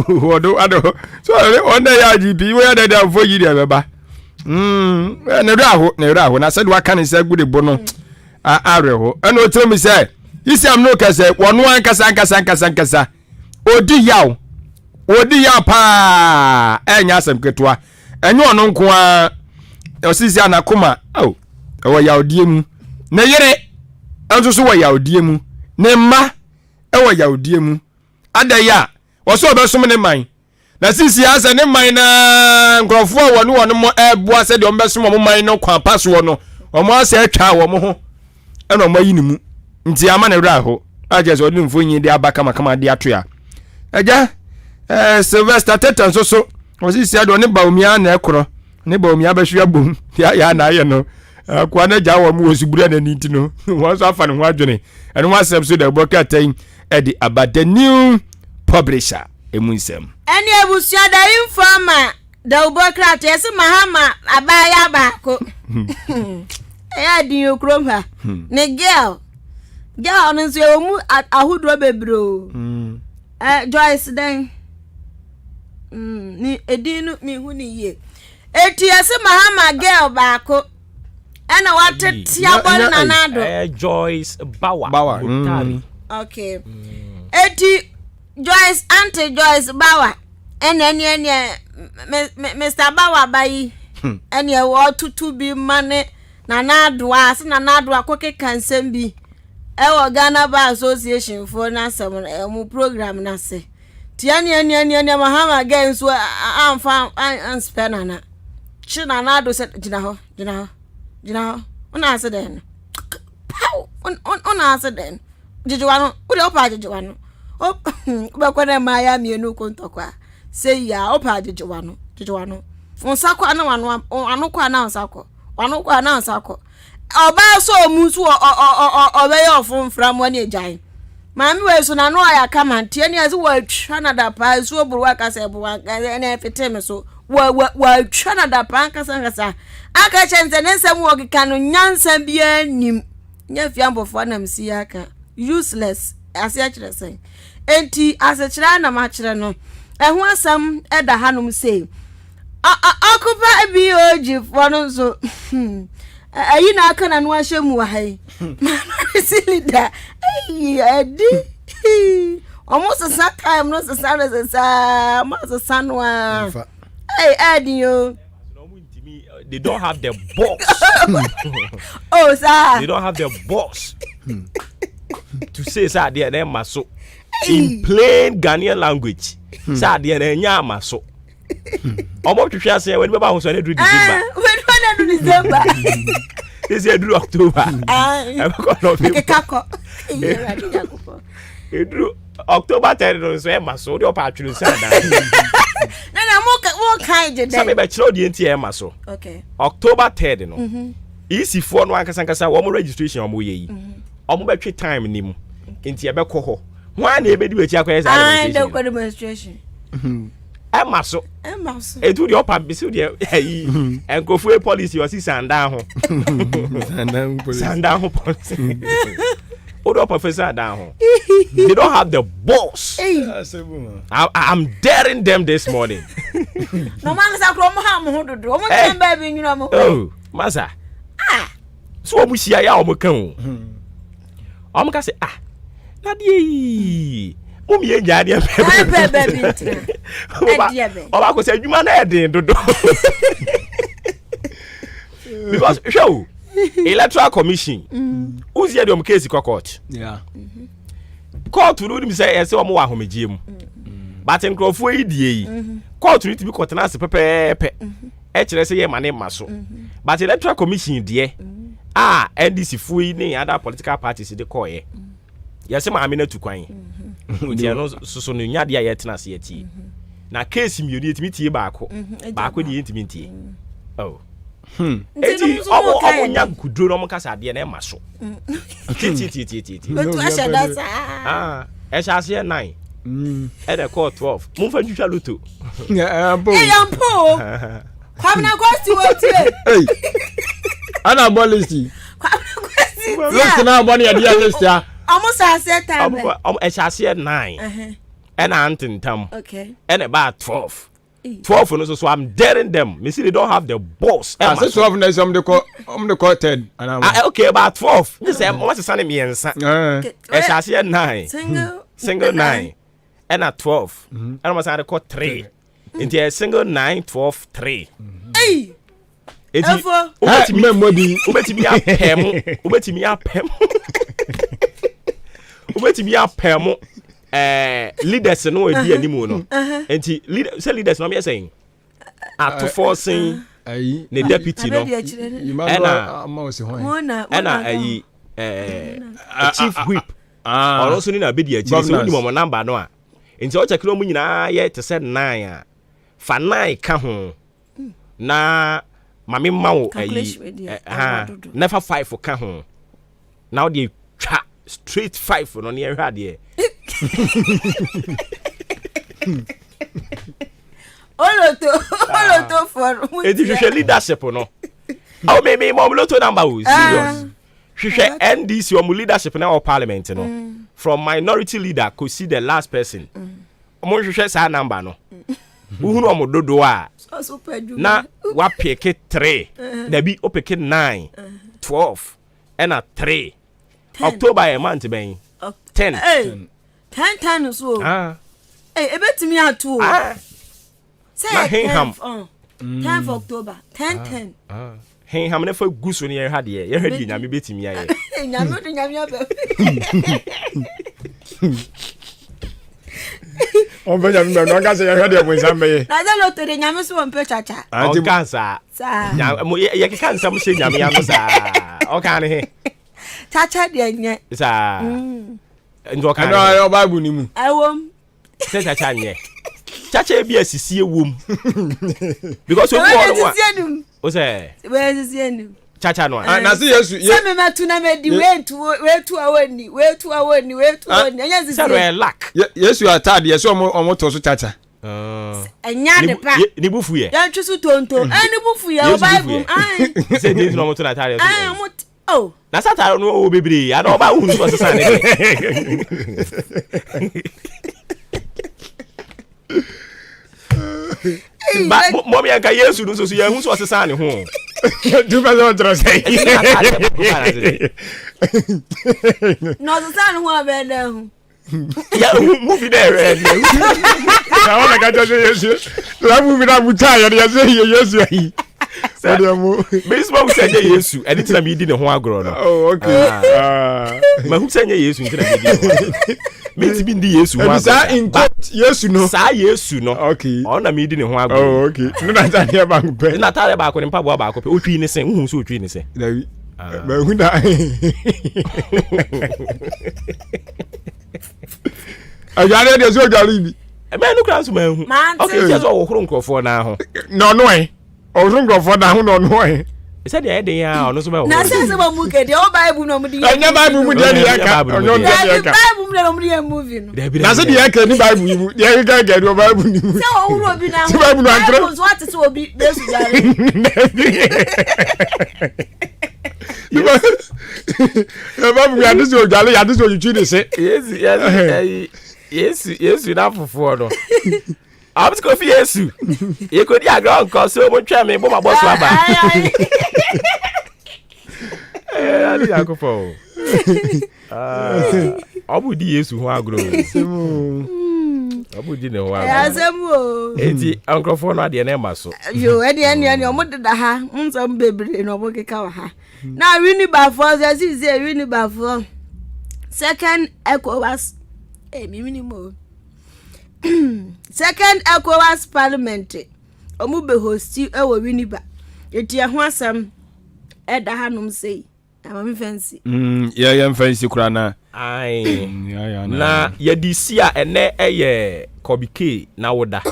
wodo ado so on the IGP we ade da mfoyi de beba na ru aho na said wa kan say gude bono areho eno otro mi say isi am no kase wonu ankasa odi yaw pa enya asem ketwa enyo no nko a osisi anakoma wo yawdie mu na yere enso so wo yawdie mu ne mma wo yawdie mu adaya wo so obesom ne man na sisi asa ne man na nkrofo wonu mo eboa se de ombesom mo man no kwa paso no omo asa atwa wo mo ho eno mo yi mu nti ama na wura ho aje so odin fonyi de aba kama de atoya aja Sylvester Tetan so osisi ado ne baumia na ekro ne baumia ba hwia bom ya na aye no kwa na ja wo mu osubura na niti no won so afa ne ho adwene eno wa sem so da boka tan edi aba the new publisher emunsem eni ebusia da informa da ubokra te se mahama abaya baako ya din okrom ha ne girl no so mu ahudro bebro Joyce den ni edinu mi hu ni ye eti ase mahama girl baako ana watetia bon nanado Joyce Bawa okay eti Joyce Auntie Joyce Bawa eni Mr. Bawa bayi eni wo tutu bi mane nanado ase nanado akoke kansem bi ewo Ghana Bar Association for na mu program na se tiani mahama games so amfa anspena na china na do se jina ho ona ase den pow ona ase den jijiwano uri opa jijiwano Bakwana maya mienu kontokwa. Say ya opa jejwano. Onsako ana wano kwa na onsako. Wano kwa na onsako. Oba so musu obeye ofun from one ejai. Mami we so na no aya kama ntie ne azu wa twana da pa so oburu aka se bu na efete so wa twana da pa aka sangasa aka chenze ne nsem wo keka no nyansa bia nim nya fiambofo na msi aka useless ase a kire sen enti ase kire na ma kire no eho asam eda hanom sei akupa bi oji fo no so ayi na aka na no ahemu wa hai silly da adi almost a time no sa no hey adio they don't have the box. Oh sir, they don't have the box to say sir they are maso in plain Ghanaian language. Sir they are nya maso omo twhwe ase when baba ho so na do December when do December this year do October October 10 no so e maso de opa atwuru say da na mo kind de say be chiro de enti e maso okay October 3 no easy for no ankasa wo mo registration wo mo ye yi o mo betwe time ni mu enti e be kɔ hɔ ho an e be di wachi akwai say demonstration Emaso. Edu di opa bisu di ayi enkofu policy o si sanda ho. Sanda ho policy. Odo professor down ho. They don't have the boss. I'm daring them this morning. No man sa kro mo ha mo hododo. O mo kan ba bi nyura mo. Oh, masa. So o mu sia ya o mo kan o. O mo ka say na die Umi ye jadi Oba ko say adwuma na edin dodo. Because show electoral commission uzi e dem case court. Yeah. Court no nim say ese omo wa homegie mu. But nkrofo yi die yi. Court no tibi court na ase pepepe. E kire say ye mane maso. But electoral commission die NDC fu yi ni other political parties dey call ye. Yase ma amena tu kwan. Nti no so no nya de ayetena se yati. Na case mi yodi etimi tie baako. Baako de etimi tie. Oh. Eti omo nya kudro no mo kasa de na e maso. Ti. Betu ashada sa. E sha se 9. E de call 12. Mo fa twitwa loto. Yampo. Kwam na kwesti wotie. Hey. Ana policy. Kwam na kwesti. Look na boni ade ya. Almost a set time. Eshase 9. And antintam. Okay. And about 12. 12 no so I'm daring them. Me see they don't have the boss. I say 12 na some the call 10. Okay, about 12. You say what's the son me ensa. Eshase 9. Single 9. And at 12. And almost I call 3. Into a single 9 12 3. Hey. Ubetimi apem. Ubetimi apem leaders no e bi animu no. Enti leaders no me saying at forcing the deputy no. And chief whip. Also ni na be di achi so ni mo number no a. Enti o check no mu nyina ye te say 9 a. Fa 9 ka ho. Na mami mawo never 5 for ka ho. Now the straight 5 no near her there. Oloto for it is leadership no. Oh me mom loto number serious. Hwehwe NDC or leadership na or parliament no. From minority leader could see the last person. Omo hwehwe sa number no. Uhunu omo dodo a na wa pick 3 there be o pick 9 12 and a 3 October a month ben 10 10 so ebetimi atu say 10 October 10 Ham never goose when you had ye ready nyame betimi ya nyame aba on va nyame no ga say you ready when sambe na za loto de nyame so won chacha on cancer ye ke cancer mo se nyame ya no sa o kan he chacha de nye sa ndo ka no Bible ni mu awom se chacha nye chacha bi asisi ewom because we o say we asisi chacha no na se Yesu se me matu na me di wetu awoni anya sisi se lack Yesu atade Yesu omo to so chacha enya de pa ni bufu ye ya twisu tonto ni bufu ye o Bible se dey no mo to na atade oh na satare no o bebre ya na oba hu so sesa ne ba mo mi anka Yesu no so ya hu so sesa ne ho tu fa so tro sei no sesa ne ho abeda hu ya movie there na wona ka jo Yesu la movie na buta ya ya say Yesu ayi Baseball senya Yesu edi tina mi di ne ho agro no oh okay ma hu senya Yesu ntina mi di mi di Yesu wa sa in quote Yesu no sa Yesu no okay ona mi di ne ho agro oh okay no na tare ba ko pe na tare ba ko ne mpaboa ba ko pe o twi ne sen hu so o twi ne sen dawi ba hu na ajare de so jari bi e me nu kra so ma hu okay je so wo horo nkrofo na ho no no orungo for na hu no no e se de eden ya ono so ba na se se ba mu ke de o Bible no mu di anya Bible mu de ya ka onyo de ya ka Bible mu de mu di movie no na se de ya ka ni Bible mu de ya ka ga do Bible ni mu se o wuro bi na Bible no antre so what is obi besu jare ya Bible ya de so jale ya de so you de se Yesu na fufu no I'm going to Yesu. You could ya ground cause so much me bo ma boss wa ba. Ali akofo. Obudi Yesu ho agro. Obudi ne ho agro. Azemu. Enti ankrofo no ade na ema so. Yo ade ane omodeda ha, nsam bebre no obokeka wa ha. Na wini ba for say wini ba for. Second ECOWAS. Mimi mo. Second ECOWAS Parliament omu be hosti ewo winiba etia ho asam eda hanum sei amami fancy ya fancy kura na ai na ya DC a ene eye kobike na woda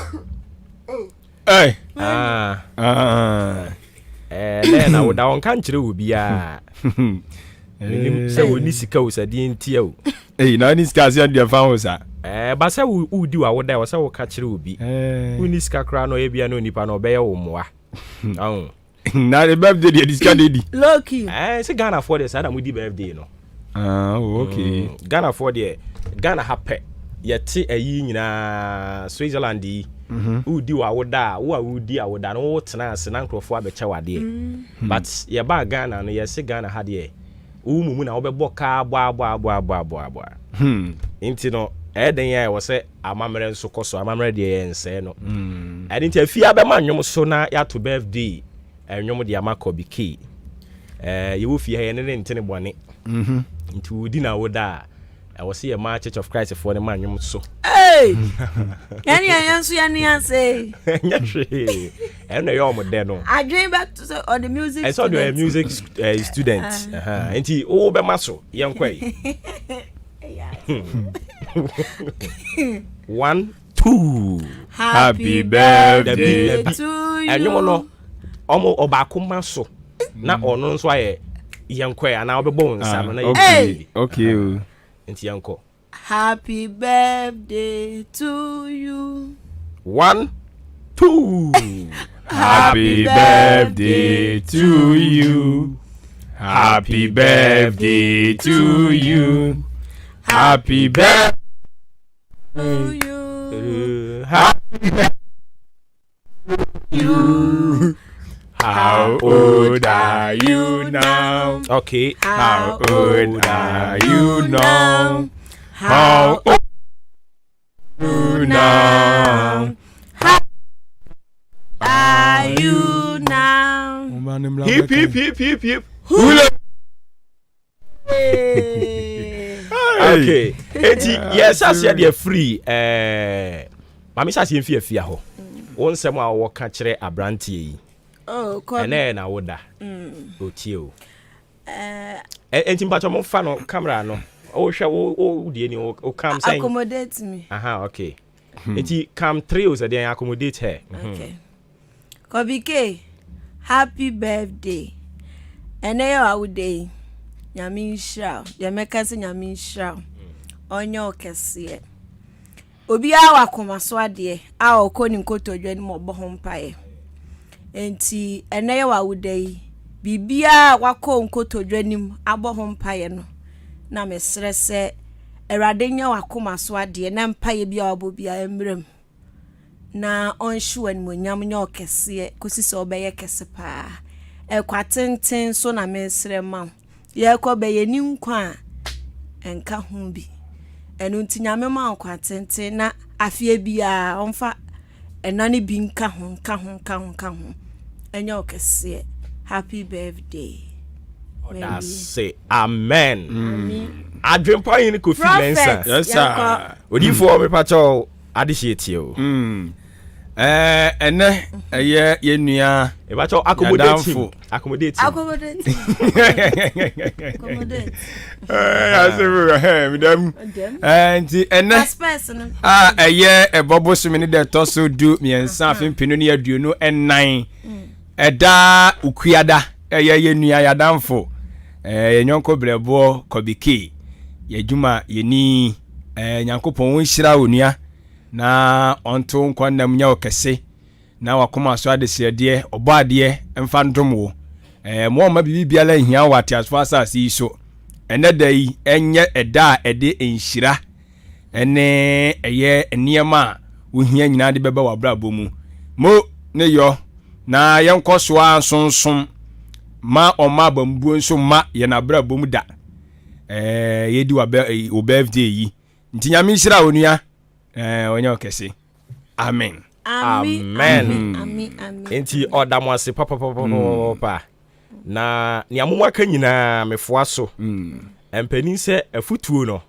na woda on kan kire obi a se woni sika usadi ntia o na ni sika se dia fa ho sa ba se udi wa woda wo se wo ka kire obi uni sika kra no ebia no nipa no be ye wo moa na the birthday the disca dedi lucky se Ghana for the sada mudi birthday no okay Ghana for the Ghana happy yeti ayi nyina Switzerland yi udi wa woda wo udi awoda no wo tena ase na nkrofo abecha wade but ye ba Ghana no ye se Ghana ha de umumu na wo be boka abo inti no eden ya wo se amamre nso koso amamre de ye nse no edinti afia be ma nwom so na ya to birthday nwom de amako biki ye wo fie he ne ntene bone nti udi na woda wo se ye ma Church of Christ for ne ma nwom so yani yansu yani anse nyahwe eno ye omode no I dream back to on the music I saw the music student nti o be maso yenkwai 1 2 happy birthday to you enyo no omo obako maso na ono nso aye yenkwai ana obebo nsa na okay nti yanko happy birthday to you 1 2 happy birthday to you happy birthday to you happy birthday to you happy birthday you how old are you now okay how old are you now how old are you now are you now hip hip hip hip hip okay enti yes as you dey free mami sase mfi afia ho won sem a wo ka kire abrantie yi ene na woda otie o enti mpacho mo fa no camera no Oh, shall come saying accommodate me. Okay. It come 3 years then accommodate her. Okay. Kobike, happy birthday. And I would day. Yamin shroud. Yameka say yamin shroud. Onyo kese. Obi awa koma so ade a okoni nkoto dwani mo bo ho mpae. Enti ene wa would day. Bibia wako nkoto dwani mu abo ho mpae no. Na mesre se Erade nya wakoma so ade na mpae bia obobia emrem. Na onshu animonyam nya okese kosisi obeye kese pa. Ekwatenten so na mesre ma. Ye ko beye ni nkwa enka ho bi. Enu ntinyame ma kwatenten na afie bia onfa enane bi nka ho. Enya okese. Happy birthday. That's say amen. Adwempa yin ko freelancer. Yes sir. Odi for me pacho adishete you. Ene ye nua e pacho accommodate. Accommodate. Madam. And ene ebobo so me de toso du miensa afin pinu ne aduonu enan. Eda ukuada ye nua yadamfo. Nyonko brebo kobiki. Yejuma yeni nyankopon wonhyira onua na onto nkwanam nya okese na wakoma so adesiade obade emfa ndomwo mo ma bibiala hia wate asfo asase so enedai enye eda ede enhyira ene eye eniema wohia nyina de beba wabrabo mu mo ne yo na yenkoso ansonson ma oma bambuo nso ma ye na brabo mu da yedi wa birthday yi nti nyame hyira onua onya okese amen enti odamo ase papa na ni amomwa ka nyina mefoa so empani se afutuo no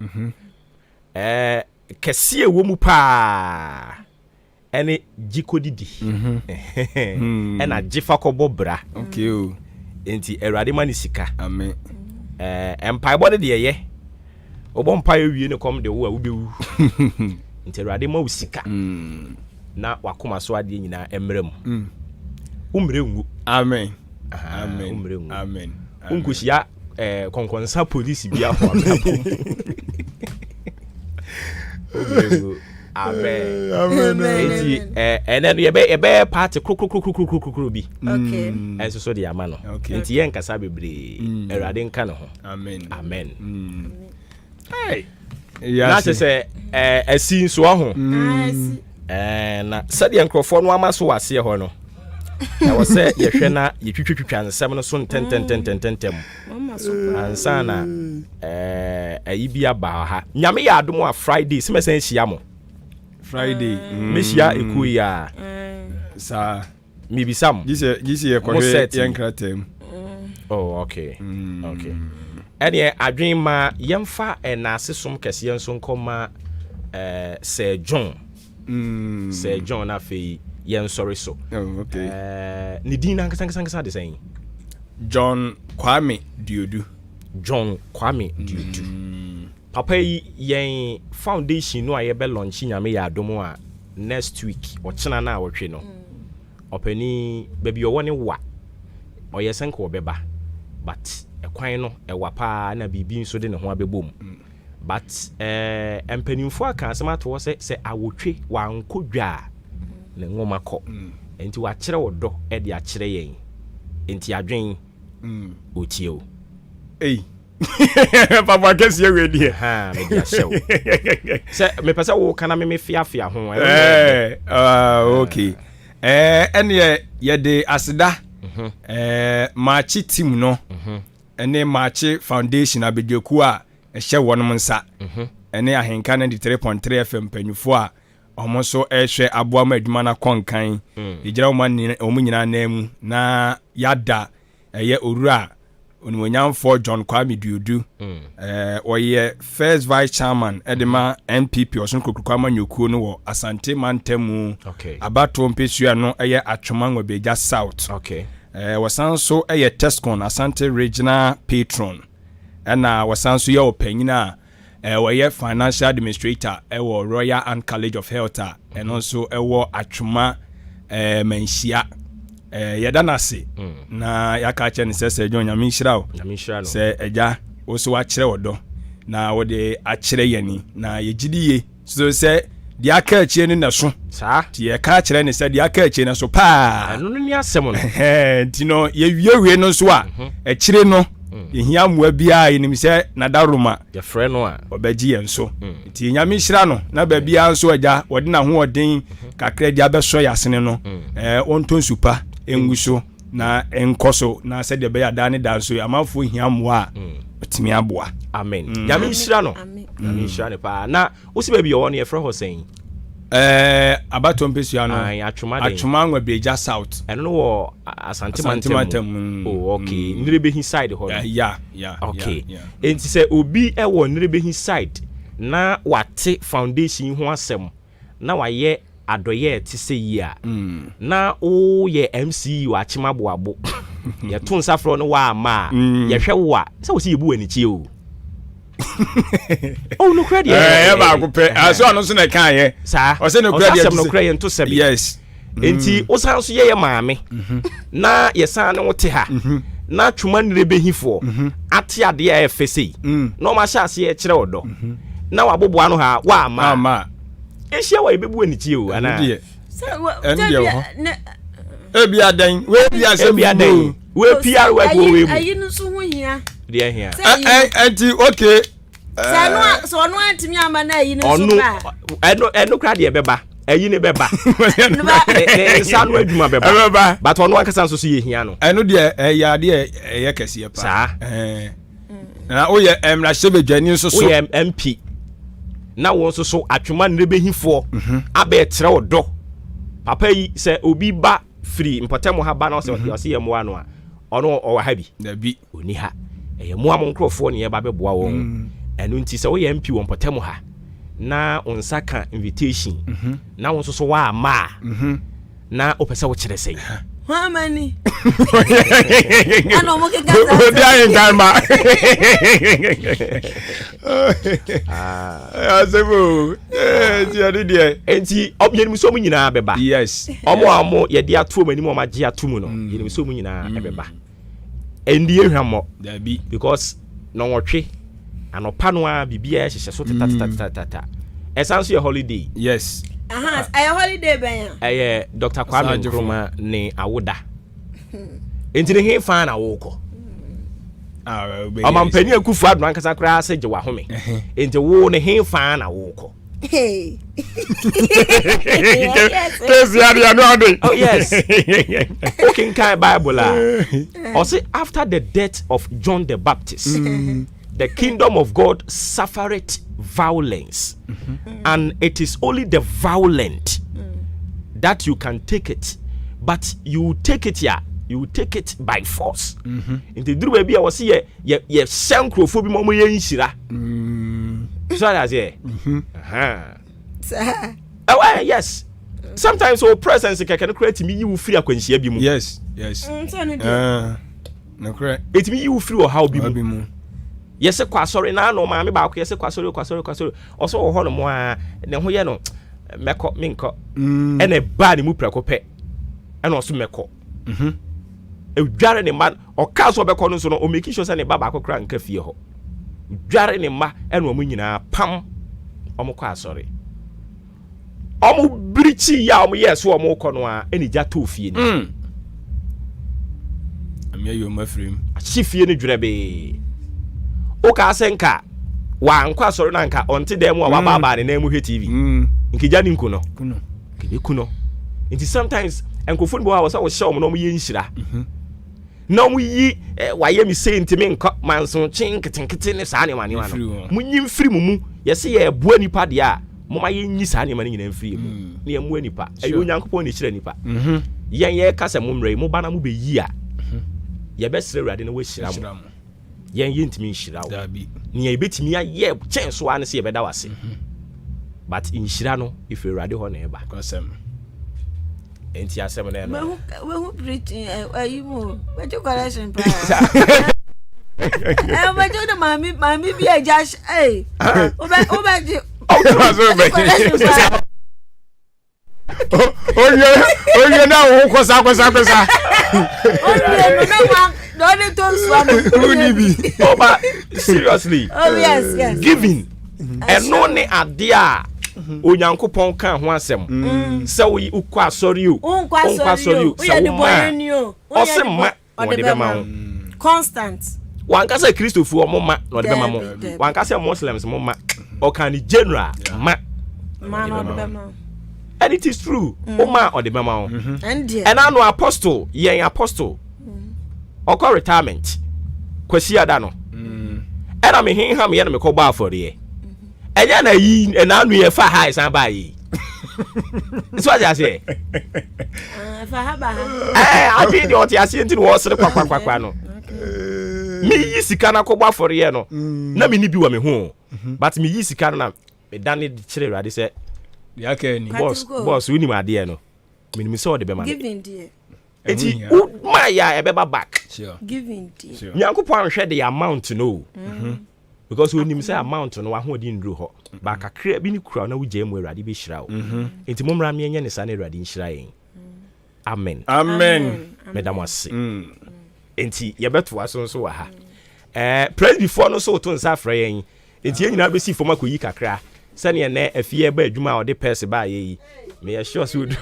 kese ewo mu pa ene jikodidi ena jifa kobo bra okay o enti erade mani sika amen empire body de ye obo empire wie ne kom de wo a wo bewu interade ma usika na wakoma so ade nyina emrem umrengu amen amen unkushia konkonsa police bia ho umrengu amen enti ene ye party krokro bi okay enso so de ama no enti ye nkasa bebre erade nka ne ho amen hey na se asi nso ho na sade nkrofo no ama so wase ho no na wo se ye hwe na ye twitwitwa nsem no so ntenten ansa na ayi bia ba ha nyame ya adom a Friday semesan hia mo Friday mehia eku ya sa mibisam gise ye kwahwe yankratem oh okay ene adwen ma yemfa na asesom kese yenso nkoma Sir John na fe yen sorry so okay ni din na nkasa de sen John Kwame Diodu papa yen foundation no aye be launch nyame ya adomo a next week ochena na awotwe no opani baby owone wa oyesenka obeba but ekwan no ewapa na bibi nso de ne ho abebom but empanimfo aka asemato se awotwe wa nkodwa ne ngoma kɔ enti wa kyerɛ wodo e de akyerɛ yen enti adwen otie o papa kesi ewe die ha me dia show se me pesa wo kana me fiafia ho okay ene ye de asida Maakye team no ene Maakye foundation abedweku a ehye wonom nsa ene Ahenkan 93.3 FM panyufo a omoso ehwe aboa ma adwuma na konkan egira omu nyina na mu na yada eye owura onimonyamfo John Kwame Diodu oye first vice chairman edema NPP osun kokukwa manyokuo no wo Asante Mantemu abato mpesua no eye atwoma ngwabeja south wasanso eye Tescon Asante regional patron na wasanso ye opanyina wɔyɛ financial administrator ɛwɔ Royal and College of Health and also ɛwɔ Atwoma Manhyia yɛda no ase na yɛaka kyɛ ne sɛ John Nyame nhyira wo sɛ agya wo so wakyerɛ wɔ dɔ na wode akyerɛ yɛni na yɛgyidi ye so sɛ deɛ aka akyie no na so nti yɛka kyerɛ ne sɛ deɛ aka akyie no so paa ɛno no ni asɛm no nti no yɛwiewie no so a akyire no yɛhia mmoa biara yɛnim sɛ nadaroma yɛfrɛ no a ɔbɛgye yɛn so nti Nyame hyira no na baabiara nso agya wɔde n'ahoɔden kakra de abɛsɔ yɛ asene no ɔntɔ nsupa ɛngu so na ɛnkɔ so na sɛdeɛ ɛbɛyɛ adaa ne daa nso amanfoɔ hia mmoa a ɔtumi aboa amen Nyame hyira no Nyame hyira no paa na wosi baabi yɛwɔ no yɛfrɛ hɔ sɛn abato mpesua no atwoma ngwa beja south ɛno no wɔ asantemantam oh okay Nrebehi side hɔ yeah okay enti sɛ obi ɛwɔ Nrebehi side na wate foundation ho asɛm na wayɛ adɔyɛ te sɛ yi a na o yɛ MC wa Akyemaboabo yɛto nsa frɔ no wa ama yɛhwɛ wo a sɛ wo si yebu ani tie o oh no credit ba ko pe aso anu so na kan ye sa o se no credit no credit to sebi yes enti o san so ye maame na ye san no te ha na twuma Nrebehifo ate ade a efe sei na o ma sha ase ye kire odo na waboboa no ha wa ama ehia wa ibebu ani tie o ana ebi adan we bi asem bi adan we PR we go we mu ayi no so ho hia dia hia enti okay so no antimi ama na ayi no so ba eno kra de beba ayi ne beba sa no adwuma beba but ono akasa so ye hia no eno de ya de ye kese pa sa na o ye emra shebedwani so o ye MP na won so Atwoma Nrebehifo abe tere odo papa yi se obi ba free mpotemo ha ba na se ye mo ano a ono o wa ha bi na bi oni ha eye mo amonkrofo ne ye ba beboa won enu nti se wo ye MP won mpotemo ha na onsaka invitation na won so wa ama na opese wo kire sei ha mani ano mo ke gaza odi ayin dama asebo ti adi de enti obyenim so mu nyina beba yes omo ye de ato mani mo magye ato mu no yenim so mu nyina beba endi ehwamo da bi because no wotwe anopa no a bibia hyehye so tata esanso ye holiday yes a holiday ben Dr. Kwame Nkrumah ne awoda enti ne he fan na woko amampani akufu adwan kasa kra se je wa home enti wo ne he fan na woko hey oh yes okay kind Bible also after the death of John the Baptist the kingdom of God suffereth violence and it is only the violent that you can take it, but you take it you take it by force in the duru baby I was here ye sankrofo bi mo ye nhira so that's it yes sometimes our presence can create me you free akwanhia bi mu yes no correct it me you free or how bi mu yes kwa sorry na no ma me ba ko yes kwa sorry also wo ho no mo a ne ho ye no meko minko ene ba ne mu prako pe ene oso meko edware ne ma o ka so be ko no so no o make sure say ne ba ko kra nka fie ho dware ne ma ene o mu nyina pam o mo kwa sorry o mu brichi ya o mu yes o mo ko no a ene ja to fie ni am ye yo mafrim a chi fie ne dware be o ka senka wa nkwa soro na nka onte dem wa baba ne na mu hwe TV nkija ni nkuno kebe kuno nti sometimes enkofo ni bo wa so show mo no mo ye nhira na mo yi wa ye mi say ntimi nka manso chinketenkete ne saa ne mane wa no mo nyi mfiri mu yese ye boa nipa de a mo ma ye nyi saa ne mane nyina mfiri mu ne ye mo nipa ayo nyankopon ne kira nipa yen ye kasa mo mre mo bana mo be yi a ye be sere urade ne wo hira mo yen yintimi nhira wo ne ye betimi aye chenso ane se ye beda wase but nhira no if urade ho na eba kosem enti asem na no we who preaching ayimu we do correction prayer But you know, mommy be a judge. Hey, Obaji. Oh, you know, who was I? Oh, but seriously. Oh, yes. Giving. And no ne adia. Onyankopon kan ho asem. Se wo ukwa sorry you. Unkwa sorry you. We are the boy you. Osema. Odebema. Constant. Wankasa Christopher omoma na odebema mo. Wankasa Muslims moma. Okani general ma. Man odebema. And it is true. Oma odebema. And I know apostle, yen apostle. Oko retirement. Kwesi ada no. And I'm hin ham yen me ko ba for there. Enya na yi and anu ye fa high san ba yi. It's what I say. Fa ha ba. I think the oti ase nti wo sere kwakwa no. Me yi sika na ko ba for there no. Na me ni bi wa me ho. But me yi sika na me dane kire rade say boss we ni ma de no. Me ni so de be ma. Giving dear. Eti my ya ebeba back. Sure. Giving dear. Nyankopon hwe the amount no. Because when you say amount no ahodi ndru ho. Ba kakra bi ni kura na wugye mu awurade be hyira wo. Enti momra me enye ne sa na awurade nhyira yen. Amen. Madam wase. Enti ye beto aso so wa ha. Praise before no so to nsa fra yen. Enti enyina be si fom akoyi kakra. Sane na afie ba adwuma o de pese ba yi. Me sure so do.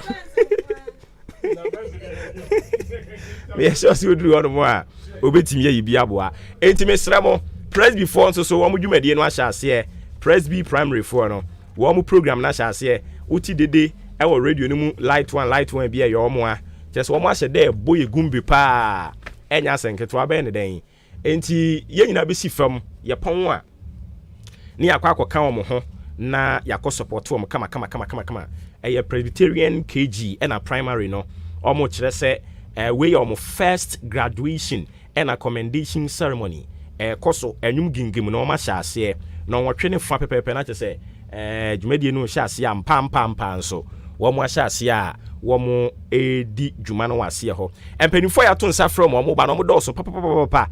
Me sure so do on mo a obetimi ye bi aboa. Enti me sra mo Press before so wo dwumadie no ahya ase Press B primary for no wo program na ahya ase uti dede e wo radio no mu light one bi e yo mo a just wo ahya dey boy gumbi pa enya senketo aba ne den enti ye nyina be si fam ye pon a ne yakwa wo ho na yakọ support wo kama e Presbyterian KG and a primary no omo kire se we omo first graduation and a commendation ceremony koso enum gingim no ma hya ase no wotwe ne fa pepepe na che dwumadie no hya ase am pam so wo mo hya ase a wo mo edi dwuma no wase ho empanifo ya to nsa from mo ba no mo do so papa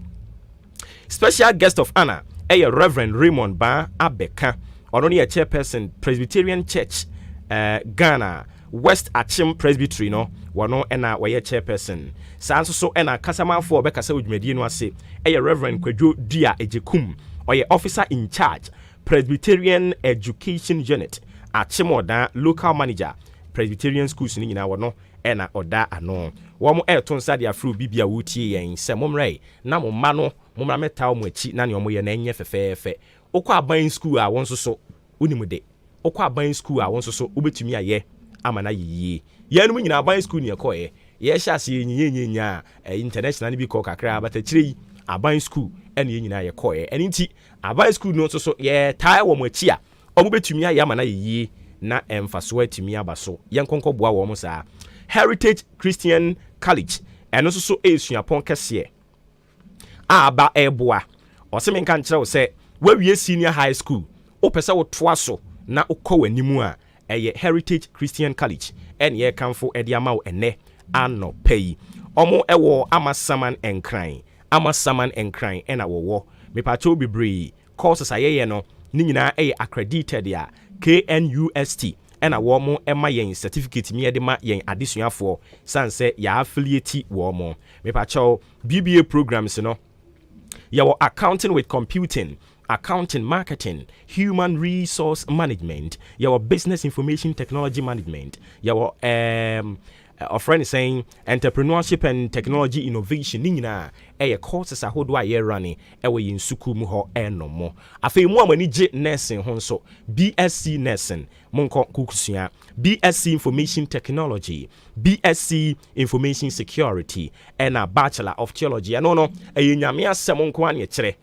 special guest of honor Reverend Raymond Ba Abeka ono ne chairperson Presbyterian Church Ghana West Achim Presbytery no wono ena waye chairperson sanso so ena kasamafo obekasa odwumadie no ase Reverend Kwadwo Dia Ejekum oye officer in charge Presbyterian Education Unit Achim Oda local manager Presbyterian schools ni nyina wono ena oda ano wo mo to nsa dia fru bibia wutie yen se momrai na mo ma no momra meta mo achi na ne omo ye na enye fefefe okwa aban school a won so unimude okwa aban school a won so obetumi aye amana yiye yanu nyina aban school ne ekoye ye hya se nyinya international bi ko kakra bata chire aban school ene nyina ye koye eni nti aban school no so ye tai wo mo achi a omo betumi aye amana yiye na emfaso atumi abaso yen konko boa wo mo saa Heritage Christian College eno so esuapon kese aba eboa oseme nka nkire wo se wawie senior high school opese wo toa so na ukọ wanimu a eye Heritage Christian College ene ye kanfo ede ama wo ene ano pay omo ewo amasaman enkran ena wo mepacho bibre courses ayeye no ni nyina eye accredited ya KNUST ena wo mo ema yen certificate mi edema yen adesuafo sanse ya affiliate wo mo mepacho BBA programs no yawo accounting with computing, accounting, marketing, human resource management, your business information technology management, your a friend is saying entrepreneurship and technology innovation nina courses ahodo a ye running ewe yin suku mu ho no mo afei mu amani je nursing ho so BSc nursing monko kukusua BSc information technology, BSc information security and a bachelor of theology no nyame asem nko an ye kire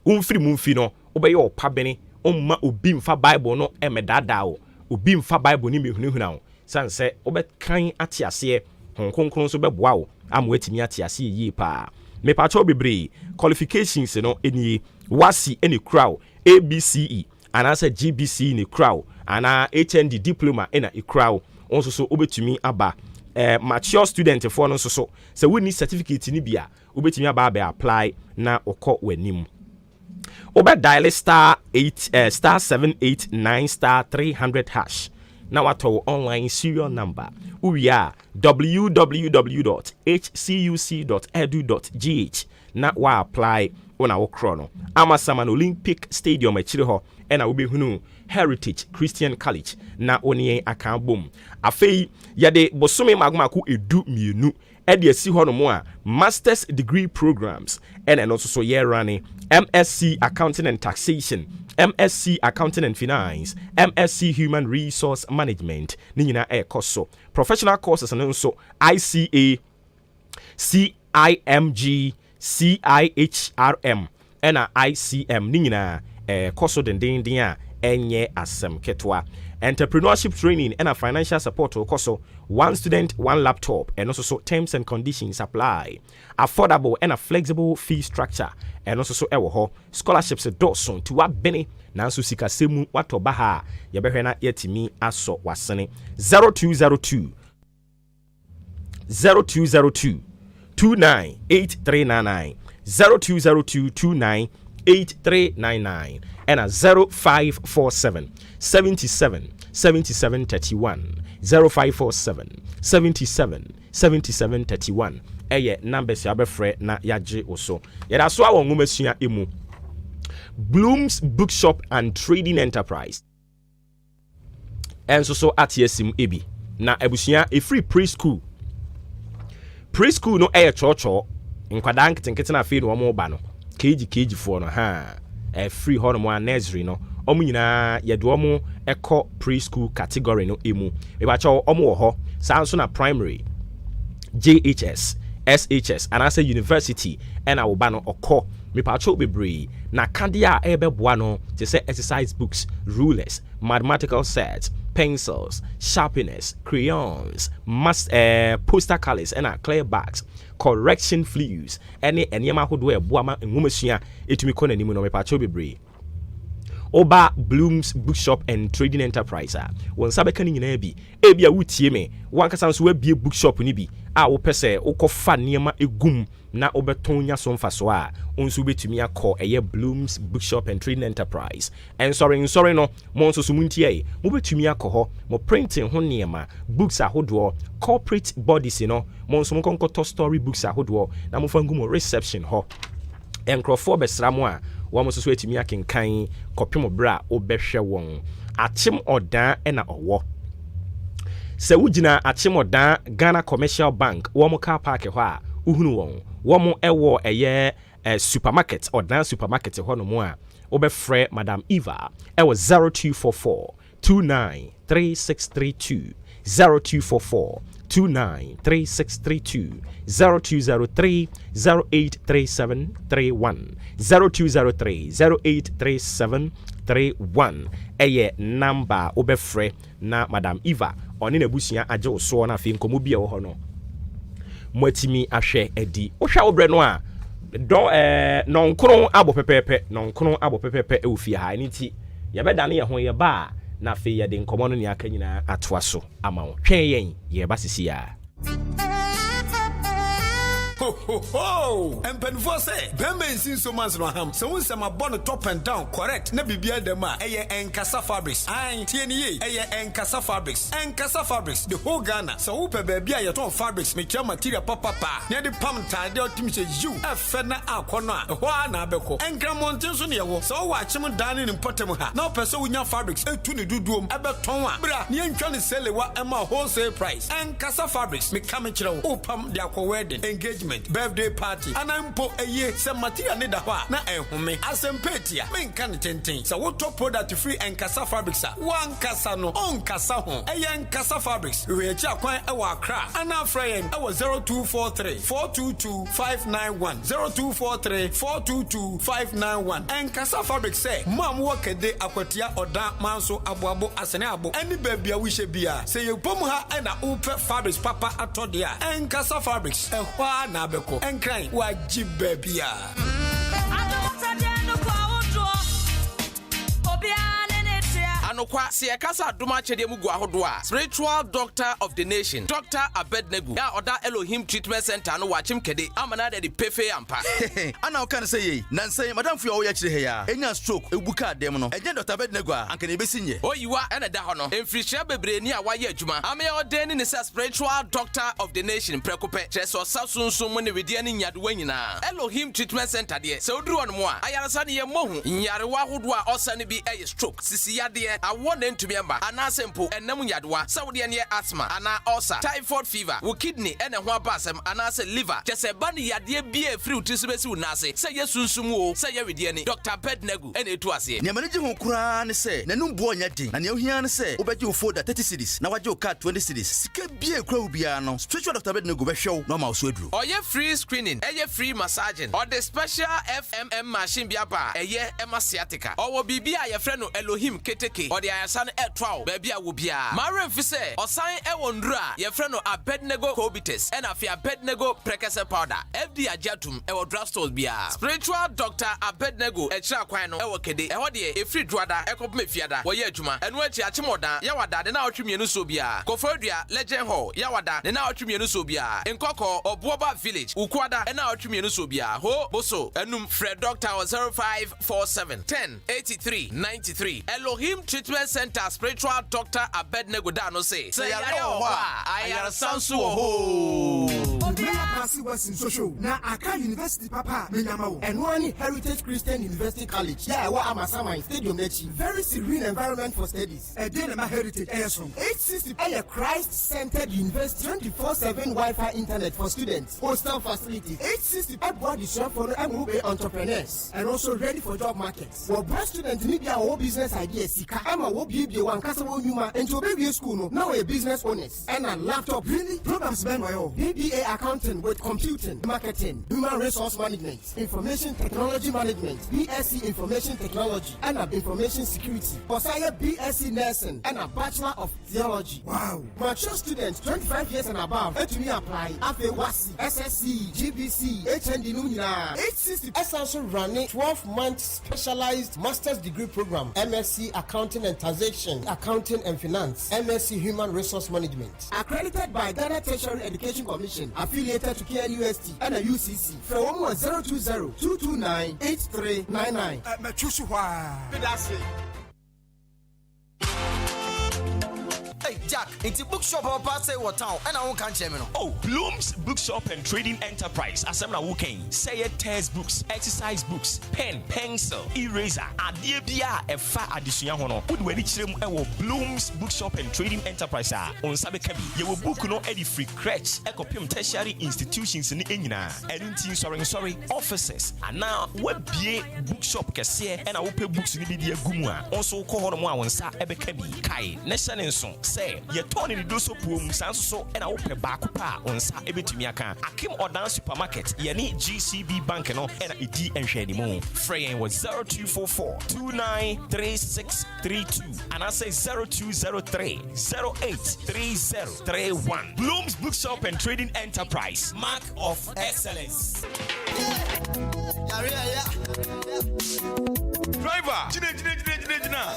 umfiri no obeye opabene umma obi mfa bible no emedada o obi mfa bible ni mehunahuna o sanse obekan atiase honkonkron so beboa wo amwetimi atiase yi pa me pacho bebre qualifications no eni wasi eni crowd ABCE anasa GBC ni crowd ana HND diploma ena e crowd onso so obetumi aba mature student for no so we need certificate ni bia wobetimi aba apply na okọ w'anim. Oba dial *789*300# na wato online serial number we are www.hcuc.edu.gh na wa apply on our chrono amasaman Olympic Stadium echire ho ena wo behunu Heritage Christian College na onye akan bom afei yade bosome magmaku edu mienu ede asi ho no mo a masters degree programs and also so year running MSc Accounting and Taxation, MSc Accounting and Finance, MSc Human Resource Management, Nina Koso, professional courses and also ICA, CIMG, CIHRM, and ICM, Nina Koso den dia enye asem ketwa. Entrepreneurship training and a financial support to Koso, one student, one laptop, and also so terms and conditions apply. Affordable and a flexible fee structure, and also so ewo scholarships a doson to what Benny Nansu Sika Semu Wato Baha Yabehena Yetimi Aso Wasene 0202 298399 0202 298399 and a 0547 77 31 0547 77 31 eye numbers ya befre na yaje oso yada so awon ngumasua emu Bloom's Bookshop and Trading Enterprise enso so atiesim ebi na abusua a free preschool no eye chocho nkwadan kitenkete na fe no mo ba no kg for no ha free hormone nursery no omu nyina yede omu eko preschool category no emu e ba cho omu wo ho sanso na primary JHS SHS and as a university and our banner oko me pacho bebre na kandia ebe boa no te say exercise books, rulers, mathematical sets, pencils, sharpeners, crayons, poster colors and clear bags, correction flues any enema hodo e boa ma nwumasua etumi kɔ n'anim no me pacho bebre Oba Bloom's Bookshop and Trading Enterprise won sabeka ni nyina bi ebia wutie me wankasa nso wabie bookshop ni bi a wo pese ukofa niema egum na obeton nya so mfaso a onso betumi akɔ eye Bloom's Bookshop and Trading Enterprise and sorry no mo nso so muntie mo betumi akɔ ho mo printing ho niema books ahodo corporate bodies no mo nso mo konkoto story books ahodo na mo fangu mo reception ho enkrofo besra mo a wamo so etimi akenkan kopem bra obehwe won achim odan na owo se wugina achim odan Ghana Commercial Bank wamo car park ho a uhunu won wamo ewo eye supermarket odan supermarket ho no mo a obefre Madam Eva ewo 0244 293632 0244 293632 0203 083731 0203 083731 eye number obefre na Madam Eva oni na busia age oso na afi nkomo bia wo ho no mwatimi ahwe edi ohwa obre no a don nonkron abo pepepe e ofie ha ni ti ye bedane ye ho ye ba na fe ye de nkomo no ni aka nyina atoa so ama wo hwen yen ye ba sisi ya ho ho ho empenfo say bembe nsin so man's no ham so won say ma born top and down correct na bibia dem a eye enkasa fabrics ai tie ni ye eye enkasa fabrics the whole Ghana so wo pe bia ye ton fabrics me kira material papa na de pam tade otimi se you efe na akono a ho na abeko enkra monten so ne ye wo so wo achim dan ni potem ha na person wunya fabrics etu ne duduom ebeton a bra ne ntwa ne selewa ema wholesale price enkasa fabrics me kam kira wo pam de akọ wedding engagement birthday party anampo eye se material ne da ho a na ehome asempetia men kan tenten so wo top product free enkasa fabrics a wan kasa no on kasa ho eye enkasa fabrics we echi akwan e wa Accra ana frayen e wo 0243 422 591 0243 422 591 enkasa fabrics say mam wo kede akwatia oda manso aboabo asene abo ani babia wi hye bia se ye pom ha e na upe fabrics papa atode a enkasa fabrics e hwa na beko enkran wa jibabia no kwa se ekasa adoma chede mu gu ahodo a spiritual doctor of the nation Dr. Abednego ya oda Elohim treatment center no wachim kede amana de pefe ampa ana o kan say yi nansan madam fu o ya kire he ya enya stroke ebuka dem no eje Dr. Abednego a anka na ebesinye oyiwa ena da ho no emfrihia bebre ni a waye adwuma ame odeni ne spiritual doctor of the nation prekope cheso sasunsun mu ne wedie ne nyadewa nyina Elohim treatment center de se oduru on mo a ayarasa ne ye mohu nyarewa hodo a osane bi eye stroke sisi yade awo na ntumi amba ana sempo enam nyadewa sawde ne asthma ana ulcer typhoid fever wo kidney ene ho abasem ana se liver chese ba ne yade bi free utisubesi unase se ye sunsum o se ye wedie ni Dr. Abednego ene etu ase ne manager ho kura ne se nanum bo nya din na ne ohia ne se obeje o folder 30 cedis na waje o card 20 cedis sika bie kura obia no spiritual Dr. Abednego be hwew no ma so aduru oye free screening eye free massaging or the special FMM machine biaba eye emasiatica owo bibia ye frɛ no Elohim keteke or the ayasan etwao baby a wo bia mare mfise osan ewo ndura ye frɛ no Abednego cobitus and afia Abednego prekese powder FD ajatum ewo drugstores bia spiritual Dr. Abednego ekira kwan no ewo kede eho de e free druada ekopme fiada wo ye adwuma enu achi achimoda ya wada de na otwemienu so bia kofodua legend hall ya wada de na otwemienu so bia nkoko obuoba village ukwada na otwemienu so bia ho boso enum Fred Dr. 0547 10 83 93 Elohim treatment center spiritual Dr. Abednego Dano say yare o wa ayar sansu ho Pasi was in social na aka university papa menyamawo enwani Heritage Christian University College ya wa amasama stadium nechi very serene environment for studies my heritage ASROM 860 Christ Centered University 24/7 Wi-Fi internet for students hostel facilities 860 everybody shop for MOB entrepreneurs and also ready for job markets for best students need their own business ideas sika ama wo bibie wan kasa wo nyuma into baby school no now a business owners and a laptop really programs ben wayo BBA accounting with computing marketing human resource management information technology management BSc information technology and information security for science BSc nursing and a bachelor of theology wow mature students 25 years and above to me apply afa wasi SSC GBC HND numina 860 also running 12-month specialized master's degree program MSc accounting and taxation accounting and finance MSc human resource management accredited by Ghana Tertiary Education Commission affiliated to KNUST and a UCC from 020-229-8399 Hey Jack, it's a bookshop or pass what town and I won't catch him. Oh, Bloom's Bookshop and Trading Enterprise. Asemna Woken. Say it test books, exercise books, pen, pencil, eraser, adibia, a fa addition hono. Would we reach them Bloom's Bookshop and Trading Enterprise on Sabekabi. You will book no any free crèche, ecopium tertiary institutions in Engina, and sorry, offices. And now what be bookshop kase and I will pay books in the Gumwa. Also call on one sa ebekabi kai. Nation son. Say, ye turn in the so poom, so and I open back on sa ebitumiaka. Akim or down supermarket, ye need GCB Bank and ED and shady moon. Fraying was 0244-293632. And I say 0203-083031. Bloom's Bookshop and Trading Enterprise. Mark of excellence. Driver,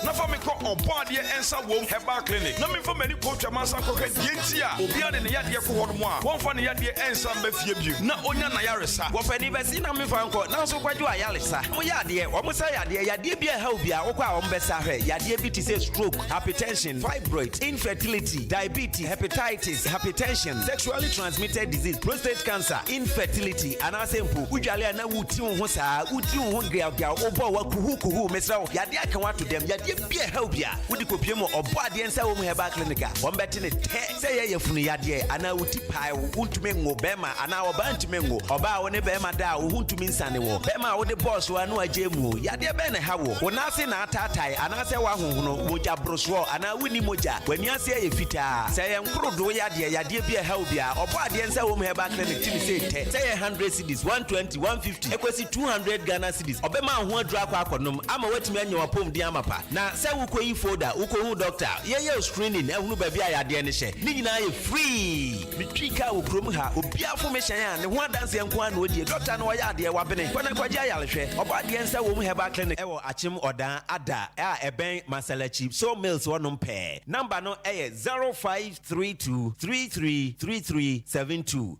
na fa me ko obo ade ensa wom herbal clinic. Na me fa mani ko twamasa ko ka dientia. Obi ade ne yade ko hodo mo a. Won fa ne yade ensa mba fie bio. Na onya na yaresa. Wo fa ni besi na me fa nko. Na so kwadwo ayaresa. Mo yade, wo mo sa yade bia ha obi a wo kwa wo mbesa hwe. Yade bi ti say stroke, hypertension, fibroid, infertility, diabetes, hepatitis, hypertension, sexually transmitted disease, prostate cancer, infertility, and asempo. Udwale na wuti ho saa, wuti ho gria obo wa kuhu mesra yade aka wato dem yade bia helpia wudi kopie mo obo ade nsa wo mu heba clinica won beti ne te say ye yefunu yade ana wuti pai wuntumi ngo bema ana oba ntumi ngo oba wo ne bema da wo huntumi nsane wo bema wo de boss wa no agemu yade be ne hawo wona se na atatai ana se wa honhono moja broswo ana wuni moja wani ase ye fita say ye nkrodo yade bia helpia obo ade nsa wo mu heba clinic timi say te say 100 cedis 120 150 ekwesi 200 Ghana cedis obema ho adura kwa akonom ama watimi anya wapom dia mapa na sɛ wokɔ yi folder wokɔ hu doctor yɛyɛ screening ehunu baabi a yadeɛ ne hyɛ ne nyinaa yɛ free metwi ka wo krom ha obia formation a ne ho adanse nko an odie doctor no ɔyɛ adeɛ wabene kwana kwaji ayalhwɛ ɔba adeɛ nsa wo mu herbal clinic ɛwɔ achim ɔdan ada a ɛbɛn masalachi so mills wɔnom pɛ number no ɛyɛ 0532333372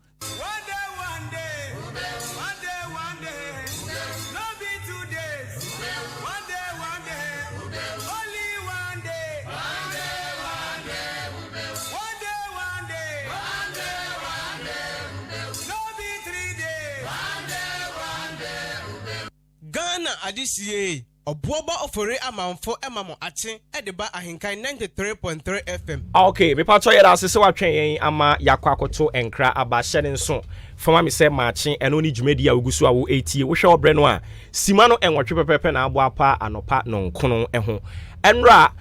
Ghana adisiye obuoba ofore amanfo emamo ache edeba ahenkan 93.3 FM. Okay, me pato yeda asese watwen yen ama yakwa akoto enkra aba hyene nso fama me se maache eno ni dwumadi a ogusu awo etie wo hwe obre no a sima no enwotwe pepepe na abo apa anopa no nkono eho enra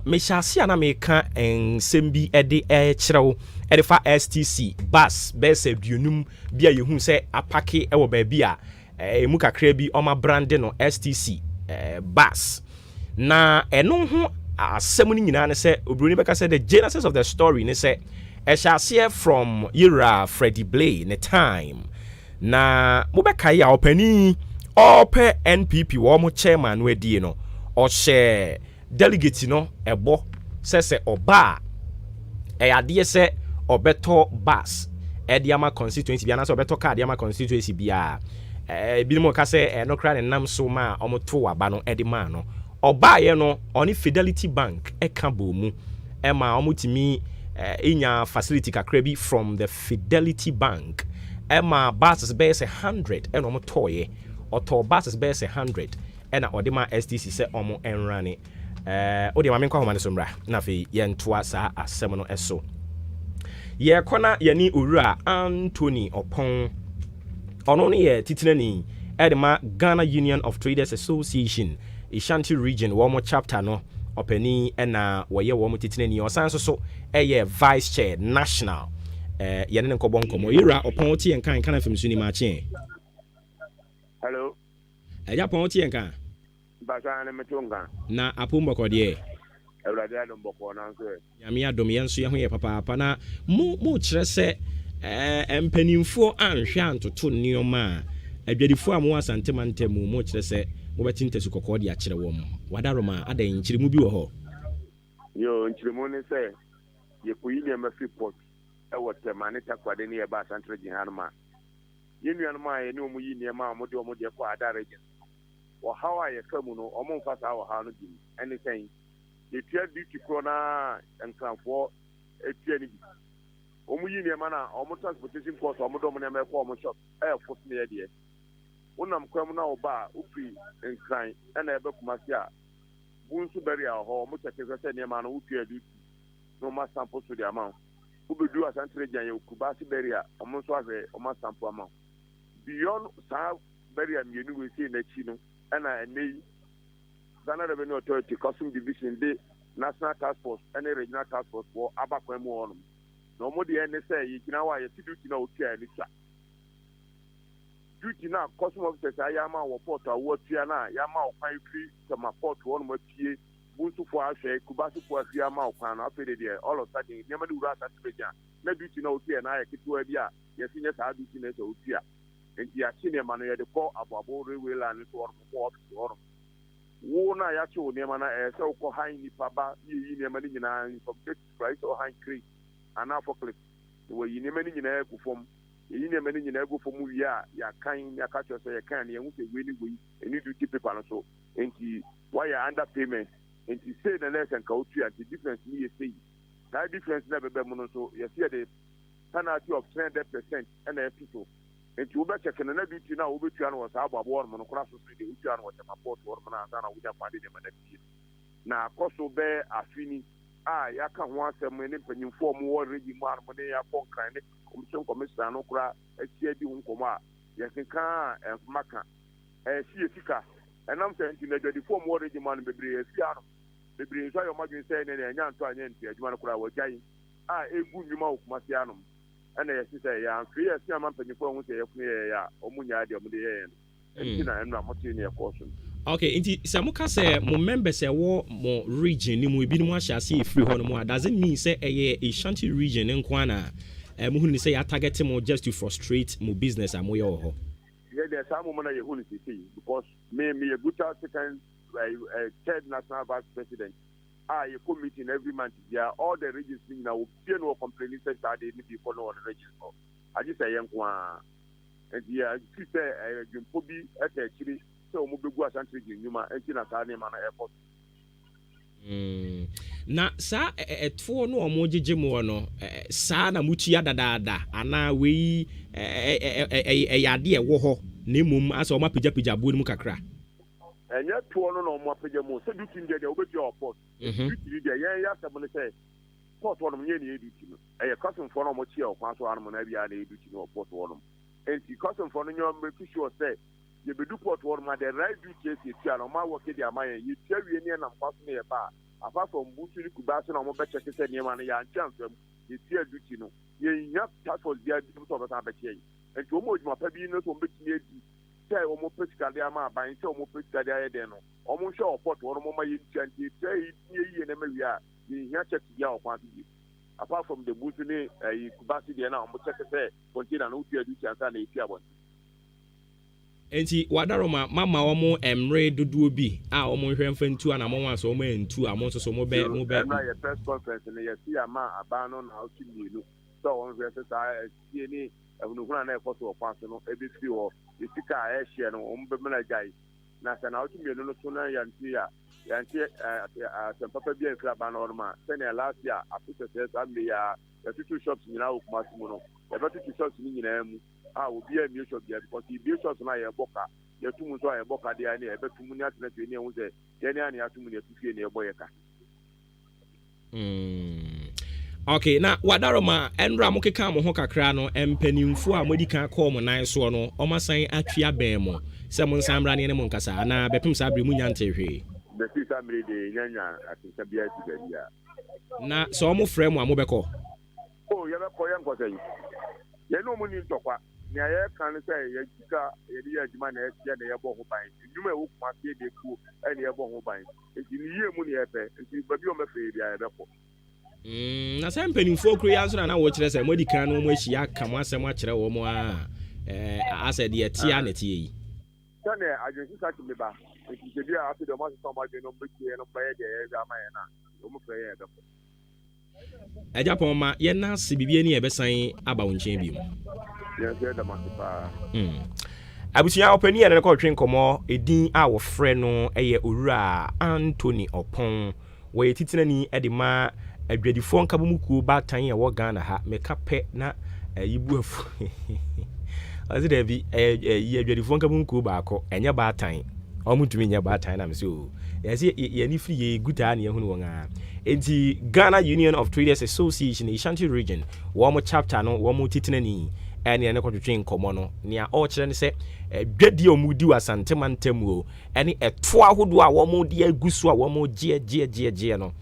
me hyase na me ka ensembi ede kyerɛw ede fa STC bus bese aduonum bia yehu se apake ewo ba bia emu kakra bi oma brande no STC bus na eno ho asɛm ni nyina ne sɛ obroni bɛka sɛ the genesis of the story ne sɛ ɛhyɛ from Yira Freddie Blay ne time na mobɛka ya opani ɔpɛ NPP wɔ mo chairman no adie no ɔhyɛ delegate no ɛbɔ sɛ ɔba ɛyadeɛ sɛ ɔbɛtɔ bus ɛdiama constituency bia na sɛ ɔbɛtɔ card diama constituency bia binimo ka sɛ no kra ne nam so ma ɔmoto waba no ɛde ma no ɔba ye no ɔne Fidelity Bank ɛka bɔ mu ɛma ɔmotimi inya facility kakra bi from the Fidelity Bank ɛma buses bɛyɛ 100 ɛna ɔmotoye ɔtɔ buses bɛyɛ 100 ɛna ɔde ma STC sɛ ɔmo ɛnrane ɔde ma menkɔ homa ne so mbra na afei yɛntoa saa asɛm no ɛso yɛkɔna yɛne owura Anthony Opon ono ne yɛ titinani ɛdema Ghana Union of Traders Association Ashanti Region wɔn chapter no ɔpani ɛna wɔyɛ wɔn titinani ɔsan so ɛyɛ vice chair national yɛne ne nkɔbɔ nkɔmɔ yɛra ɔpɔn tie nkan kana fam so ni maakye hello ɛya pɔn tie nkan basa ne metonga na apombɔkɔ deɛ awurade adom bɔkɔ na nso yame adom yɛn so yɛ ho yɛ papa na mo kyerɛ sɛ mpanimfoɔ anhwɛ antoto nneɔma a adwadifoɔ a mo asantema ntamu mo kyerɛ sɛ mobɛte ntasu kɔkɔɔ de akyerɛ wɔm wadaroma ada nkyeremu bi wɔ hɔ yo nkyeremu ne sɛ yɛkɔyi nneɛma fi port ɛwɔ tɛma ne takwade ne yɛba asantere gyehanoma a yɛnnuanom a yɛne ɔmo yi nneɛma a ɔmode ɔmo deɛ kɔ ada region ɔhaw a yɛfa mu no ɔmo mfa saa ɔhaw no di mu ɛne sɛn yɛtua duty korɔ na nkranfoɔ atua ne bi ɔmo yi nneɛma na ɔmo transportation cost ɔmo dɔm nneɛma ɛkɔ ɔmo shop ɛyɛ fo ne yɛdeɛ wonam kwan mu na ɔba a wofiri nkran ɛna ɛbɛkuma si a wo nso bɛri a hɔ ɔmo kyɛkɛ sɛ nneɛma no wotua duty na ɔmo asampo so de ama wo wobɛdu asantere gyan yɛ okubaase bɛri a ɔmo nso ahwɛ ɔmo asampo ama wo beyond saa bɛri a mmienu wɔ esi n'akyi no ɛna ɛnɛ yi Ghana Revenue Authority Custom Division de National Task Force ɛne Regional Task Force wɔ aba kwan mu hɔ nom na ɔmo deɛ ɛne sɛ yɛgyina hɔ a yɛsi duty na otua ɛne twa duty na custom officers a yɛama wɔ port a wɔatua na yɛama ɔkwan firi sama port hɔ nom apue bunsufoɔ ahwɛ kubasefoɔ afiri ama ɔkwan no afei de deɛ all of sudden nneɛma de wura asase gya na duty na otua na ayɛ ketewa bi a yɛsi nyɛ saa duty na ɛsɛ otua nti yɛakye nneɛma no yɛde kɔ aboabo railway line nso hɔ nom kɔ office hɔ nom wo na yɛakye wo nneɛma no ɛyɛ sɛ wokɔ han nnipa ba yɛyi nneɛma no nyinaa nsɔmdɛti price ɔ han crate anaa forklift wɔyi nneɛma no nyinaa agu fam yɛyi nneɛma no nyinaa agu fam wie a yɛakan yɛaka kyerɛ sɛ yɛkan ne yɛho sɛ wei ne wei ɛne duty paper no so nti woayɛ under payment nti sei na nɛsɛ nka wotua nti difference ne yɛ sei saa difference na bɛbɛ mu no nso yɛsi yɛde penalty of 300% ɛna ɛfi so nti wobɛkyɛke no na duty no a wobɛtua no wɔ saa aboaboɔ no no kora so so de wotua no wɔ kyɛmapɔɔto hɔ no ansa na wonya kwade nneɛma no afie na akɔ so bɛɛ afini a yɛaka ho asɛm ne mpanyimfoɔ mu wɔ regi mu a no ne yɛakɔ nkran ne commission commissioner no kora ahyia di ho nkɔmmɔ a yɛkeka a ɛmfoma ka ɛhyi yɛ sika ɛnam sɛ nti na adwadifoɔ mu wɔ regi mu a no bebree afia no bebree nso ayɛ ɔmadwene sɛ ne ɛnya nto anyɛ nti adwuma no koraa wɔgyae a ɛgu nnwuma wɔ kumase anom ɛna yɛsi sɛ yɛamfiri yɛsi ama mpanyimfoɔ ho sɛ yɛfunu yɛyɛ a ɔmo nyaa deɛ ɔmode yɛyɛ no ɛnti na ɛno a mote ne yɛkɔɔ so Okay, inti sɛ moka sɛ mo members ɛwɔ mo region ni mu ebinom ahyɛ ase efiri hɔ no mu a doesn't mean sɛ ɛyɛ Ashanti region nko ana mo hu ni sɛ ya target mo just to frustrate mo business a mo yɛ wɔ hɔ. Yeah, there's some woman I who see because me a good second third national vice president. You come meeting every month. Yeah, all the regions now fear no complaining that they need to follow on the regions. I just say young one, and yeah, she say you be at actually so mobile go Ashanti region. You might enter a name on airport. Na sa etfo no omojeje mo no sa na mutua dadaada ana we yade e wo ho na mum asa o mapagya bo mu kakra enya to no no mo apagya mo se duty ndia de obetua oport duty dia yen ya se mo ne se port wo no nye ne duty no custom for no mo chia okwan so anu na bia na duty no oport wo no enti custom for no nyo make sure say ye bedu port wo no the right duty e tia no ma wo ke dia ma yen ye tia wie ne na mkwaso ne ye ba apart from Butu Kubasi no more better said Yaman and chance you see a duty no. Ye have task for the sort of abatia. And to almost my baby no to make say almost practically ama by so almost practically no. Almost show port or more in chanty say ye and Emilia you have checked the hour quantity. Apart from the Butu Kubasi the now check say contain an utia duty and a fear one. Enti wadaroma mama omo emre doduo bi a omo hwemfa ntu ana mo wanso omo entu a mo nso so mo be na ye press conference ne ye si ama abano na otimienu so on verse sa tie ni ehunu na ekoso okwanso no ebi fi ho isika a ehye no omo be mena gai na sa na otimienu no so na yanti papa bi en kra bano ma se na last year after say sa me ya two shops nyina okumasi mu no e be two shops ni nyina mu obi a mi shop there because the shops na ye boka ye tumu so ye boka there na e be tumu ni atena twe ni ehun se ye ni ani atumu ni atufie ni e boye ka. Okay, na wadaroma enra mo keka mo ho kakra no empanimfo a modi kan call mo nan so no o masan atwea ben mo se mo nsamra ne mo nkasa na bepem sa bre mu nya ntehwe the sister mre de nyanya atinka bia ti bia na so mo frɛ mo a mo bɛkɔ ye bɛkɔ ye nkɔsɛ yi ye no mo ni ntɔkwa ni aye kan say ye jika ye di adwuma na ye na ye bɔ ho ban dwuma e wo kuma tie de ku e na ye bɔ ho ban enti ni ye mu ni ye pɛ enti babi o mɛfɛ bia ye bɛkɔ na sɛ mpanimfoɔ kuro ya nso na wo kyerɛ sɛ modi kan no mo ahyia ka mo asɛm akyerɛ wo mo a asɛ de tia na tie yi sɛne adwensi sa me ba enti se bia after the most some adwen no betie no baye de ye ga ma ye na o mo frɛ ye bɛkɔ Eja poma ye na se bibie ni ebesan aba wo nchen bi mu. Ye se da masipa. Abusia opani ye na ko twen komo edin a wo frɛ no eye Owura Anthony Opon we titinani e de ma adwadifo nkabomukuo batan ye wo Ghana ha meka pɛ na yibuafu. Azi da bi ye adwadifo nkabomukuo ba akɔ enye batan omutumi nya batan na me so yesi ye ni free ye guta na ye hunu wonga enti Ghana Union of Traders Association Ashanti region wo mo chapter no wo mo titinani ene ne kotwetwe nkomo no nia o kire ne se dwadi o mudi wasante mantamu o ene eto ahodo a wo mo di agusu a wo mo gie no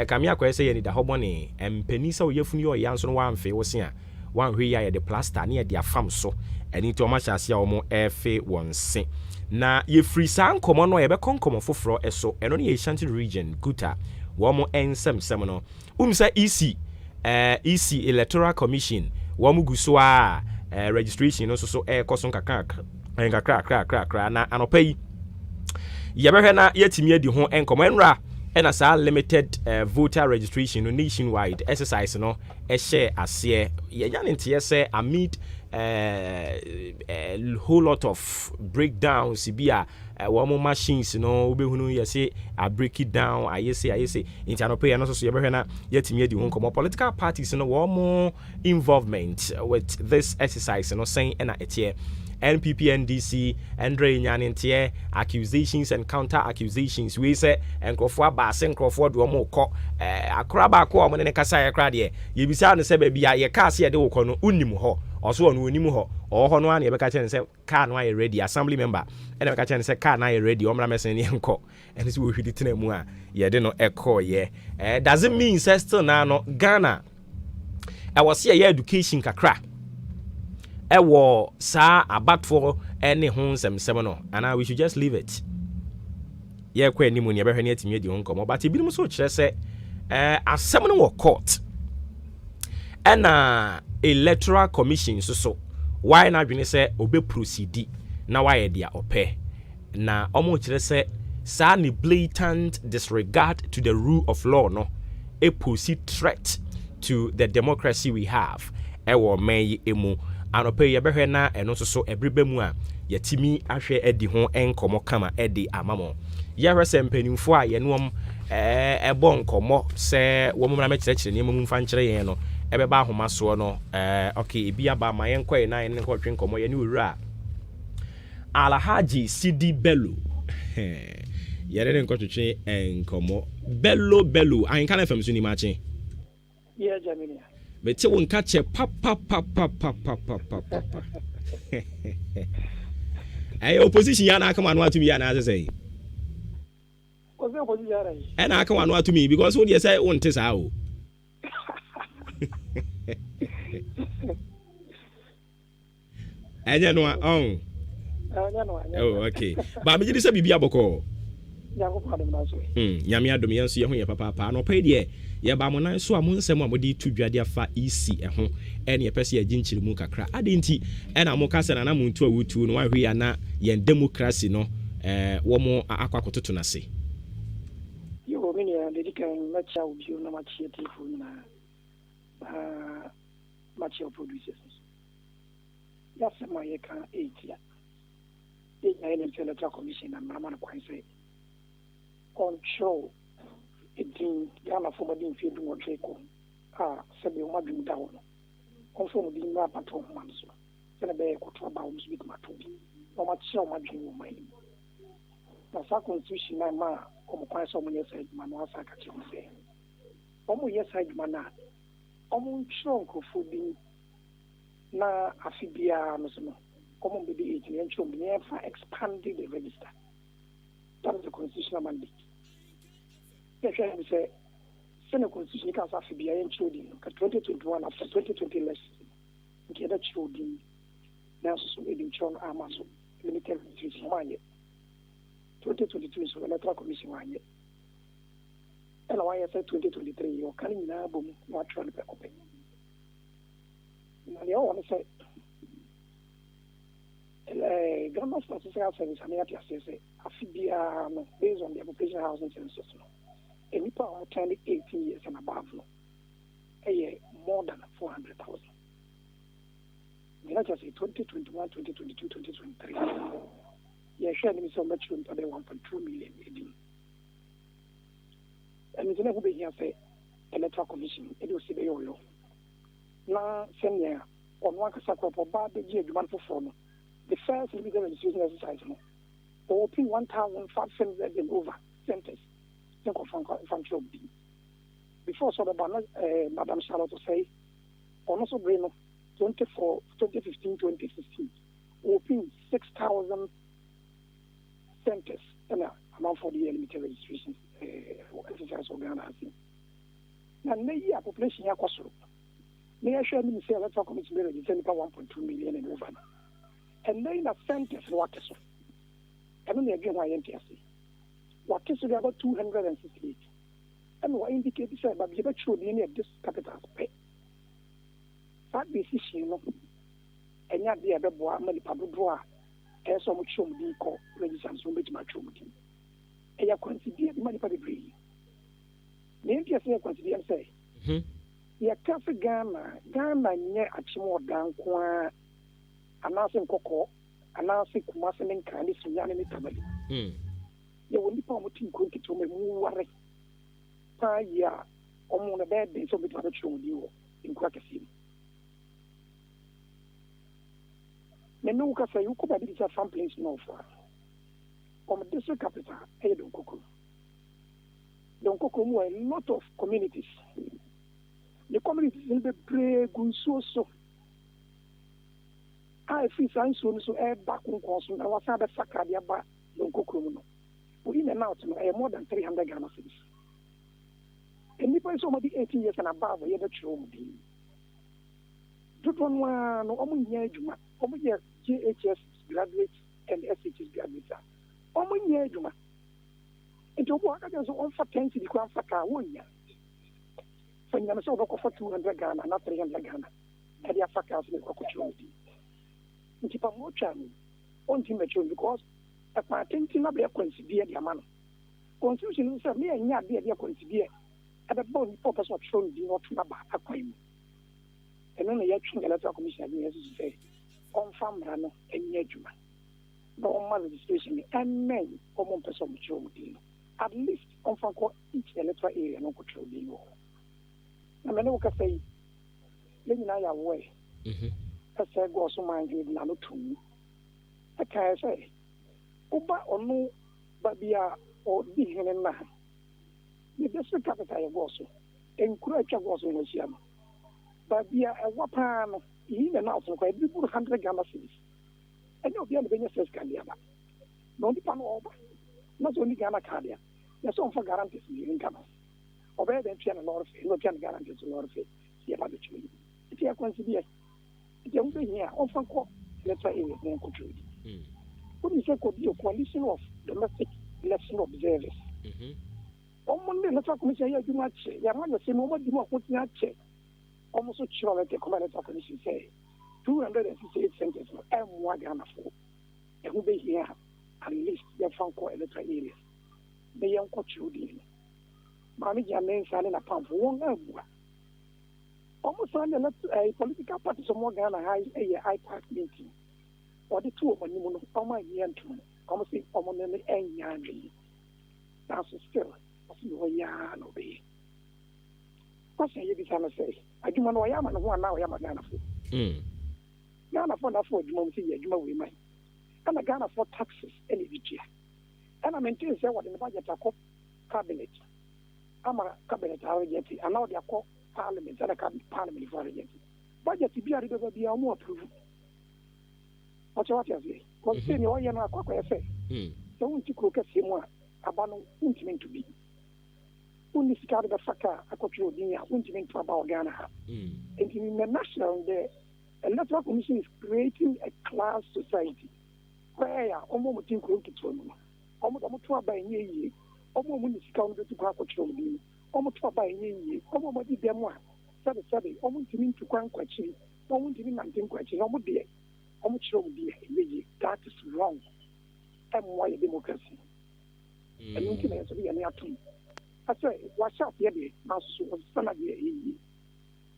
kamia kwa se ye ni da hobone empani sa wo yafuni o yanso no wamfe wo se a wanhwe ya ye de plaster ne ye de afam so ene to ma hyase a wo mo efe wonse na ye free san komo no ye be konkomo foforo eso eno ne Ashanti region guta wo mo ensem no umsa EC Electoral Commission wo mo guso a registration no so koso kakra na anopa yi ye behwe na yetimi adi ho enkomo enra ena sa limited voter registration no nationwide exercise no share ase ye nya ntie se amid a whole lot of breakdowns bia one machines no obehunu ye say I break it down I say intanope no so ye behwe na yetimi adi ho nkomo political parties no one more involvement with this exercise no saying na etie NPP NDC Andre Nyanentie accusations and counter accusations we say enkrofo abase enkrofo do mo kɔ akora ba ko mo ne kasa ye kra de ye bisa no se ba bia ye ka se ye de wo kɔ no unim hɔ ɔso no unim hɔ ɔhɔ no an ye bɛka kyɛn sɛ car no aye ready assembly member ɛna bɛka kyɛn sɛ car na aye ready ɔmra mesen ne nkɔ ɛne se wo hwidi tena mu a ye de no ɛkɔ ye doesn't mean say still na no Ghana was here education kakra ewo sa abatfo any home sem no and we should just leave it ye kwa ni mu ne behwe ne atimi di ho nkomo but ebinom so kire se asem no wo court ena electoral commission so why na dwene se obe proceed na why dia ope na omo kire se sa ni blatant disregard to the rule of law no a proceed threat to the democracy we have ewo man emu anope ye behwe na eno so ebrebe mu a yatimi ahwe edi ho enkomo kama edi amamo ye hwese mpanimfo a ye nom ebo nkomo se wo mumra mekyerɛkyerɛ ne mu mfa nkyerɛ yen no ebeba ahoma so no okay ebi aba ma yen kɔe na yen nkɔ twe nkomo ye ne owura Alhaji Sidi Bello yere ne nkɔtwetwe nkomo Bello Ahenkan FM so ni mache yeah Jamini bete won ka che papa ay opposition ya na aka manu atumi ya na say opposition ya rai na aka manu atumi because who dey say won tesa o anya no on oh okay ba me jidi say bibia boko nyame adom yenso ye ho ye papa no pay de ye ba mo nan so a mo nsem a mo di tu dwade afa ec ho ene ye pese ye ginchiri mu kakra adenti ena mo kasa na mo ntu awutu no wa hwe ya na ye democracy no wo mo akwakototo na se yo mini ya dedikan macha ubiu na machi tifu na machi producers ya sema ye kan 8 ya ya ile electoral commission na mama na kwanse control edin Ghana for madin fi du wotweko sebe o madum da wono konfo di na pato manso sebe be ko ba o msu bit mato o ma chia o madum o mai na sa constitution na ma o mo kwanse o mo yesa eduma no asa ka chi se o mo yesa eduma na o mo ncho nkofo bi na afibia no so no o mo be di 18 ncho bi e fa expanding the register. That is the constitutional mandate. Yes, I say, Senate Constitution can have to be a children. 2021 after 2020 election, get a children. Now, so we didn't show our muscle limited restriction 1 year. 2022 is electoral commission 1 year. And why I said 2023, you're coming in our boom, not trying to be open. Now, you want to say, government statistical service and say based on the occupation housing census and people are turning 18 years and above more than 400,000. Let's just say 2021, 2022, 2023. Yeah, sharing so much about 1.2 million. And it's never been here say electoral commission. It will see the yo. Now, senior on one casacro for bad the year demand for phone. The first limited registration exercise open 1,500 and over centers. Think of functional B. Before so the Madam Charlotte to say, on also bring 2015, 2016, open 6,000 centers and amount for the limited registration exercise of Ghana. Now, maybe a population here cost. May I share me say electoral committee registered 1.2 million and over. And then the centers what is I don't again why NTSC. What is about 268? And what indicates that but you should any of this capital pay. That decision, you know, and yet the other boy, many public draw, as so much show me call registration so much much. And you consider the money for the breed. Maybe I say, consider say, yeah, Cafe Ghana, near a chimo down qua. Announcing Coco, announcing Kumasan and Candice Yan and Italy. You will be promoting Quinty to me, worry. Yeah, on a bad day, so we can show you in Quackassim. Menuka say you could be some place no far. From the district capital, Don Coco. Don Coco, a lot of communities. The communities will be brave, good, so. I feel so back on consum. I was at the Sakadia bar, Don Cocono. We in and out more than 300 Ghana cities. And if I saw 18 years and above, we had a children. Don't one no year, GHS graduates and SHS graduates. Juma. Into what I just want for 10 to the crown for car 1 year. For you so for 200 Ghana, not 300 Ghana. And the Africans make opportunity. Into promotion, on team because a patent in a bear consider the man. Constitution is a mere year beer consider. At the bone purpose of showing the not about a claim. And then the action electoral commission has to say, on farm runner and yeduma. No registration and men common person at least on farm each electoral area no control the law. I mean, I say, let me know your way. I say, go so mind with Nano to I can say, Oba or no, but be a or big and man. The district capital was so, encourage a was in the but be a weapon, even out of quite 100 Ghana cities. And you'll be on the Venezuela Candiaba. No depend over. Not only Ghana Cardia, there's some for guarantees in Ghana. Or better than a lot of it, no can guarantees a lot of it. See about the tree. If you are considered, if you're here, often call, let's say, in the country. What is a coalition of domestic election observers? On Monday, let's talk commission here, do not check. Your man, the same moment you want to not check. Almost sure that the commander commission say 268 centers and 1 Ghana for. It will be here at least your phone call electoral areas. The young coach you deal. Mammy Jamen signing a pound for 1 hour. Almost on a political party, some more Ghana high a park meeting. Or the 2 of them, my year and 2, almost on the end yard. Now, still, you are yarn obey. What's the other say? I do not know I am and 1 hour I am a Ghana for. Ghana for that for the moment, you know, we might. And a Ghana for taxes any year. And I maintain say what in the budget I call cabinet. I'm a cabinet already, and now they are called parliament, and I can parliament for already. Budget to be a little bit more approved. What's what you say? Because saying you are not a say. Don't you cook a similar about intimate to be. Only scared the fucker, I could show you intimate about Ghana. And in the national, the electoral commission is creating a class society where almost think to almost by ye, almost count to control me, almost by ye, almost did them one. Saturday, almost to quite question, almost to nothing question, almost there, almost show me that is wrong. And why democracy? And intimate to be an atom. I say, watch out, Yabby, now so was son of ye.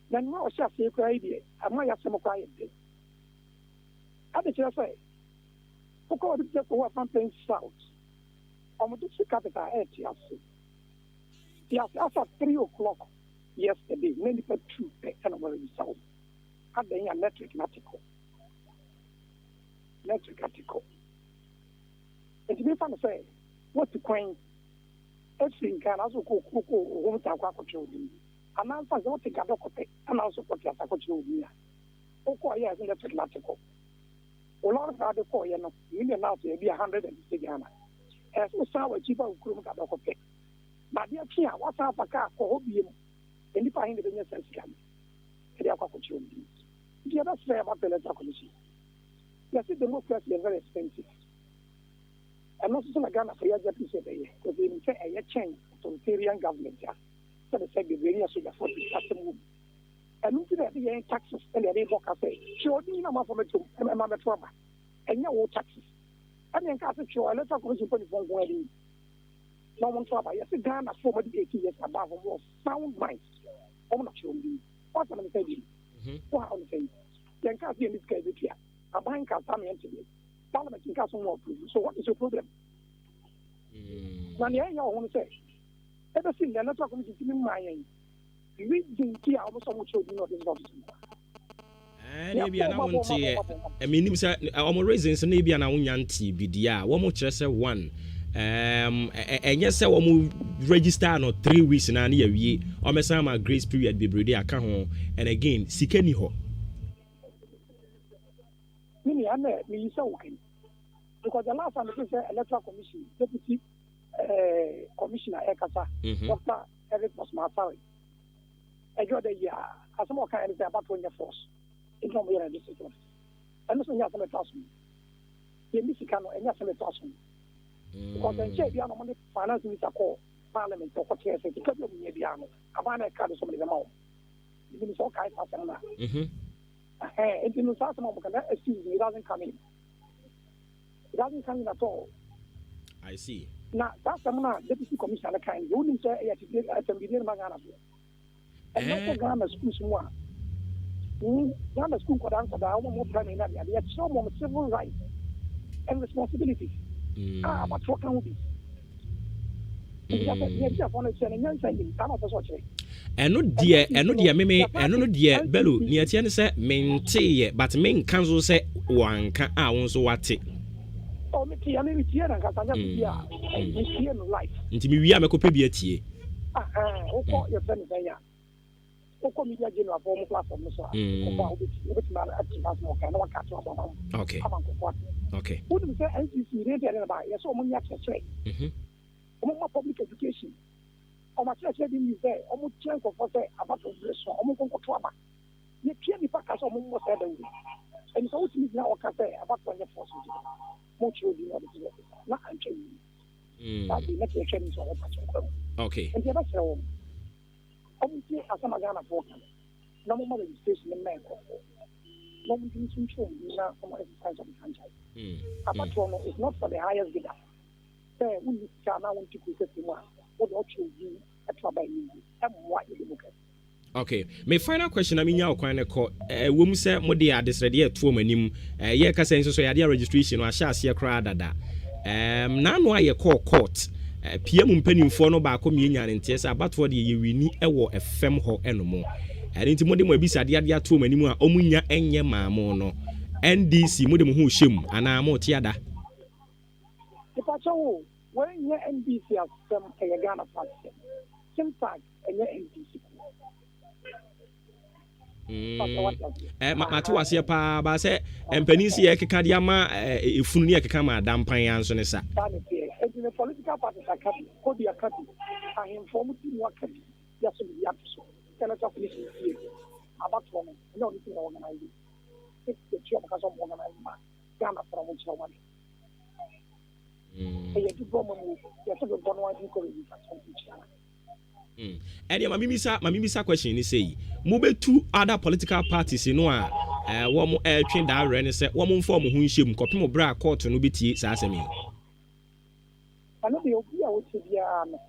Then now shall say, I might have some quiet day. I did just say, who called it just for something south? Almost the capital at yes. Yes, after 3 o'clock yesterday, many for 2 and over in south. Had the electric article. Electric article. And to be fun to say, what to coin? Everything can also go home to our children. And I'm going to take a document and also put your children. Oh, yes, electric article. A lot of other call, you know, million out there be 150 Ghana. As we saw a cheaper room at the but they are here, what's up a car for hobby and if I end the business and scam. They are opportunities. The other say about the electoral commission. Yes, democracy is very expensive. And also, Ghana for your deputy because they say a change authoritarian government. So they say the various of the 40 move. And look at the taxes and the labor cafe. Sure, you know, for me to my trauma. And no taxes. And then Castle Show, electoral commission for the phone wedding. No one trouble. Yes, Ghana for 80 years above more sound minds. I'm not sure. What am I saying? What am I saying? Then can't be in this case here. A bank has come into me. Parliament in Castle more approval. So what is your problem? When you want to say, ever since the electoral commission is in my end, we didn't see how much children of this office. Maybe I want to. I mean, I'm raising some maybe an auntie BDA. One more chess one. And yes, I will register no 3 weeks in an year. Or my summer grace period be brady account home. And again, seek any hope. Mimi, I'm okay. Because the last time I said electoral commission, deputy commissioner Ekasa, Dr. Eric was my salary. I got the year, as some kind of about 20 force. It's not very difficult. And also, you have to me. You miss Kano and you have to Because then say the money finance minister call parliament to chair say because you need the ano abana card so many amount even so kai pass na it no start some can excuse it doesn't come in at all. I see. Now that's some deputy commissioner kind you need say at the million magana and not Ghana school small Ghana school could answer that one more time in that they have so more civil rights and responsibilities. But what can we be? ɛno deɛ meme ɛno no deɛ bello ne atia ne sɛ menteyɛ but menka so sɛ wanka a wo nso wate nti mewie a mɛkɔpɛ bi atie okay public education. My church said in there, almost chance of us about to bless almost trauma. You can't be back as almost said, and so it is now a cafe about 24 more children. Not until that's the next change of okay. And the other home. Obviously, as I'm a Ghana for no more registration in Mexico. No one can show you now from exercise of the franchise. About one is not for the highest bidder. We can now want to put it in one. Okay, my final question I mean ya okwan ko wo mu se mo de adesrede eto manim ye ka senso so ya de registration wa sha ase kra dada na no aye court PM mpanimfo no ba ko me nya ne ntie se abatfo de ye wini ewo FM ho enomo enti mo de mo abisa de ade ato manim a omunya enye maamo no NDC mo de mo ho hyem ana mo tie ada when you NBC has some Ghana party, sometimes NBC. Matu wase pa ba se empanisi ye keka dia ma efunu ne keka ma dampan anso ne sa. The political parties are coming, could be a country. I inform you what can be. Yes, we have to. Senator police here about women. No, this is organizing. It's the job because of organizing Ghana from which I want. And my mimisa question is say move two other political parties no a one train that run say one form who shame kopimo bra court no biti sa asemi ano be obi a wo ti bia no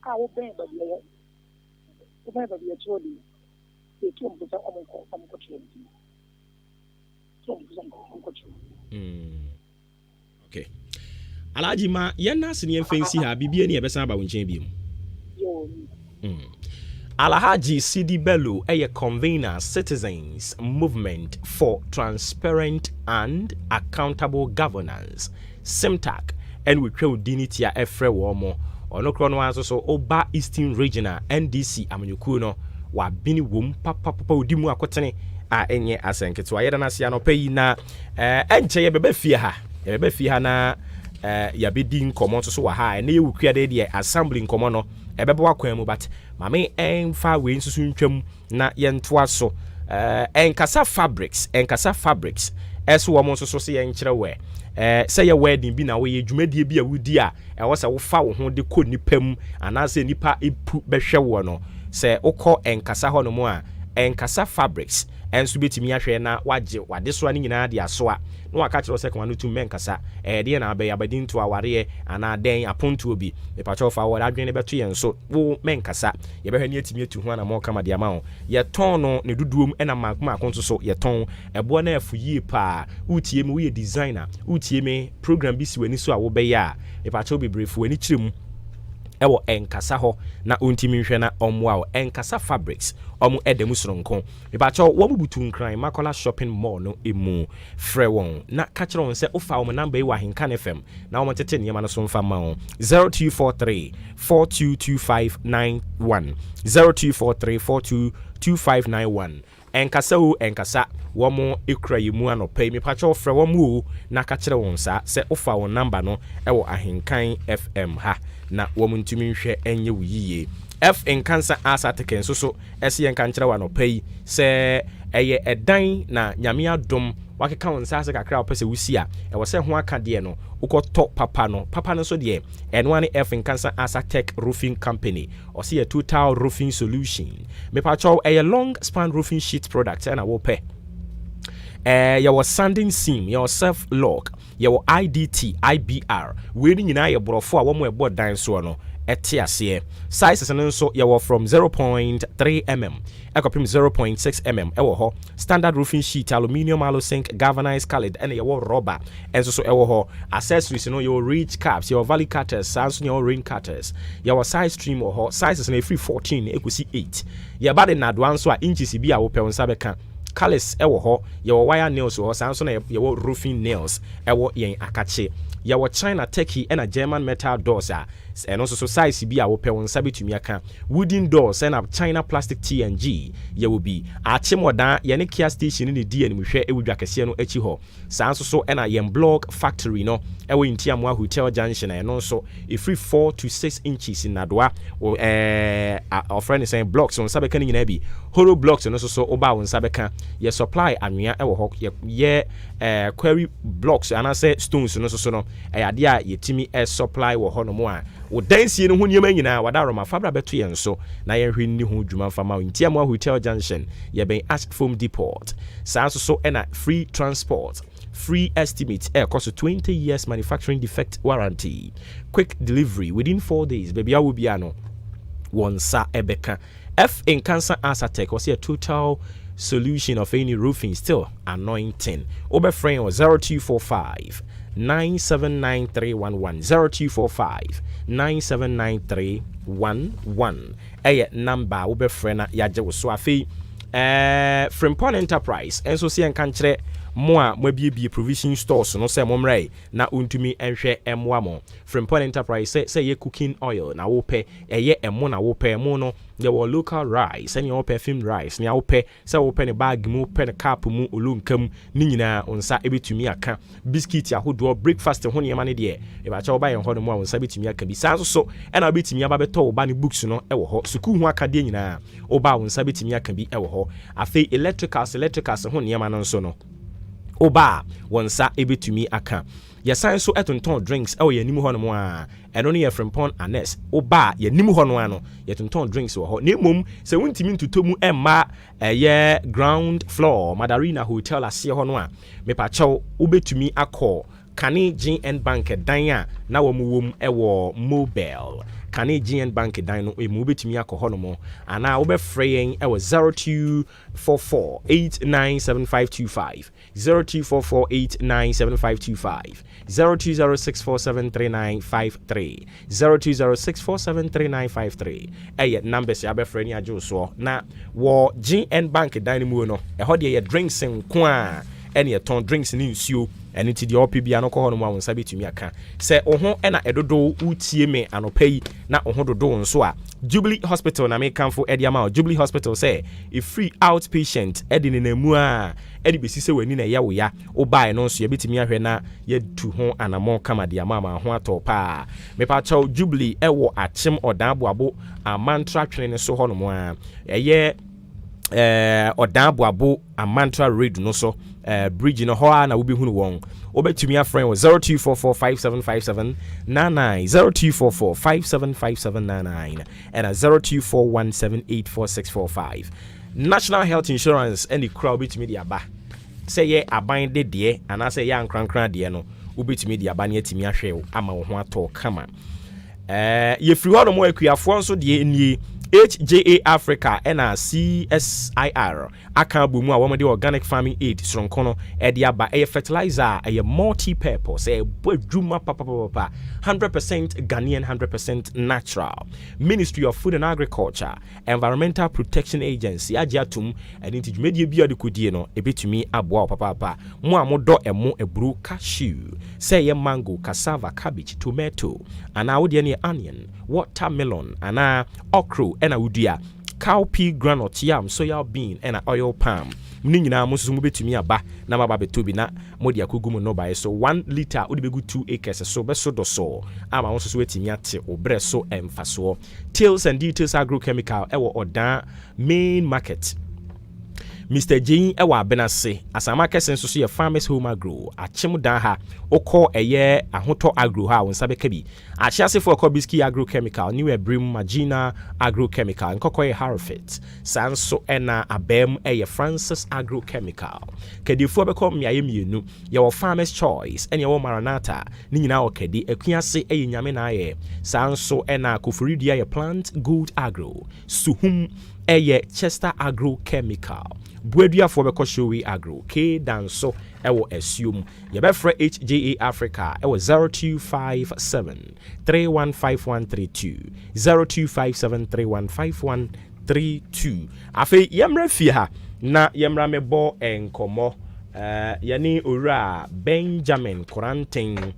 a wo ben ba bia wo ben ba bia chodi e to mo ta o mo ko chodi so mo ko chodi okay Alaji ma yana sini fancy ha bibie ne ebesa ba wonchen biem. Alhaji Sidi Bello a convener Citizens Movement for Transparent and Accountable Governance SIMTAC and we create dignity a efre womo ono krono aso so oba Eastern Regional NDC amanyuku no wa bini wom papa odimu akotene a enye asenketo ayeda na sia no payi na enche ye bebe fie ha na ya bedi nkomo so wa ha na ye wukua de assembly nkomo no ebebe wakwan mu but mame enfa we nsusu ntwam na yento aso enkasa fabrics eso wo mo so se ye nkyere we say ye wedding bi na we ye dwumadie bi a wudi a wo se wo fa wo ho de kɔ nipam ana se nipa epu behwe wo no se ukɔ enkasa ho no mu a enkasa fabrics enso betimi ahwe na wade so ani nyina de aso a no aka kyerɛ sɛ kama no tum menkasa de na abɛ abadin to aware ana den aponto obi me pa fa wo adwene beto yɛn so wo menkasa ye behwe ne atimi atu ho na mo kama de ama ho ye ton no ne duduom na makoma akonto so ye ton ebo na afu yie pa utie me wo ye designer utie me program bi si wani so a wo bɛyɛ a me pa obi brief wani kyerem ewo enkasa ho na ontimi hwe na omwa enkasa fabrics omu edemu soronko mebacho wo bubutu nkran makola shopping mall no emu frewon na ka kire won se ofa wo number yi wa Ahenkan FM na wo tete ne no so mfa ma wo 0243 422591 0243 422591 enkasa wo mo ekura yimu anopai mepacho frewon mu na ka kire won sa se ofa wo number no ewo Ahenkan FM ha na womu ntumi nhwe enye wuyiye F in cancer asateken so ese yen kan kire wa no pai se eye edan na nyame adom wakeka won sa kakra opese wusi a e wo se ho aka de no ukotọ papa no so de eno ane F in Cancer Asatech Roofing Company or see a total roofing solution me pa chow a long span roofing sheet product and I will pay your sanding seam, your self lock, your IDT, IBR, waiting in your brofo, one more board down so no. Etiasie sizes and also you from 0.3 mm, ekopim 0.6 mm. Ewo ho standard roofing sheet, aluminium, alu zinc, galvanized colored, and your rubber. And so ewo ho accessories, your ridge caps, your valley cutters, sans your rain cutters, your side stream or ho sizes and a free 14, ekusi 8. Your body na advance so inches be a open sabeka. Colors ewo ho your wire nails or sans your roofing nails ewo yen akache. Your China Techie and a German metal doors and also so size be our pay on sabitumi aka wooden doors and a China plastic TNG. You will be a chimoda Yanikia station in the D and we share a Wudakasiano Echiho. Sanso so and a yem blog factory no ewe in Tiamwa Hotel Junction and also a free 4 to 6 inches in Nadwa or our friend is saying blocks on Sabekan in Ebi. Hollow blocks and also so oba on Sabekan. Ye supply and we are ever hawk ye query blocks and I say stones and also so no idea ye timi supply or honomoa. O dance no ho nyema nyina wadaro ma fabra beto yen so na ye hwe ni ho dwuma fama Ntiamwa Hotel Junction ye ben ask foam depot sanso so na free transport free estimate cost 20 years manufacturing defect warranty quick delivery within 4 days baby will be ano one sa ebeka F in Cancer Asatech was a total solution of any roofing still anointing ober friend was 0245 979311 0245 979311 number wo be frena yaje wo so afi Frimpon Enterprise enso se en kankyere mo a mo biebie provision stores no se mo mrai na untumi enhwe emwa mo Frimpon Enterprise say ye cooking oil na wo pe eye emo na wo pe mo no there were local rice and your perfumed rice na wo pe say wo pe ne bag mu pe ne cap mu olunkam ni nyina onsa ebetumi aka biscuit ahodo breakfast ho ne ma ne de e ba cha wo ba ye ho no mo a onsa betumi aka bi sanso so e na betumi aba beto wo ba ne books no e wo ho school ho aka de nyina wo ba onsa betumi aka bi e wo ho afi electricals ho ne ma no so no oba wonsa ebetumi aka ya science so etonton drinks e wo yanim ho no mo a eno ne ye Frimpon Anes oba yanim ho no ano yetonton drinks wo ho na mom se wontimi ntutomu emma ye ground floor Madarina Hotel ase ho no a mepa chew obetumi akọ Canadian Bank dan a na wo mu wom e wo mobile Canadian Bank dan no e mu betumi akọ no mo ana wo be freying e wo 0244897525 0244897525 0206473953 0206473953 numbers ya be frey ni ajo so na wo GN Bank dan mu no e ho de ye drinks nko a ene ye ton drinks ni nsuo ene ti de opibia no ko ho no ma wonsa betumi aka se oho ena edodo utie me anopai na oho dodo nso a Jubilee Hospital na me kanfo ediama Jubilee Hospital say a free outpatient edine na mu a edi besi se wani na yawo ya obae no nso ye betumi ahwe na ye tu ho anamon kama de ama ho atopa me pa chaw Jubilee ewo achem odan aboabo amantra twene ne so ho no mo a eye odan aboabo amantra road no so bridge no ho na wo be hunu won obetumi afren wo 0244575799 0244575799 and 0241784645 National Health Insurance and the crowd betumi dia ba say ye aban de and I say ya nkrankran de no obetumi dia ba na yetimi ahwe ama wo ho ato kama ye free ho no mo akuafo nso de nie HJA Africa and CSIR aka bomu a womade organic farming aid sronkono e aba e fertilizer e multi-purpose e bodwuma papa 100% Ghanaian 100% natural Ministry of Food and Agriculture Environmental Protection Agency agiatum and into media bia de kodie no e betumi aboa papa mo amodo emo ebru cashew say ye mango cassava cabbage tomato ana wo de ne onion watermelon ana okra ena udua cowpea granite yam soya bean ena oil palm mni nyina mo so mo betumi aba na maba betobi na modi akogumu no bae so 1 liter odi begu 2 acres so beso do so ama won so wetimi ate obre so emfaso Tales and Details Agrochemical ewo odan main market Mr. Jane ewa benase asama kesen so ye Farmers Home Agro achim dan ha okọ eye ahoto agro ha won sabe kabi achiase for Kobiski Agrochemical new Ebrim Magina Agrochemical nkokọ ye Harrofit sanso ena abem eye Francis Agrochemical kedifo be kom yaye mienu ye wo Farmers Choice ene wo Maranatha ni nyina okedi akuase eye nyame na aye sanso ena Koforidua ye Plant Good Agro Suhum eye Chester Agrochemical Buedua for beko showi agro K danso ewo assume yebefra HJA Africa ewo 0257 315132 0257 315132 afi yemra fi ha na yemra mebo enkomo yani ora Benjamin Quarantine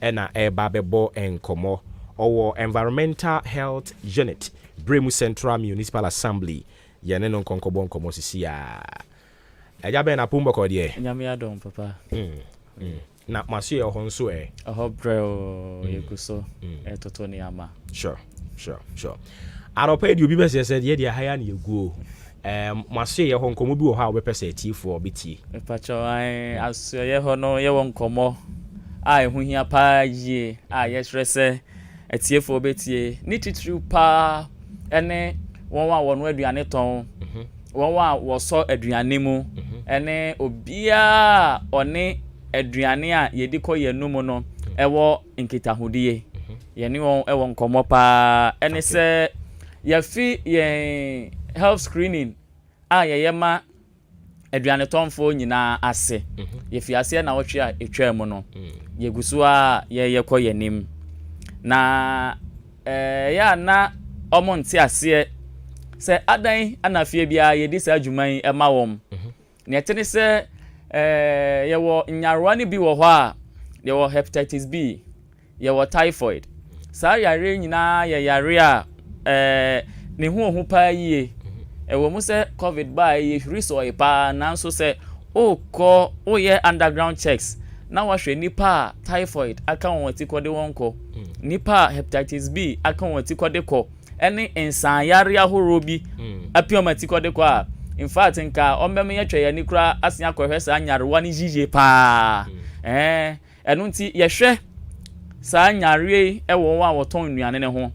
ena eba bebo enkomo owo Environmental Health Unit Bremu Central Municipal Assembly yene no nkonkobo nkomo sisi ya eja be na pumbo ko de nyame adom papa na maso ye ho nso breo yekuso etoto ni ama sure aropa di obi be se de dia haya na yeguo maso ye ho nkomo bi wo ha obepese atifo obetie pacho ai aso ye ho no ye wo nkomo ai hu hia pa yie ye hwese atiefo obetie ni titru pa ene won wa wonu aduane ton won wa woso aduane mu ene obia one aduane a yediko yenum no ewo nkitahudie yeni won ewo nkomo pa ene se yafi ye health screening yema aduane tonfo nyina ase yefi ase na wotwe a etwa mu no yegusu a yekọ yenim na ya na omonti ase se adan anafie bia yedi sa adwuman ema wom na etene se yewo nyaroa ne bi wo ho a yewo hepatitis B yewo typhoid sa yare nyina ye yare a ne hu pa yie ewo mu se covid ba ye riso e pa nanso se okọ oye underground checks na wahwe nipa typhoid aka won ti kode wonko nipa hepatitis B aka won ti kode ko ene ensan yare ahoro bi apioma ti kode ko a in fact nka ombem ye twa ya nikura asia kohwesa anyarewa ni jije pa enu nti ye hwe sa anyare ewo wa woton nuane ne ho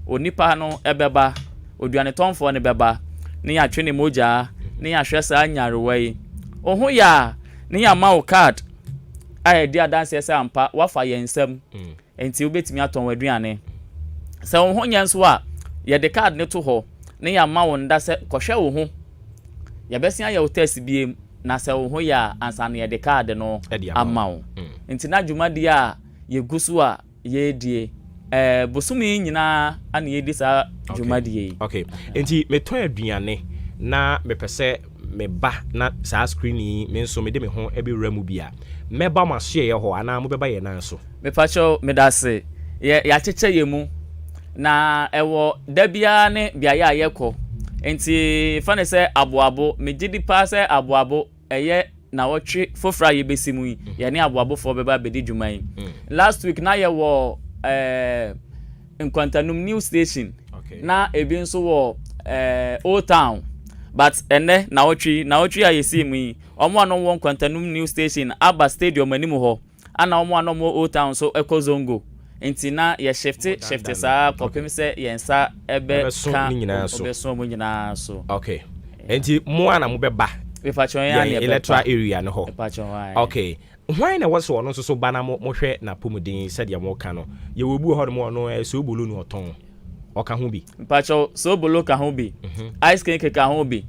onipa no ebeba oduane tonfo ne beba ne ya twene moja ne ya hwe sa anyarewa yi oho ya ne ya ma o card di adanse se ampa wafa yensam enti obetimi aton waduane se oho nyanso a ye de card ne to ho ne ya ma wonda se kohwe wo ho ya besia ya test biem na se oho ya ansa ne ye de card no amawo enti na dwumadi a ye gusu a ye die bosumi nyina ana ye di sa dwumadi okay enti meto aduane na mepese meba na sa screen me nso me de me ho ebewura mu bia meba maso ye ho ana mo beba ye nan so me pacho medase ya cheche ye mu na ewo dabia ne bia ya yekọ enti fa ne se aboabo me gidi pa se aboabo eye na wotwe fofra ye besimu ye ne aboabo fo beba bedi dwuman last week na ye wo Nkwantanum new station na ebi nso wo Old Town but ene na wotwe a yesi mu omo anon won Nkwantanum new station Aba stadium animu ho ana omo anon mo Old Town so ekozongo enti na ye shift sa popem se yensa ebe ka obeso mo nyina so okay enti mo ana mo beba we pacho ya electoral area no ho pacho okay why na was one so bana mo hwe na pomudin said ya mo ka no ye wobu ho mo no so bolu no oton oka ho bi pacho so bolu ka ho bi ice cream ka ho bi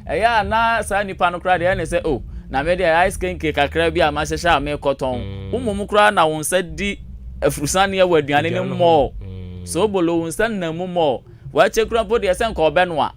eya na sa nipa no kra de na say oh na me de ice cream kakra bi ama hyehyɛ me koton umum kra na won sa di afurusane ya waduane ne mo so bolu won sa na mu mo wa che kra bo de se nka obɛ no a